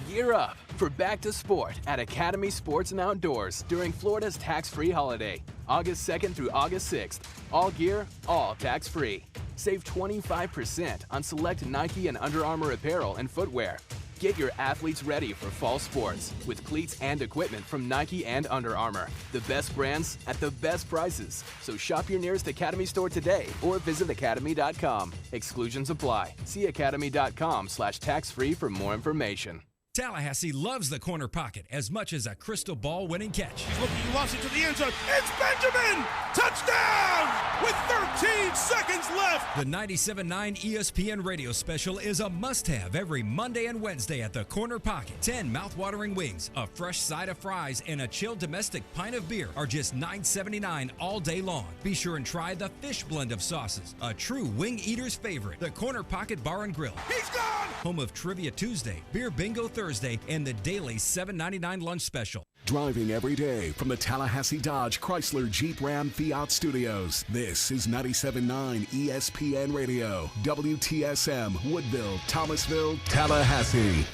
Gear up for Back to Sport at Academy Sports and Outdoors during Florida's tax-free holiday, August 2nd through August 6th. All gear, all tax-free. Save 25% on select Nike and Under Armour apparel and footwear. Get your athletes ready for fall sports with cleats and equipment from Nike and Under Armour. The best brands at the best prices. So shop your nearest Academy store today or visit academy.com. Exclusions apply. See academy.com/tax-free for more information. Tallahassee loves the corner pocket as much as a crystal ball winning catch. He's looking, he lost it to the end zone. It's Benjamin! Touchdown! With 13 seconds left! The 97.9 ESPN radio special is a must-have every Monday and Wednesday at the corner pocket. 10 mouth-watering wings, a fresh side of fries, and a chilled domestic pint of beer are just $9.79 all day long. Be sure and try the fish blend of sauces, a true wing eater's favorite. The Corner Pocket Bar and Grill. He's gone! Home of Trivia Tuesday, Beer Bingo Thursday, and the daily $7.99 lunch special. Driving every day from the Tallahassee Dodge Chrysler Jeep Ram Fiat Studios. This is 97.9 ESPN Radio, WTSM, Woodville, Thomasville, Tallahassee.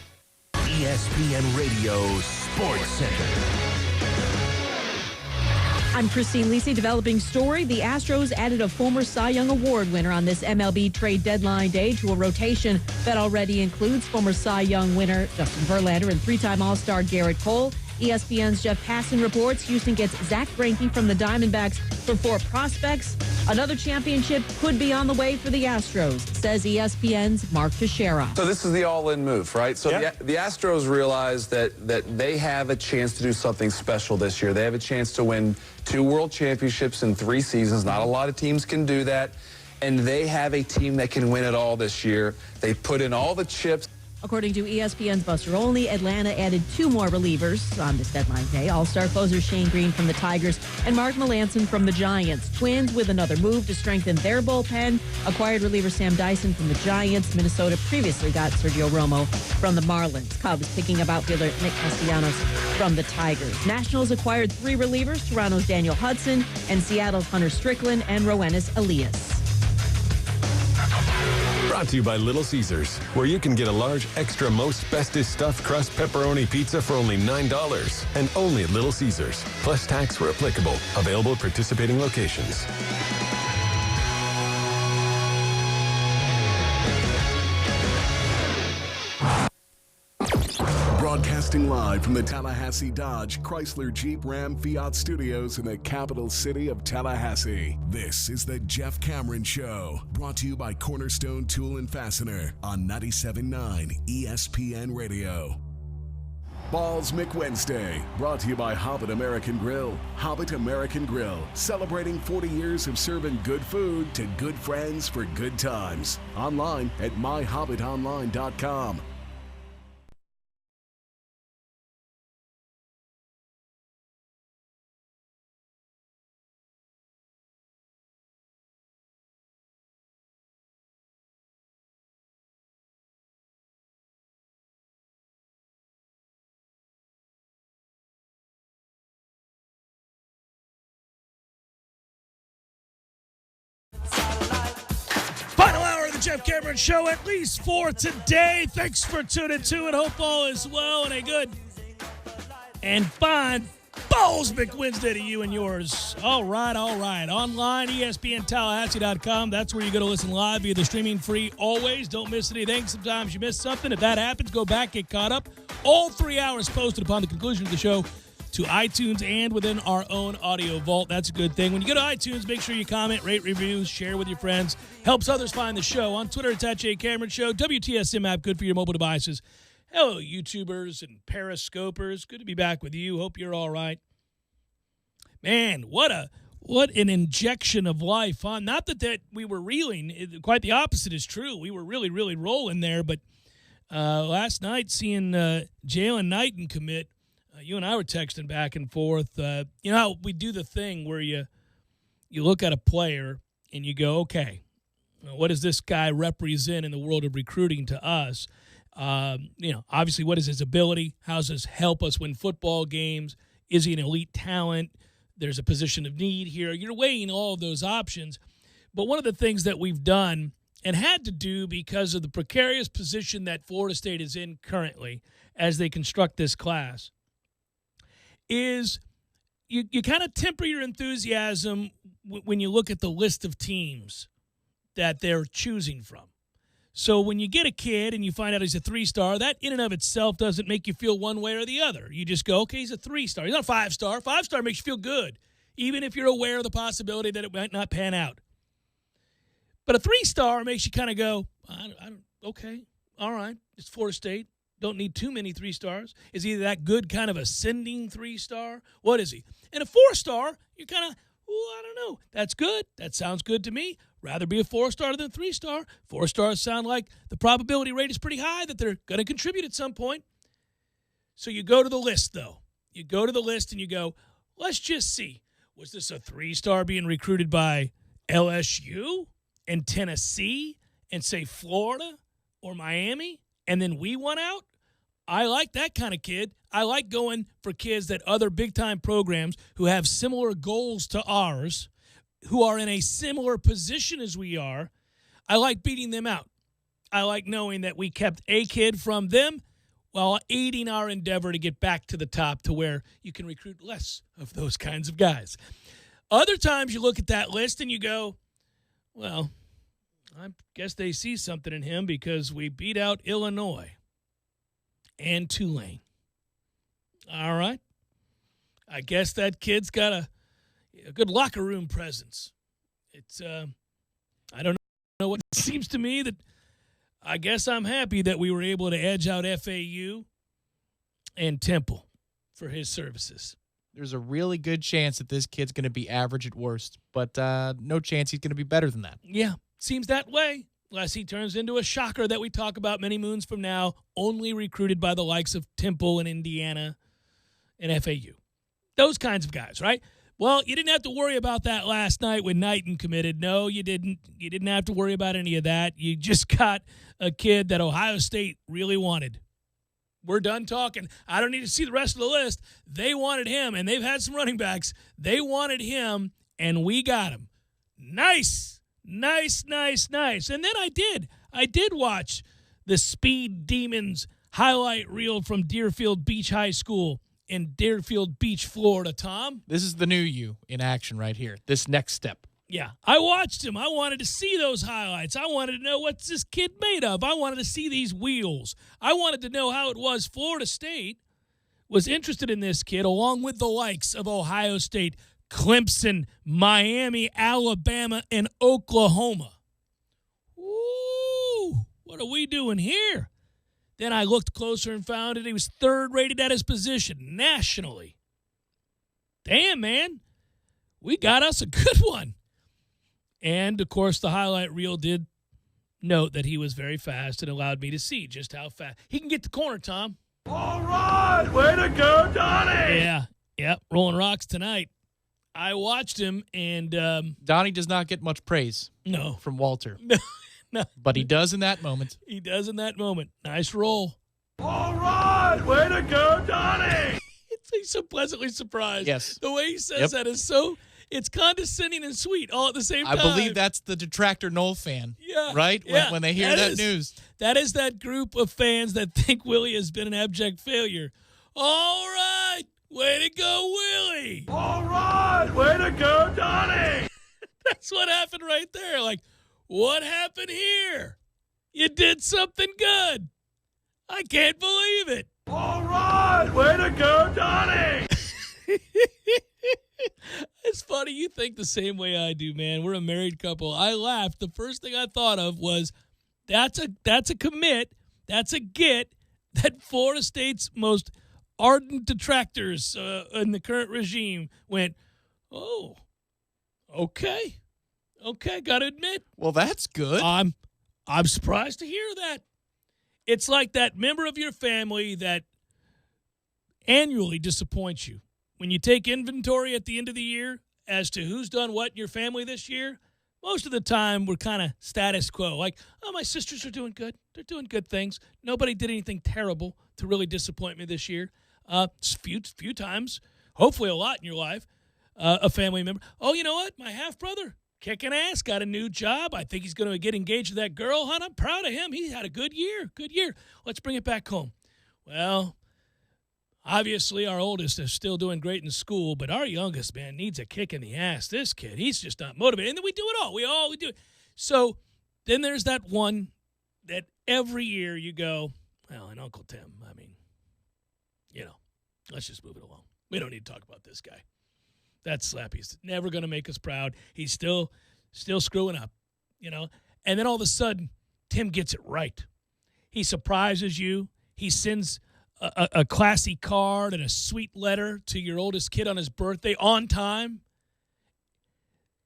ESPN Radio Sports Center. I'm Christine Lisi, developing story. The Astros added a former Cy Young Award winner on this MLB trade deadline day to a rotation that already includes former Cy Young winner Justin Verlander and three-time All-Star Garrett Cole. ESPN's Jeff Passan reports Houston gets Zach Greinke from the Diamondbacks for 4 prospects. Another championship could be on the way for the Astros, says ESPN's Mark Teixeira. So this is the all-in move, right? So the Astros realize that they have a chance to do something special this year. They have a chance to win 2 world championships in 3 seasons. Not a lot of teams can do that. And they have a team that can win it all this year. They put in all the chips. According to ESPN's Buster Olney, Atlanta added 2 more relievers on this deadline day. All-star closer Shane Green from the Tigers and Mark Melancon from the Giants. Twins with another move to strengthen their bullpen. Acquired reliever Sam Dyson from the Giants. Minnesota previously got Sergio Romo from the Marlins. Cubs picking up outfielder Nick Castellanos from the Tigers. Nationals acquired 3 relievers, Toronto's Daniel Hudson and Seattle's Hunter Strickland and Roenis Elias. Brought to you by Little Caesars, where you can get a large extra most bestest stuffed crust pepperoni pizza for only $9. And only at Little Caesars. Plus tax where applicable. Available at participating locations. Broadcasting live from the Tallahassee Dodge, Chrysler, Jeep, Ram, Fiat studios in the capital city of Tallahassee. This is the Jeff Cameron Show, brought to you by Cornerstone Tool and Fastener on 97.9 ESPN Radio. Balls McWednesday, brought to you by Hobbit American Grill. Hobbit American Grill, celebrating 40 years of serving good food to good friends for good times. Online at myhobbitonline.com. Final hour of the Jeff Cameron Show, at least for today. Thanks for tuning to it. Hope all is well and a good and fine Balls McWednesday to you and yours. All right. Online, ESPNTallahassee.com. That's where you go to listen live via the streaming free always. Don't miss anything. Sometimes you miss something. If that happens, go back, get caught up. All 3 hours posted upon the conclusion of the show to iTunes and within our own audio vault. That's a good thing. When you go to iTunes, make sure you comment, rate, reviews, share with your friends. Helps others find the show. On Twitter, it's at Jay Cameron Show. WTSM app, good for your mobile devices. Hello, YouTubers and Periscopers. Good to be back with you. Hope you're all right. Man, what an injection of life, huh? Not that we were reeling. Quite the opposite is true. We were really, really rolling there. But last night, seeing Jalen Knighton commit, you and I were texting back and forth. You know how we do the thing where you look at a player and you go, okay, what does this guy represent in the world of recruiting to us? Obviously, what is his ability? How does this help us win football games? Is he an elite talent? There's a position of need here. You're weighing all of those options. But one of the things that we've done and had to do because of the precarious position that Florida State is in currently as they construct this class is you kind of temper your enthusiasm when you look at the list of teams that they're choosing from. So when you get a kid and you find out he's a 3-star, that in and of itself doesn't make you feel one way or the other. You just go, okay, he's a 3-star. He's not a 5-star. 5-star makes you feel good, even if you're aware of the possibility that it might not pan out. But a 3-star makes you kind of go, okay, all right, it's Florida State. Don't need too many 3-stars. Is he that good kind of ascending 3-star? What is he? And a 4-star, you're kind of, I don't know. That's good. That sounds good to me. Rather be a 4-star than a 3-star. 4-stars sound like the probability rate is pretty high that they're going to contribute at some point. So you go to the list, though. You go to the list and you go, let's just see. Was this a 3-star being recruited by LSU and Tennessee and, say, Florida or Miami, and then we won out? I like that kind of kid. I like going for kids that other big-time programs who have similar goals to ours, who are in a similar position as we are, I like beating them out. I like knowing that we kept a kid from them while aiding our endeavor to get back to the top to where you can recruit less of those kinds of guys. Other times you look at that list and you go, well, I guess they see something in him because we beat out Illinois and Tulane. All right. I guess that kid's got a good locker room presence. It's, I don't know what it seems to me that I guess I'm happy that we were able to edge out FAU and Temple for his services. There's a really good chance that this kid's going to be average at worst, but no chance he's going to be better than that. Yeah, seems that way. Unless he turns into a shocker that we talk about many moons from now, only recruited by the likes of Temple and Indiana and FAU. Those kinds of guys, right? Well, you didn't have to worry about that last night when Knighton committed. No, you didn't. You didn't have to worry about any of that. You just got a kid that Ohio State really wanted. We're done talking. I don't need to see the rest of the list. They wanted him, and they've had some running backs. They wanted him, and we got him. Nice. And then I I did watch the Speed Demons highlight reel from Deerfield Beach High School in Deerfield Beach, Florida, Tom. This is the new you in action right here. This next step. Yeah, I watched him. I wanted to see those highlights. I wanted to know what's this kid made of. I wanted to see these wheels. I wanted to know how it was. Florida State was interested in this kid, along with the likes of Ohio State, Clemson, Miami, Alabama, and Oklahoma. Ooh, what are we doing here? Then I looked closer and found that he was third rated at his position nationally. Damn, man. We got us a good one. And, of course, the highlight reel did note that he was very fast and allowed me to see just how fast. He can get the corner, Tom. All right, way to go, Donnie. Yeah, yep, rolling rocks tonight. I watched him, and Donnie does not get much praise. No. From Walter. No. But he does in that moment. He does in that moment. Nice roll. All right, way to go, Donnie. He's so pleasantly surprised. Yes. The way he says that is so, it's condescending and sweet all at the same time. I believe that's the detractor Noel fan. Yeah. Right? Yeah. When they hear that news. That is that group of fans that think Willie has been an abject failure. All right. Way to go, Willie. All right, way to go, Donnie. That's what happened right there. Like, what happened here? You did something good. I can't believe it. All right, way to go, Donnie. It's funny. You think the same way I do, man. We're a married couple. I laughed. The first thing I thought of was that's a commit. That's a get that Florida State's most ardent detractors in the current regime went, oh, okay. Okay, got to admit. Well, that's good. I'm surprised to hear that. It's like that member of your family that annually disappoints you. When you take inventory at the end of the year as to who's done what in your family this year, most of the time we're kind of status quo. Like, oh, my sisters are doing good. They're doing good things. Nobody did anything terrible to really disappoint me this year. Few times, hopefully a lot in your life, a family member. Oh, you know what? My half-brother, kicking ass, got a new job. I think he's going to get engaged with that girl. Hon, I'm proud of him. He had a good year. Good year. Let's bring it back home. Well, obviously our oldest is still doing great in school, but our youngest, man, needs a kick in the ass. This kid, he's just not motivated. And then we do it all. We do it. So then there's that one that every year you go, well, and Uncle Tim, I mean, let's just move it along. We don't need to talk about this guy. That Slappy's never going to make us proud. He's still screwing up, And then all of a sudden, Tim gets it right. He surprises you. He sends a classy card and a sweet letter to your oldest kid on his birthday on time.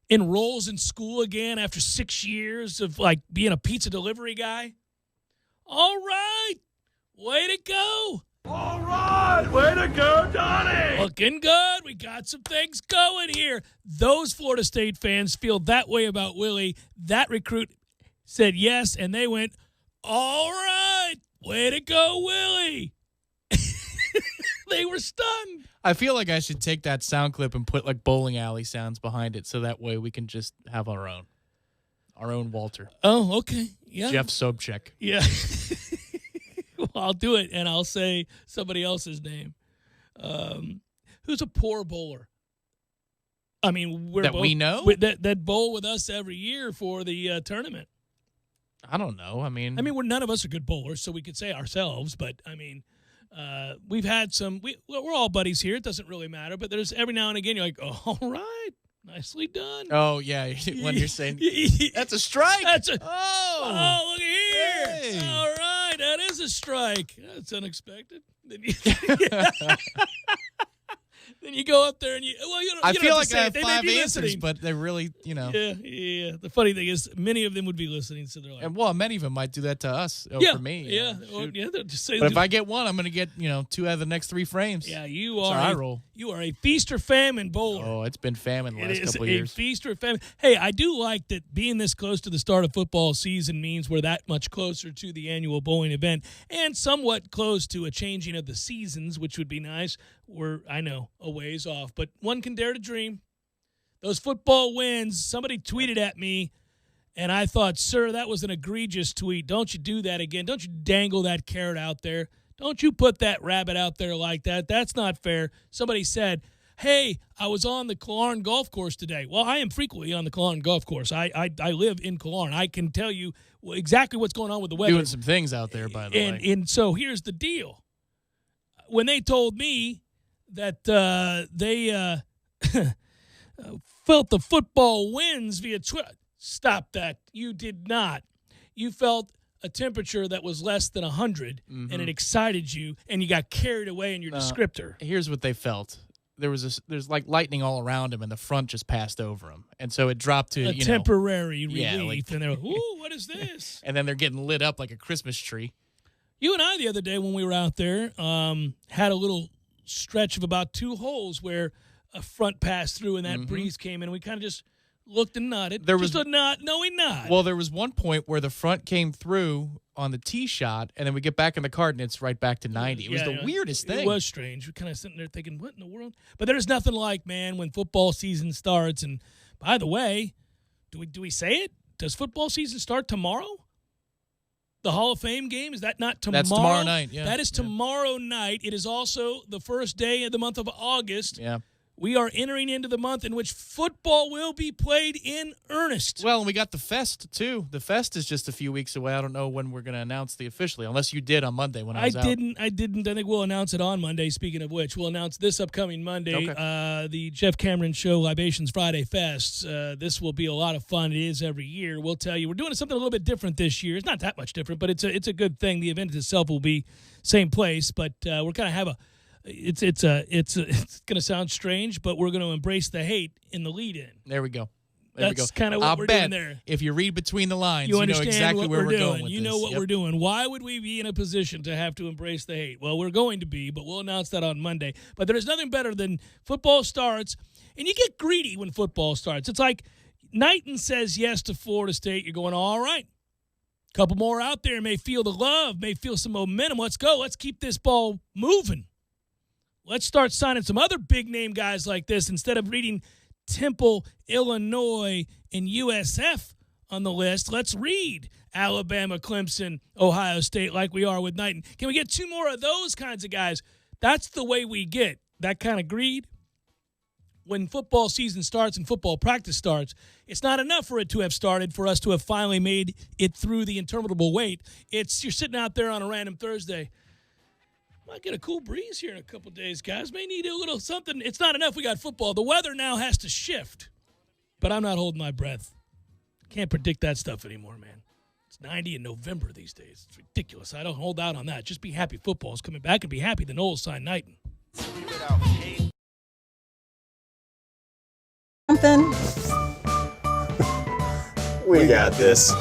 Enrolls in school again after 6 years of, being a pizza delivery guy. All right. Way to go. All right, way to go, Donnie. Looking good. We got some things going here. Those Florida State fans feel that way about Willie. That recruit said yes, and they went, all right, way to go, Willie. They were stunned. I feel like I should take that sound clip and put bowling alley sounds behind it so that way we can just have our own Walter. Oh, okay. Yeah. Jeff Sobchak. Yeah. Well, I'll do it, and I'll say somebody else's name. Who's a poor bowler? I mean, we know? That bowl with us every year for the tournament. I don't know. I mean, none of us are good bowlers, so we could say ourselves. But we've had some. We're all buddies here. It doesn't really matter. But there's every now and again you're like, all right, nicely done. Oh yeah, when you're saying that's a strike. Oh, look at here. Hey. All right. That is a strike. That's unexpected. Then you go up there and I feel like I have 5 answers, but they're really, Yeah. The funny thing is, many of them would be listening, so they're like, and many of them might do that to us. For me, yeah. They'll just say, but if I get one, I'm going to get 2 out of the next 3 frames. Yeah, you are. You are a feast or famine bowler. Oh, it's been famine the last couple of It years. is a feast or famine. Hey, I do like that being this close to the start of football season means we're that much closer to the annual bowling event and somewhat close to a changing of the seasons, which would be nice. We're, I know, a ways off, but one can dare to dream. Those football wins, somebody tweeted at me And I thought, sir, that was an egregious tweet. Don't you do that again. Don't you dangle that carrot out there. Don't you put that rabbit out there like that. That's not fair. Somebody said, hey, I was on the Killearn golf course today. Well, I am frequently on the Killearn golf course. I live in Killearn. I can tell you exactly what's going on with the weather. Doing some things out there, by the way. And so here's the deal. When they told me that they felt the football winds via Twitter, stop that. You did not. You felt a temperature that was less than 100, and it excited you, and you got carried away in your descriptor. Here's what they felt. There's like lightning all around him, and the front just passed over him, and so it dropped to temporary relief, and they're like, "Ooh, what is this?" And then they're getting lit up like a Christmas tree. You and I the other day when we were out there had a little stretch of about 2 holes where a front passed through, and that breeze came in, and we kind of just looked and nodded. There was a knowing nod. Well, there was one point where the front came through on the tee shot, and then we get back in the cart, and it's right back to 90. It was the weirdest thing. It was strange. We're kind of sitting there thinking, what in the world? But there's nothing like, man, when football season starts. And by the way, do we say it? Does football season start tomorrow? The Hall of Fame game? Is that not tomorrow? That's tomorrow night, yeah. That is tomorrow night. It is also the first day of the month of August. Yeah. We are entering into the month in which football will be played in earnest. Well, and we got the Fest, too. The Fest is just a few weeks away. I don't know when we're going to announce the officially, unless you did on Monday when I was out. I didn't. I think we'll announce it on Monday, speaking of which. We'll announce this upcoming Monday, the Jeff Cameron Show Libations Friday Fest. This will be a lot of fun. It is every year. We'll tell you. We're doing something a little bit different this year. It's not that much different, but it's a good thing. The event itself will be same place, but we're kind of have a it's going to sound strange, but we're going to embrace the hate in the lead-in. There we go. That's kind of what we're doing there. If you read between the lines, you know understand exactly what where we're doing. going with You know what we're doing. Why would we be in a position to have to embrace the hate? Well, we're going to be, but we'll announce that on Monday. But there's nothing better than football starts, and you get greedy when football starts. It's like Knighton says yes to Florida State. You're going, all right. A couple more out there may feel the love, may feel some momentum. Let's go. Let's keep this ball moving. Let's start signing some other big-name guys like this instead of reading Temple, Illinois, and USF on the list. Let's read Alabama, Clemson, Ohio State like we are with Knighton. Can we get 2 more of those kinds of guys? That's the way we get that kind of greed. When football season starts and football practice starts, it's not enough for it to have started, for us to have finally made it through the interminable wait. It's you're sitting out there on a random Thursday. Might get a cool breeze here in a couple days, guys. May need a little something. It's not enough we got football. The weather now has to shift. But I'm not holding my breath. Can't predict that stuff anymore, man. It's 90 in November these days. It's ridiculous. I don't hold out on that. Just be happy football's coming back, and be happy the Knowles signed Knighton. Something. We got this.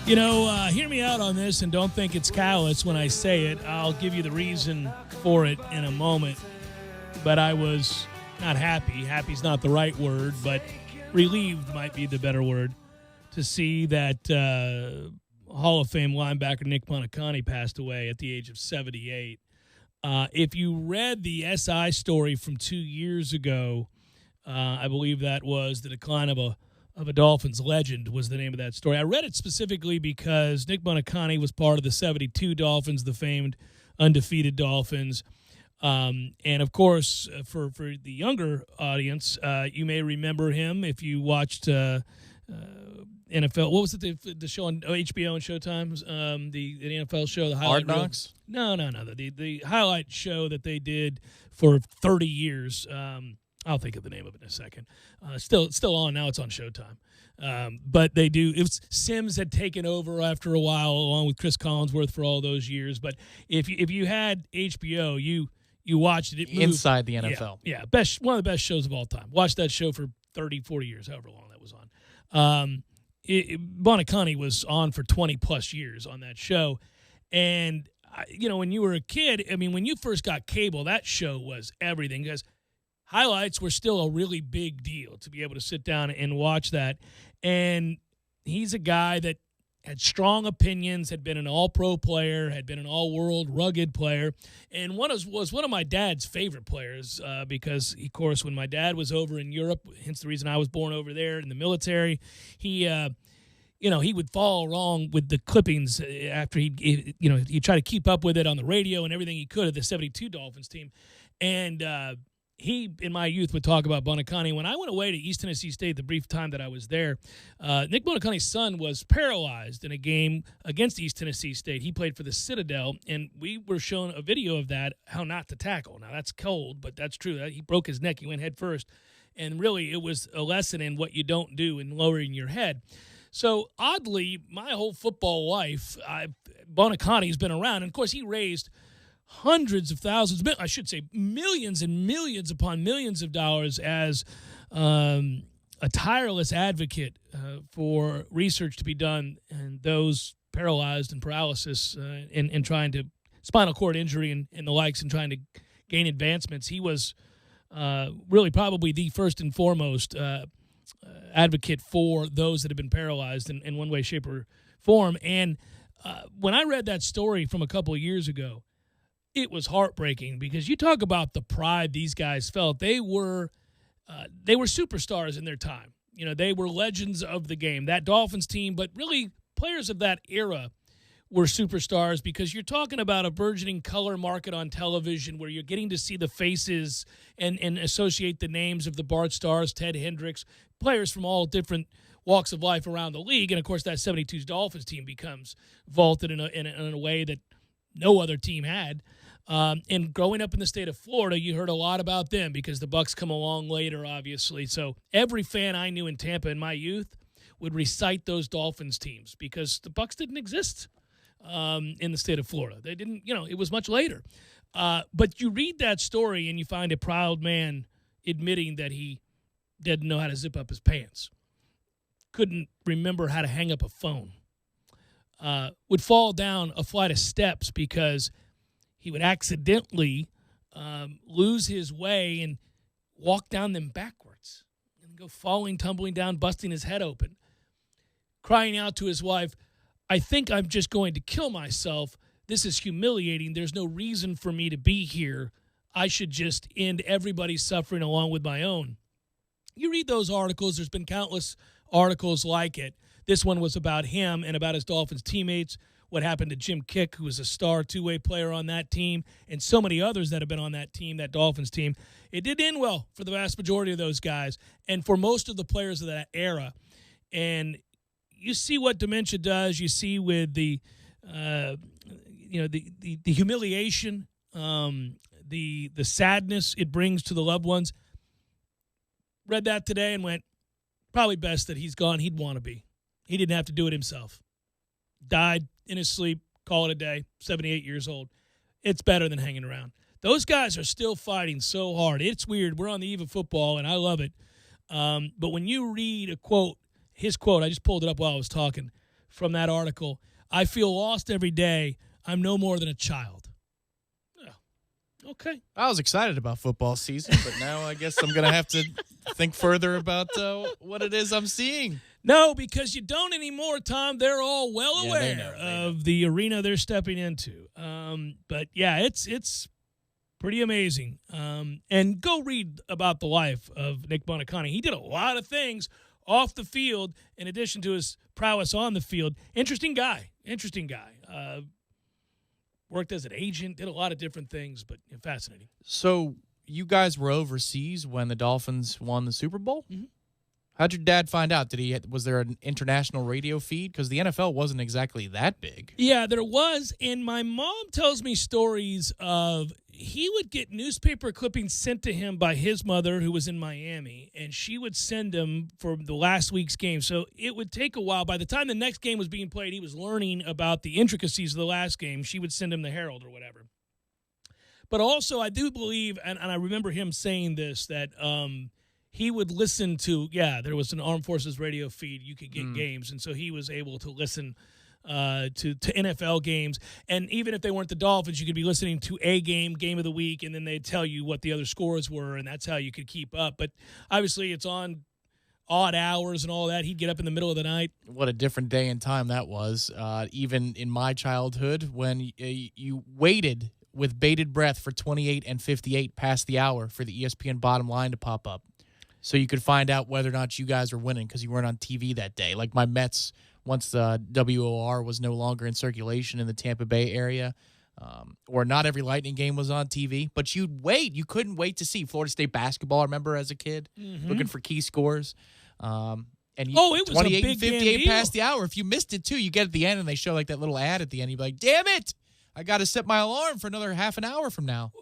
Hear me out on this and don't think it's callous when I say it. I'll give you the reason for it in a moment. But I was not happy. Happy's not the right word, but relieved might be the better word to see that Hall of Fame linebacker Nick Buoniconti passed away at the age of 78. If you read the SI story from 2 years ago, I believe that was The Decline of a Dolphins Legend was the name of that story. I read it specifically because Nick Buoniconti was part of the 72 Dolphins, the famed undefeated Dolphins. And, of course, for the younger audience, you may remember him if you watched NFL. What was it, the show on HBO and Showtime? The NFL show, the highlight Hard Knocks? No. The highlight show that they did for 30 years. I'll think of the name of it in a second. Still on now. It's on Showtime. But they do. Sims had taken over after a while, along with Chris Collinsworth for all those years. But if you had HBO, you watched it. It moved. Inside the NFL. Yeah, one of the best shows of all time. Watched that show for 30, 40 years, however long that was on. Buoniconti was on for 20-plus years on that show. And, when you were a kid, when you first got cable, that show was everything because highlights were still a really big deal to be able to sit down and watch that. And he's a guy that had strong opinions, had been an all-pro player, had been an all-world rugged player, and was one of my dad's favorite players because, of course, when my dad was over in Europe, hence the reason I was born over there in the military, he would follow along with the clippings after he'd try to keep up with it on the radio and everything he could of the 72 Dolphins team. And he, in my youth, would talk about Buoniconti. When I went away to East Tennessee State the brief time that I was there, Nick Buoniconti's son was paralyzed in a game against East Tennessee State. He played for the Citadel, and we were shown a video of that, how not to tackle. Now, that's cold, but that's true. He broke his neck. He went head first. And really, it was a lesson in what you don't do in lowering your head. So, oddly, my whole football life, Buoniconti's been around. And, of course, he raised hundreds of thousands, I should say millions and millions upon millions of dollars as a tireless advocate for research to be done and those paralyzed and paralysis in trying to spinal cord injury and the likes and trying to gain advancements. He was really probably the first and foremost advocate for those that have been paralyzed in one way, shape, or form. And when I read that story from a couple of years ago, it was heartbreaking because you talk about the pride these guys felt. They were superstars in their time. They were legends of the game. That Dolphins team, but really players of that era were superstars because you're talking about a burgeoning color market on television where you're getting to see the faces and associate the names of the Bart Starrs, Ted Hendricks, players from all different walks of life around the league. And, of course, that 72 Dolphins team becomes vaulted in a way that no other team had. And growing up in the state of Florida, you heard a lot about them because the Bucs come along later, obviously. So every fan I knew in Tampa in my youth would recite those Dolphins teams because the Bucs didn't exist in the state of Florida. They didn't, it was much later. But you read that story and you find a proud man admitting that he didn't know how to zip up his pants, couldn't remember how to hang up a phone, would fall down a flight of steps because he would accidentally lose his way and walk down them backwards and go falling, tumbling down, busting his head open, crying out to his wife, "I think I'm just going to kill myself. This is humiliating. There's no reason for me to be here. I should just end everybody's suffering along with my own." You read those articles. There's been countless articles like it. This one was about him and about his Dolphins teammates, what happened to Jim Kick, who was a star two-way player on that team, and so many others that have been on that team, that Dolphins team. It didn't end well for the vast majority of those guys and for most of the players of that era. And you see what dementia does. You see with the humiliation, the sadness it brings to the loved ones. Read that today and went, probably best that he's gone. He'd want to be. He didn't have to do it himself. Died in his sleep, call it a day, 78 years old. It's better than hanging around. Those guys are still fighting so hard. It's weird. We're on the eve of football, and I love it. But when you read his quote, I just pulled it up while I was talking, from that article. I feel lost every day. I'm no more than a child. Oh, okay. I was excited about football season, but now I guess I'm going to have to think further about what it is I'm seeing. No, because you don't anymore, Tom. They're all well aware of the arena they're stepping into. But, yeah, it's pretty amazing. And go read about the life of Nick Buoniconti. He did a lot of things off the field in addition to his prowess on the field. Interesting guy. Worked as an agent, did a lot of different things, but fascinating. So you guys were overseas when the Dolphins won the Super Bowl? Mm-hmm. How'd your dad find out? Was there an international radio feed? Because the NFL wasn't exactly that big. Yeah, there was, and my mom tells me stories of he would get newspaper clippings sent to him by his mother, who was in Miami, and she would send them for the last week's game. So it would take a while. By the time the next game was being played, he was learning about the intricacies of the last game. She would send him the Herald or whatever. But also, I do believe, and I remember him saying this, that he would listen to, there was an Armed Forces radio feed. You could get games, and so he was able to listen to NFL games. And even if they weren't the Dolphins, you could be listening to a game of the week, and then they'd tell you what the other scores were, and that's how you could keep up. But obviously it's on odd hours and all that. He'd get up in the middle of the night. What a different day and time that was. Even in my childhood, when you waited with bated breath for 28 and 58 past the hour for the ESPN bottom line to pop up, so you could find out whether or not you guys were winning because you weren't on TV that day. Like my Mets, once the WOR was no longer in circulation in the Tampa Bay area, or not every Lightning game was on TV, but you'd wait. You couldn't wait to see Florida State basketball, I remember, as a kid, looking for key scores. And it was 28 a big and 58 deal. past the hour. If you missed it, too, you get at the end and they show like that little ad at the end. You'd be like, damn it, I got to set my alarm for another half an hour from now.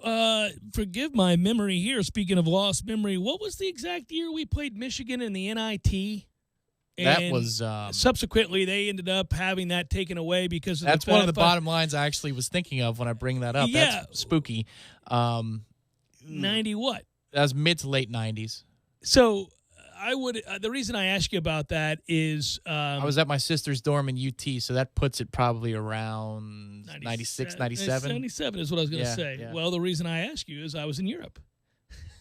Forgive my memory here. Speaking of lost memory, what was the exact year we played Michigan in the NIT? That was subsequently they ended up having that taken away because of that's one of the bottom lines I actually was thinking of when I bring that up. Yeah. That's spooky. 90 what? That was mid to late 90s. So I would the reason I ask you about that is I was at my sister's dorm in UT, so that puts it probably around 96, 97. 97 is what I was going to say. Yeah. Well, the reason I ask you is I was in Europe.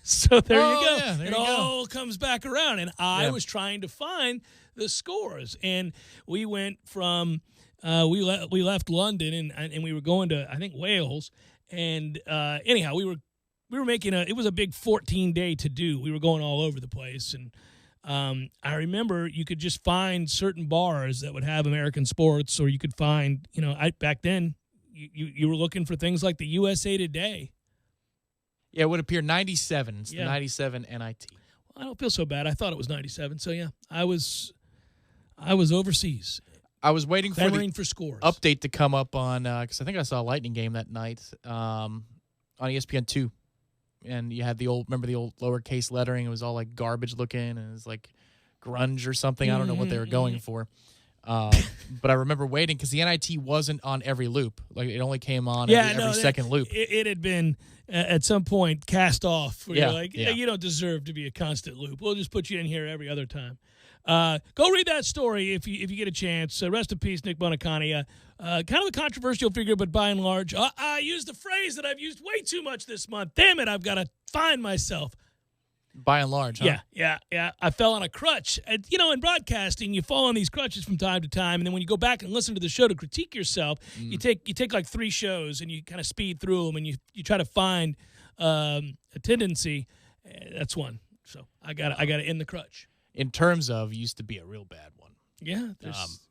So there you go. Yeah, there it you all go. comes back around. And I was trying to find the scores. And we went from we left London and we were going to, I think, Wales. And anyhow, we were making it was a big 14-day to-do. We were going all over the place. And I remember you could just find certain bars that would have American sports, or you could find, back then you were looking for things like the USA Today. Yeah, it would appear 97. It's the 97 NIT. Well, I don't feel so bad. I thought it was 97. So, yeah, I was overseas. I was waiting for scores. Update to come up on, because I think I saw a Lightning game that night on ESPN2. And you had remember the old lowercase lettering? It was all like garbage looking, and it was like grunge or something. I don't know what they were going for. But I remember waiting because the NIT wasn't on every loop. Like it only came on every second loop. It had been at some point cast off. Where you're like, yeah. You don't deserve to be a constant loop. We'll just put you in here every other time. Go read that story if you get a chance. Rest in peace, Nick Buoniconti. Kind of a controversial figure, but by and large, I used the phrase that I've used way too much this month. Damn it, I've got to find myself. By and large, huh? Yeah. I fell on a crutch. And, in broadcasting, you fall on these crutches from time to time, and then when you go back and listen to the show to critique yourself, you take like 3 shows and you kind of speed through them, and you try to find a tendency. That's one. So I got to end the crutch. In terms of, used to be a real bad one. Yeah,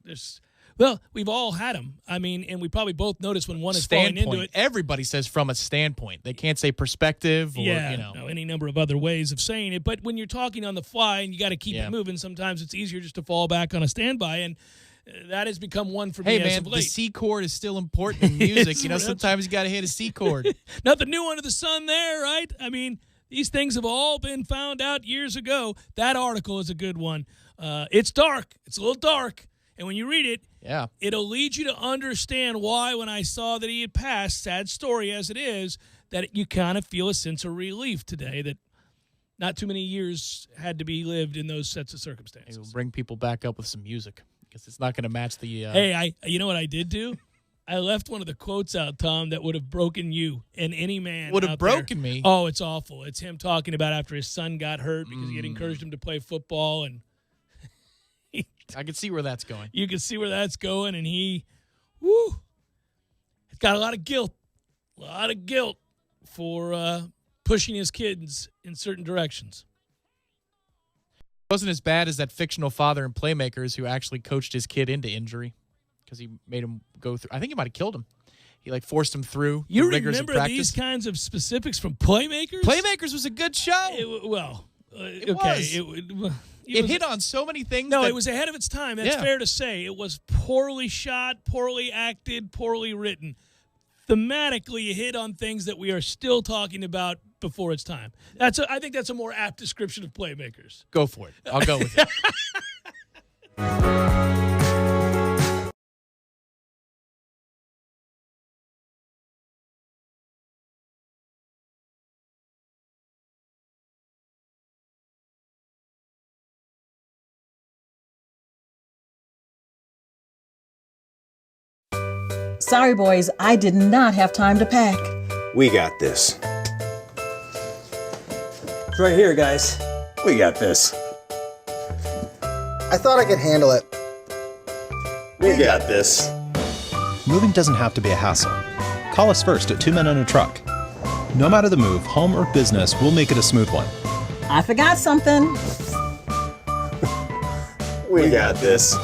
there's. Well, we've all had them. I mean, and we probably both notice when one is falling into it. Everybody says from a standpoint. They can't say perspective or, any number of other ways of saying it. But when you're talking on the fly and you got to keep it moving, sometimes it's easier just to fall back on a standby. And that has become one for me as of late. The C chord is still important in music. Sometimes you got to hit a C chord. Nothing new under the sun there, right? I mean, these things have all been found out years ago. That article is a good one. It's dark. It's a little dark. And when you read it, it'll lead you to understand why when I saw that he had passed, sad story as it is, that you kind of feel a sense of relief today that not too many years had to be lived in those sets of circumstances. It will bring people back up with some music. because it's not going to match the. Hey, you know what I did do? I left one of the quotes out, Tom, that would have broken you and any man. Would have broken me. Oh, it's awful. It's him talking about after his son got hurt because he had encouraged him to play football, and I can see where that's going. You can see where that's going, and he, woo, has got a lot of guilt for pushing his kids in certain directions. It wasn't as bad as that fictional father in Playmakers who actually coached his kid into injury because he made him go through. I think he might have killed him. He forced him through the rigors of practice. You remember these kinds of specifics from Playmakers? Playmakers was a good show. It was. It hit on so many things. No, it was ahead of its time. That's fair to say. It was poorly shot, poorly acted, poorly written. Thematically, it hit on things that we are still talking about before its time. I think that's a more apt description of Playmakers. Go for it. I'll go with it. Sorry, boys, I did not have time to pack. We got this. It's right here, guys. We got this. I thought I could handle it. We got this. Moving doesn't have to be a hassle. Call us first at 2 Men and a Truck. No matter the move, home or business, we'll make it a smooth one. I forgot something. We got this.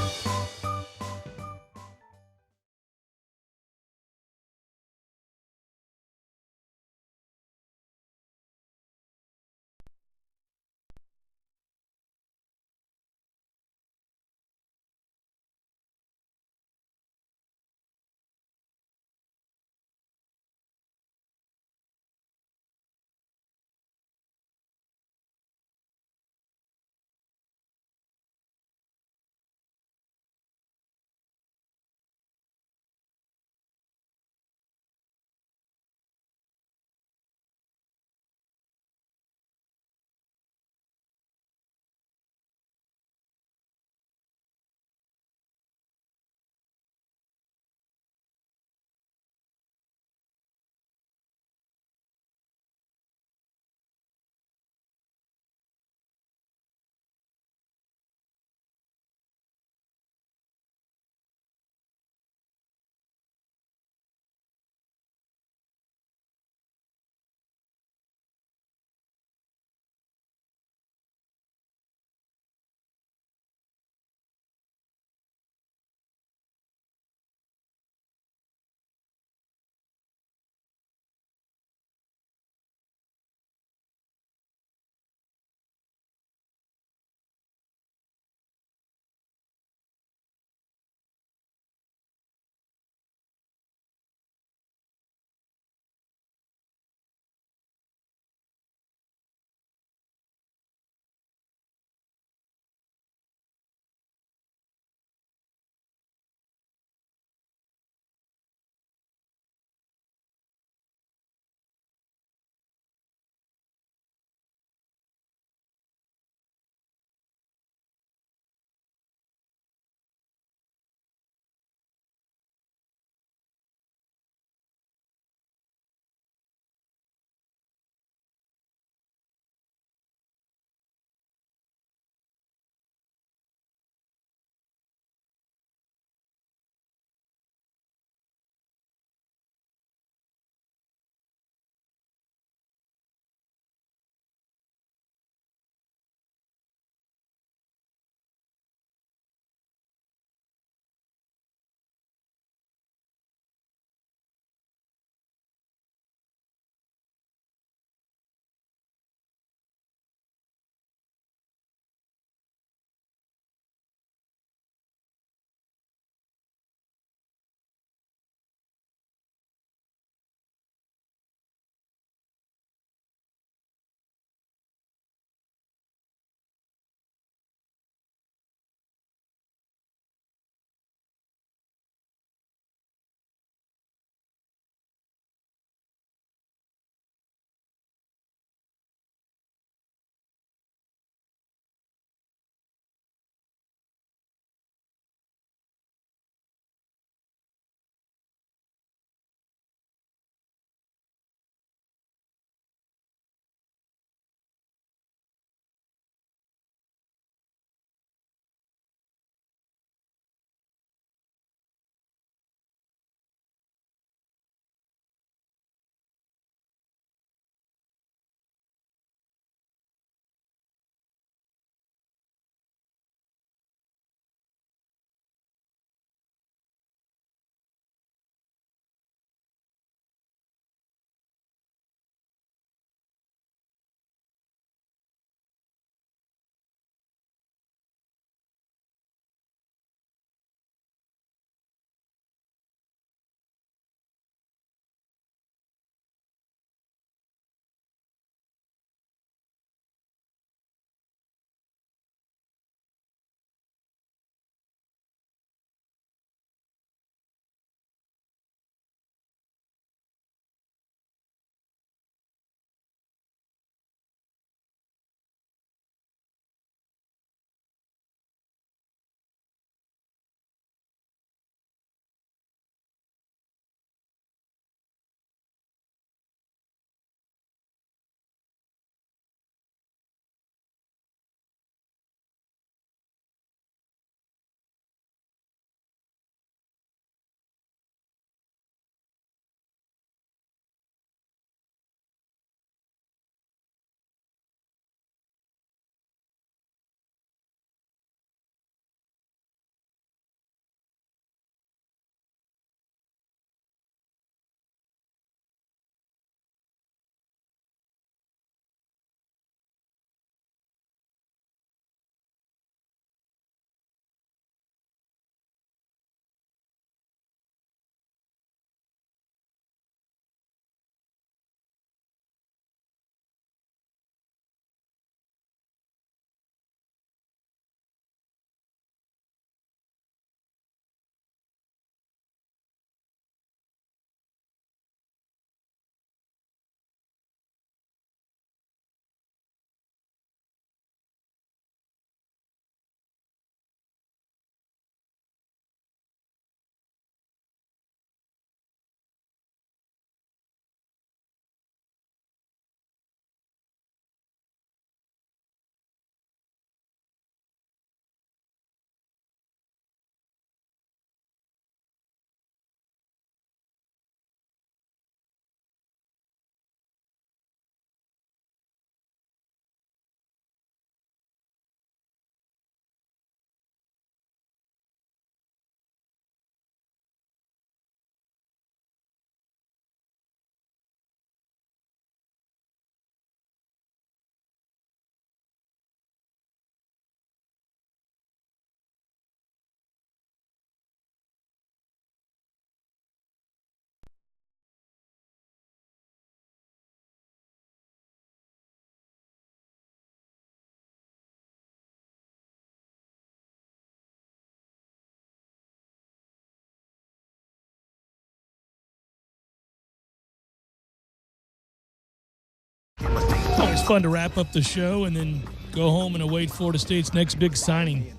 It's fun to wrap up the show and then go home and await Florida State's next big signing.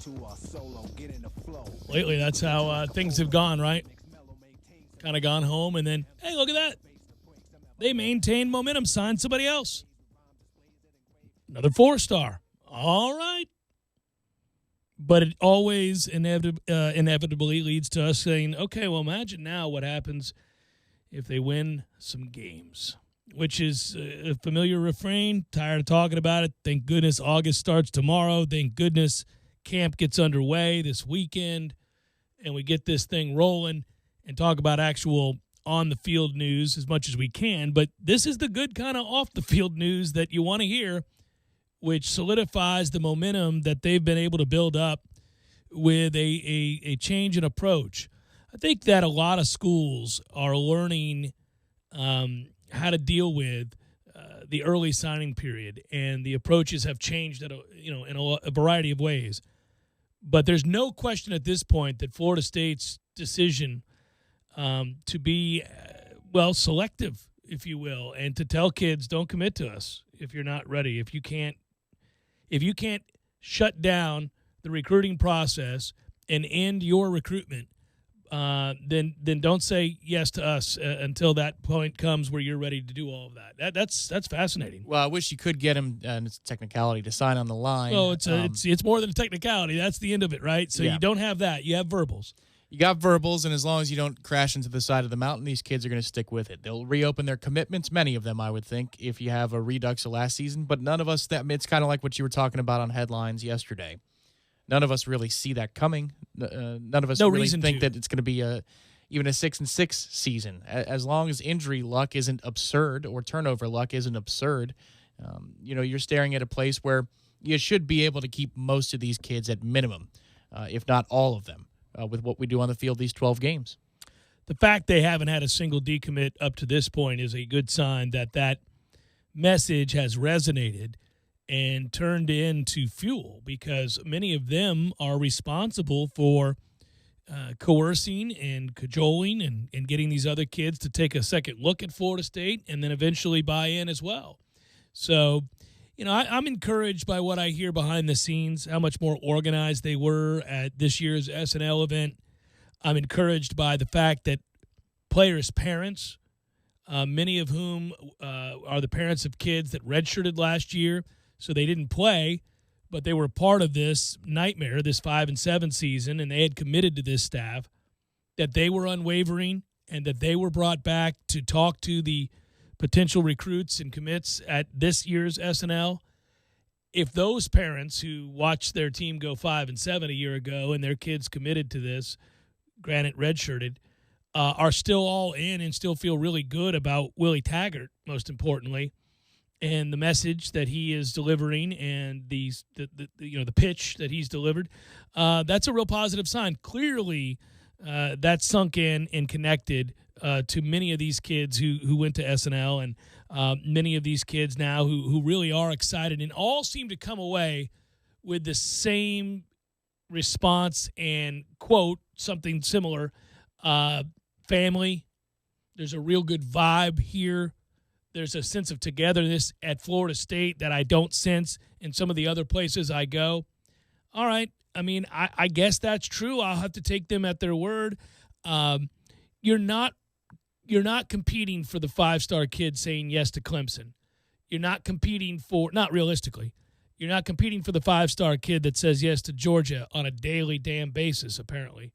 Lately, that's how things have gone, right? Kind of gone home and then, hey, look at that. They maintained momentum, signed somebody else. Another 4-star. All right. But it always inevitably leads to us saying, okay, well, imagine now what happens if they win some games, which is a familiar refrain. Tired of talking about it. Thank goodness August starts tomorrow. Thank goodness camp gets underway this weekend, and we get this thing rolling and talk about actual on-the-field news as much as we can. But this is the good kind of off-the-field news that you want to hear, which solidifies the momentum that they've been able to build up with a change in approach. I think that a lot of schools are learning how to deal with the early signing period, and the approaches have changed in a variety of ways. But there's no question at this point that Florida State's decision to be, selective, if you will, and to tell kids, don't commit to us if you're not ready. If you can't shut down the recruiting process and end your recruitment, then don't say yes to us until that point comes where you're ready to do all of that. That's fascinating. Well, I wish you could get him, and it's a technicality, to sign on the line. Well, it's more than a technicality. That's the end of it, right? So yeah. You don't have that. You have verbals. You got verbals, and as long as you don't crash into the side of the mountain, these kids are going to stick with it. They'll reopen their commitments, many of them, I would think, if you have a redux of last season. But none of us, it's kind of like what you were talking about on headlines yesterday. None of us really see that coming. None of us really think that it's going to be even a 6-6 season. As long as injury luck isn't absurd or turnover luck isn't absurd, you're staring at a place where you should be able to keep most of these kids at minimum, if not all of them. With what we do on the field these 12 games. The fact they haven't had a single decommit up to this point is a good sign that message has resonated and turned into fuel, because many of them are responsible for coercing and cajoling and getting these other kids to take a second look at Florida State and then eventually buy in as well. So, I'm encouraged by what I hear behind the scenes, how much more organized they were at this year's SNL event. I'm encouraged by the fact that players' parents, many of whom are the parents of kids that redshirted last year, so they didn't play, but they were part of this nightmare, this 5-7 season, and they had committed to this staff, that they were unwavering and that they were brought back to talk to the potential recruits and commits at this year's SNL. If those parents who watched their team go 5-7 a year ago and their kids committed to this, granted redshirted, are still all in and still feel really good about Willie Taggart, most importantly, and the message that he is delivering and the pitch that he's delivered, that's a real positive sign. Clearly, that's sunk in and connected to many of these kids who went to SNL, and many of these kids now who really are excited and all seem to come away with the same response and quote something similar. Family, there's a real good vibe here. There's a sense of togetherness at Florida State that I don't sense in some of the other places I go. All right. I mean, I guess that's true. I'll have to take them at their word. You're not competing for the 5-star kid saying yes to Clemson. You're not competing for, not realistically, you're not competing for the 5-star kid that says yes to Georgia on a daily damn basis, apparently.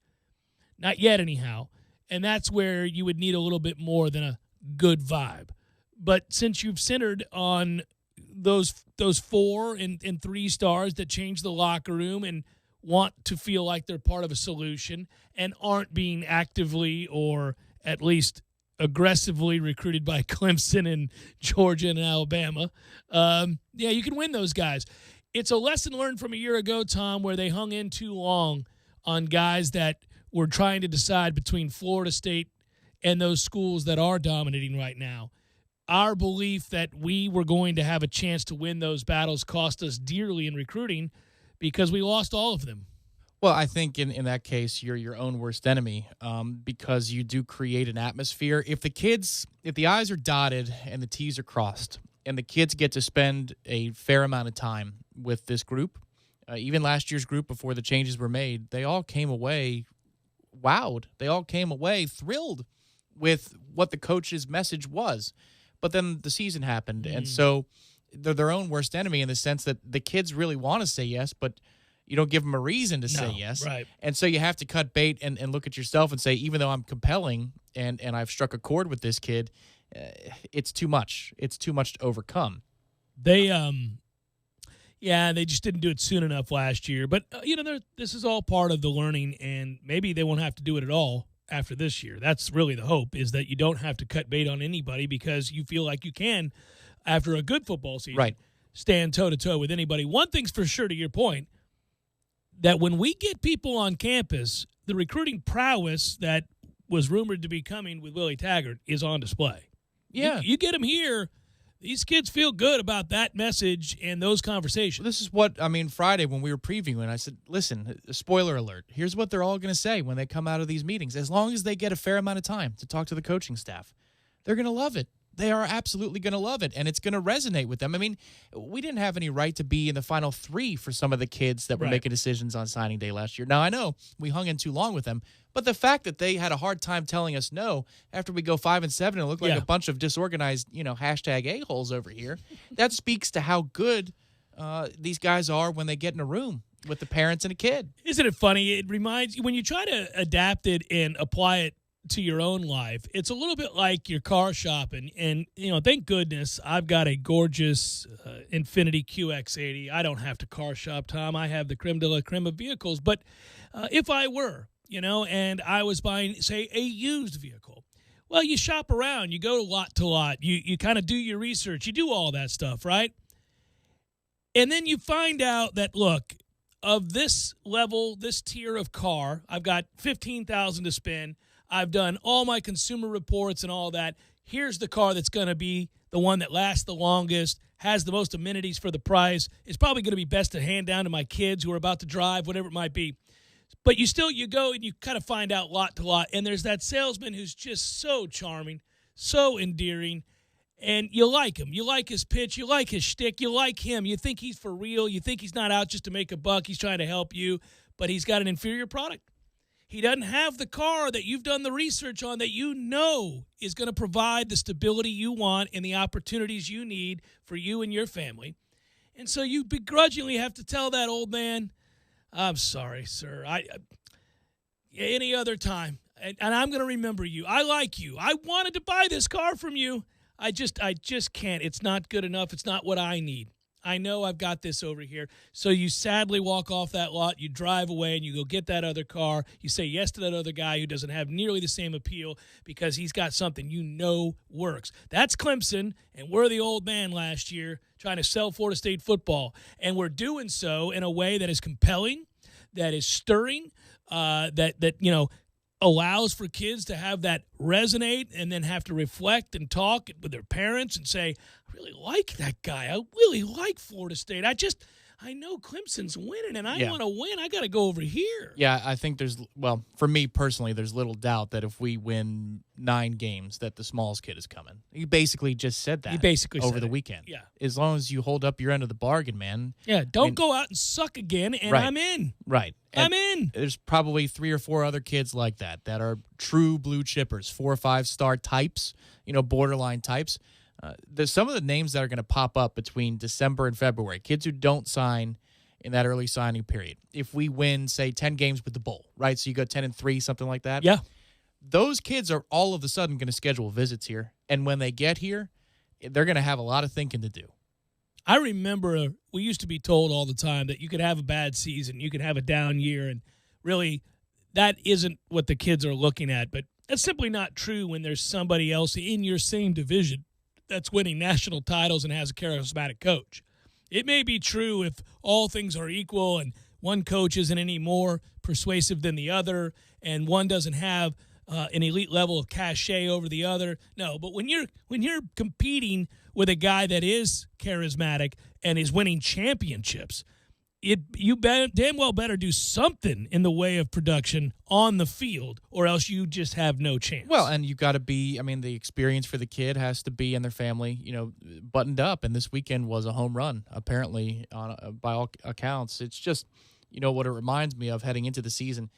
Not yet, anyhow. And that's where you would need a little bit more than a good vibe. But since you've centered on those 4 and 3 stars that change the locker room and want to feel like they're part of a solution and aren't being actively or at least aggressively recruited by Clemson and Georgia and Alabama, you can win those guys. It's a lesson learned from a year ago, Tom, where they hung in too long on guys that were trying to decide between Florida State and those schools that are dominating right now. Our belief that we were going to have a chance to win those battles cost us dearly in recruiting because we lost all of them. Well, I think in that case, you're your own worst enemy because you do create an atmosphere. If the I's are dotted and the T's are crossed, and the kids get to spend a fair amount of time with this group. Even last year's group, before the changes were made, they all came away wowed. They all came away thrilled with what the coach's message was. But then the season happened, and so they're their own worst enemy in the sense that the kids really want to say yes, but you don't give them a reason to say yes. Right. And so you have to cut bait and look at yourself and say, even though I'm compelling and I've struck a chord with this kid, it's too much. It's too much to overcome. They just didn't do it soon enough last year. But, this is all part of the learning, and maybe they won't have to do it at all after this year. That's really the hope, is that you don't have to cut bait on anybody because you feel like you can, after a good football season, stand toe-to-toe with anybody. One thing's for sure, to your point, that when we get people on campus, the recruiting prowess that was rumored to be coming with Willie Taggart is on display. Yeah. You get them here, these kids feel good about that message and those conversations. This is what, Friday when we were previewing, I said, listen, spoiler alert, here's what they're all going to say when they come out of these meetings. As long as they get a fair amount of time to talk to the coaching staff, they're going to love it. They are absolutely going to love it, and it's going to resonate with them. We didn't have any right to be in the final three for some of the kids that were making decisions on signing day last year. Now, I know we hung in too long with them, but the fact that they had a hard time telling us no after we go 5-7 and look like a bunch of disorganized, hashtag a-holes over here, that speaks to how good these guys are when they get in a room with the parents and a kid. Isn't it funny? It reminds you, when you try to adapt it and apply it to your own life, it's a little bit like your car shopping. And, thank goodness I've got a gorgeous Infiniti QX80. I don't have to car shop, Tom. I have the creme de la creme of vehicles. But if I were, and I was buying, say, a used vehicle, well, you shop around. You go lot to lot. You kind of do your research. You do all that stuff, right? And then you find out that, look, of this level, this tier of car, I've got $15,000 to spend. I've done all my consumer reports and all that. Here's the car that's going to be the one that lasts the longest, has the most amenities for the price. It's probably going to be best to hand down to my kids who are about to drive, whatever it might be. But you go and you kind of find out lot to lot, and there's that salesman who's just so charming, so endearing, and you like him. You like his pitch. You like his shtick. You like him. You think he's for real. You think he's not out just to make a buck. He's trying to help you, but he's got an inferior product. He doesn't have the car that you've done the research on that is going to provide the stability you want and the opportunities you need for you and your family. And so you begrudgingly have to tell that old man, I'm sorry, sir. Any other time. And I'm going to remember you. I like you. I wanted to buy this car from you. I just can't. It's not good enough. It's not what I need. I know I've got this over here. So you sadly walk off that lot, you drive away, and you go get that other car. You say yes to that other guy who doesn't have nearly the same appeal because he's got something works. That's Clemson, and we're the old man last year trying to sell Florida State football. And we're doing so in a way that is compelling, that is stirring, that allows for kids to have that resonate and then have to reflect and talk with their parents and say, I really like that guy. I really like Florida State. I know Clemson's winning, and I want to win. I got to go over here. Yeah, I think for me personally, there's little doubt that if we win 9 games that the Smalls kid is coming. He basically just said that over the weekend. Yeah. As long as you hold up your end of the bargain, man. Yeah, don't go out and suck again, and I'm in. Right. I'm in. There's probably 3 or 4 other kids like that are true blue chippers, 4 or 5 star types, borderline types. There's some of the names that are going to pop up between December and February, kids who don't sign in that early signing period. If we win, say, 10 games with the Bowl, right? So you go 10-3, something like that. Yeah. Those kids are all of a sudden going to schedule visits here. And when they get here, they're going to have a lot of thinking to do. I remember we used to be told all the time that you could have a bad season, you could have a down year, and really that isn't what the kids are looking at. But that's simply not true when there's somebody else in your same division that's winning national titles and has a charismatic coach. It may be true if all things are equal and one coach isn't any more persuasive than the other and one doesn't have an elite level of cachet over the other. No, but when you're competing with a guy that is charismatic and is winning championships, damn well better do something in the way of production on the field, or else you just have no chance. Well, and you got to be, I mean, the experience for the kid has to be and their family, buttoned up. And this weekend was a home run, apparently, by all accounts. It's just, what it reminds me of heading into the season.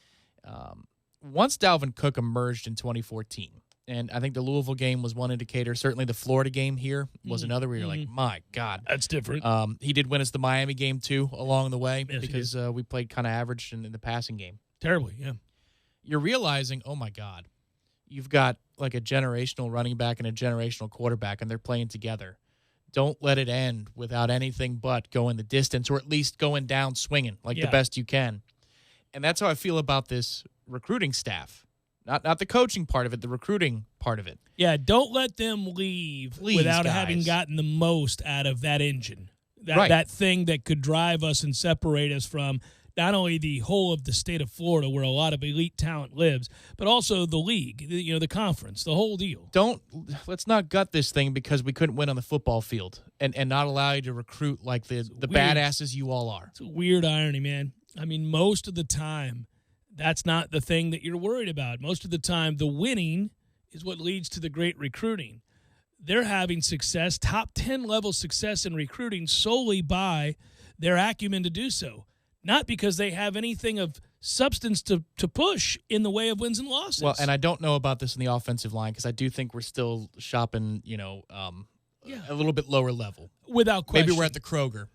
Once Dalvin Cook emerged in 2014, and I think the Louisville game was one indicator. Certainly the Florida game here was another where you're like, my God. That's different. He did win us the Miami game, too, along the way, Yes, because we played kind of average in the passing game. Terribly, yeah. You're realizing, oh, my God, you've got like a generational running back and a generational quarterback, and they're playing together. Don't let it end without anything but going the distance, or at least going down swinging like the best you can. And that's how I feel about this recruiting staff. Not the coaching part of it, the recruiting part of it. Yeah, don't let them leave without having gotten the most out of that engine. That thing that could drive us and separate us from not only the whole of the state of Florida, where a lot of elite talent lives, but also the league, the conference, the whole deal. Let's not gut this thing because we couldn't win on the football field and not allow you to recruit like the badasses you all are. It's a weird irony, man. I mean, most of the time, that's not the thing that you're worried about. Most of the time, the winning is what leads to the great recruiting. They're having success, top 10 level success in recruiting solely by their acumen to do so. Not because they have anything of substance to push in the way of wins and losses. Well, and I don't know about this in the offensive line because I do think we're still shopping, a little bit lower level. Without question. Maybe we're at the Kroger,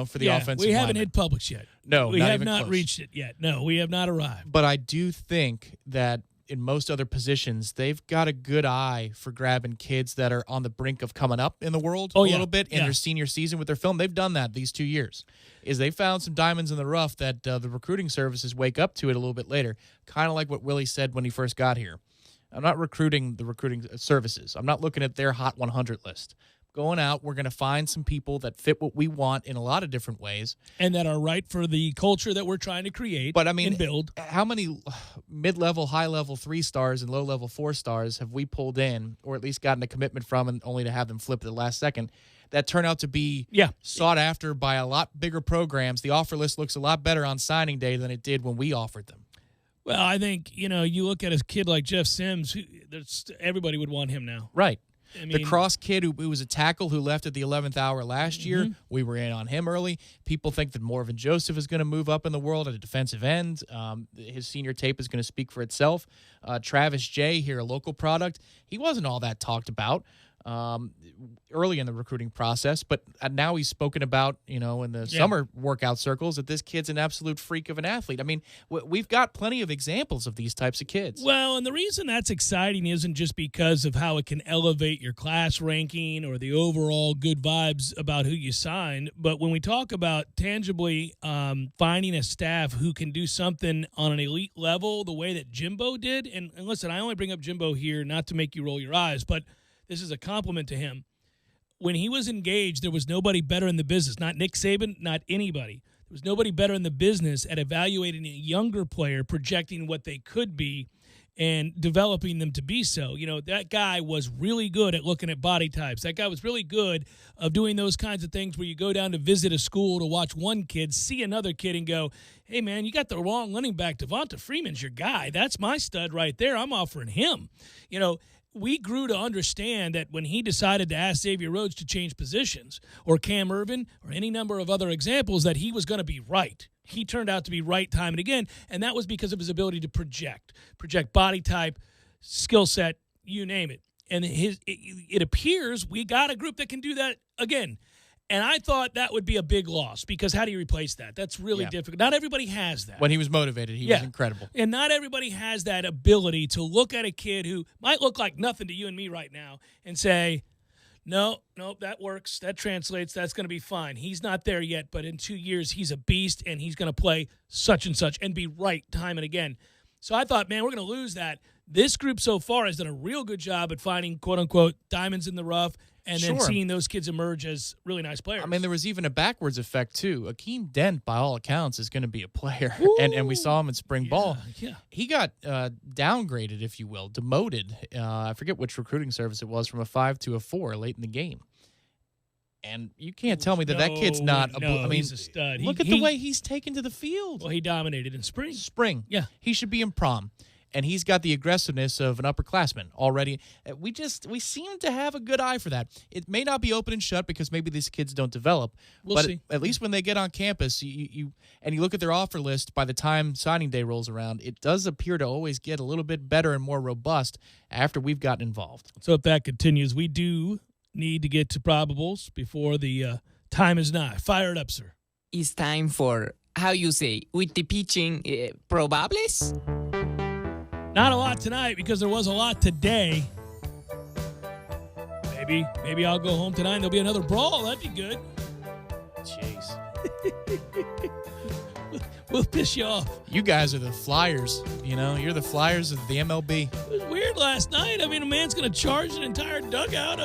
for the offensive line. We haven't hit Publix yet. No, we have not close. reached it yet. No, we have not arrived. But I do think that in most other positions, they've got a good eye for grabbing kids that are on the brink of coming up in the world little bit in their senior season with their film. They've done that these 2 years. They found some diamonds in the rough that the recruiting services wake up to it a little bit later, kind of like what Willie said when he first got here. I'm not recruiting the recruiting services. I'm not looking at their Hot 100 list. Going out, we're going to find some people that fit what we want in a lot of different ways. And that are right for the culture that we're trying to create and build. How many mid-level, high-level 3-stars and low-level 4-stars have we pulled in, or at least gotten a commitment from, and only to have them flip at the last second, that turn out to be sought after by a lot bigger programs? The offer list looks a lot better on signing day than it did when we offered them. Well, I think, you look at a kid like Jeff Sims, everybody would want him now. Right. The Cross kid who was a tackle who left at the 11th hour last year, we were in on him early. People think that Morvin Joseph is going to move up in the world at a defensive end. His senior tape is going to speak for itself. Travis J. here, a local product. He wasn't all that talked about early in the recruiting process, but now he's spoken about, in the summer workout circles, that this kid's an absolute freak of an athlete. I mean, we've got plenty of examples of these types of kids. Well, and the reason that's exciting isn't just because of how it can elevate your class ranking or the overall good vibes about who you signed, but when we talk about tangibly finding a staff who can do something on an elite level the way that Jimbo did, and listen, I only bring up Jimbo here not to make you roll your eyes, but this is a compliment to him. When he was engaged, there was nobody better in the business. Not Nick Saban, not anybody. There was nobody better in the business at evaluating a younger player, projecting what they could be, and developing them to be so. That guy was really good at looking at body types. That guy was really good of doing those kinds of things where you go down to visit a school to watch one kid, see another kid, and go, hey, man, you got the wrong running back. Devonta Freeman's your guy. That's my stud right there. I'm offering him. We grew to understand that when he decided to ask Xavier Rhodes to change positions, or Cam Irvin, or any number of other examples, that he was going to be right. He turned out to be right time and again, and that was because of his ability to project body type, skill set, you name it. And it appears we got a group that can do that again. And I thought that would be a big loss, because how do you replace that? That's really difficult. Not everybody has that. When he was motivated, he was incredible. And not everybody has that ability to look at a kid who might look like nothing to you and me right now and say, no, that works. That translates. That's going to be fine. He's not there yet, but in 2 years, he's a beast, and he's going to play such and such and be right time and again. So I thought, man, we're going to lose that. This group so far has done a real good job at finding, quote-unquote, diamonds in the rough, and then seeing those kids emerge as really nice players. I mean, there was even a backwards effect, too. Akeem Dent, by all accounts, is going to be a player. And we saw him in spring ball. Yeah. He got downgraded, if you will, demoted. I forget which recruiting service it was, from a 5 to a 4 late in the game. And you can't tell me that kid's not. He's a stud. Look at the way he's taken to the field. Well, he dominated in spring. Yeah. He should be in prom. And he's got the aggressiveness of an upperclassman already. We seem to have a good eye for that. It may not be open and shut because maybe these kids don't develop. We'll see. At least when they get on campus, you look at their offer list, by the time signing day rolls around, it does appear to always get a little bit better and more robust after we've gotten involved. So if that continues, we do need to get to probables before the time is nigh. Fire it up, sir. It's time for, how you say, with the pitching, probables? Not a lot tonight because there was a lot today. Maybe I'll go home tonight and there'll be another brawl. That'd be good. Jeez. We'll piss you off. You guys are the Flyers. You're the Flyers of the MLB. It was weird last night. A man's going to charge an entire dugout.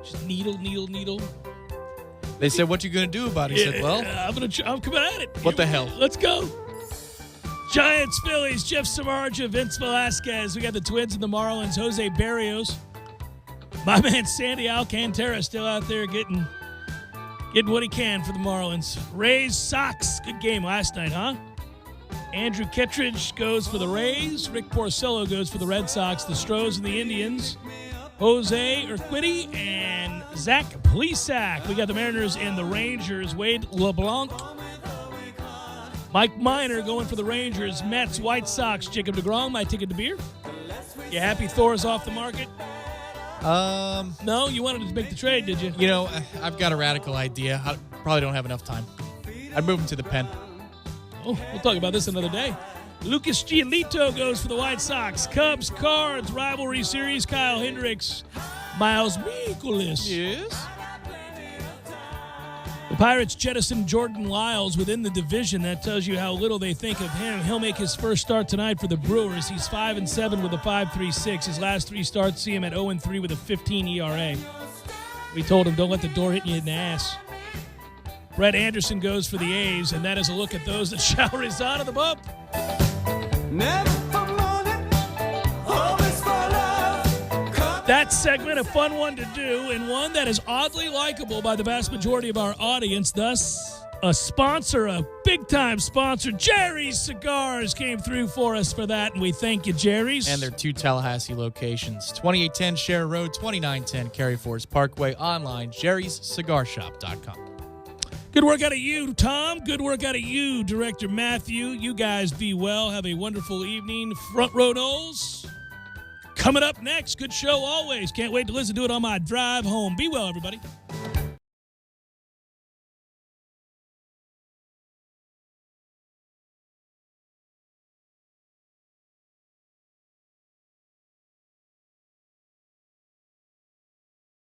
Just needle. They said, "What you going to do about it?" He said, "Well, I'm coming at it. What the hell? Let's go." Giants, Phillies, Jeff Samardzija, Vince Velasquez. We got the Twins and the Marlins, Jose Barrios. My man Sandy Alcantara still out there getting what he can for the Marlins. Rays, Sox. Good game last night, huh? Andrew Kittredge goes for the Rays. Rick Porcello goes for the Red Sox. The Stros and the Indians. Jose Urquidy and Zach Plesac. We got the Mariners and the Rangers. Wade LeBlanc. Mike Minor going for the Rangers. Mets, White Sox. Jacob deGrom, my ticket to beer. You happy Thor's off the market? No, you wanted to make the trade, did you? I've got a radical idea. I probably don't have enough time. I'd move him to the pen. Oh, we'll talk about this another day. Lucas Giolito goes for the White Sox. Cubs, Cards, rivalry series. Kyle Hendricks, Miles Mikolas. Yes. The Pirates jettison Jordan Lyles within the division. That tells you how little they think of him. He'll make his first start tonight for the Brewers. He's 5-7 with a 5.36. His last 3 starts see him at 0-3 with a 15 ERA. We told him, don't let the door hit you in the ass. Brett Anderson goes for the A's, and that is a look at those that shall reside on the bump. That segment, a fun one to do, and one that is oddly likable by the vast majority of our audience. Thus, a sponsor, a big-time sponsor, Jerry's Cigars, came through for us for that, and we thank you, Jerry's. And their 2 Tallahassee locations, 2810 Share Road, 2910 Cary Forest Parkway, online, jerryscigarshop.com. Good work out of you, Tom. Good work out of you, Director Matthew. You guys be well. Have a wonderful evening. Front Row Knowles. Coming up next, good show always. Can't wait to listen to it on my drive home. Be well, everybody.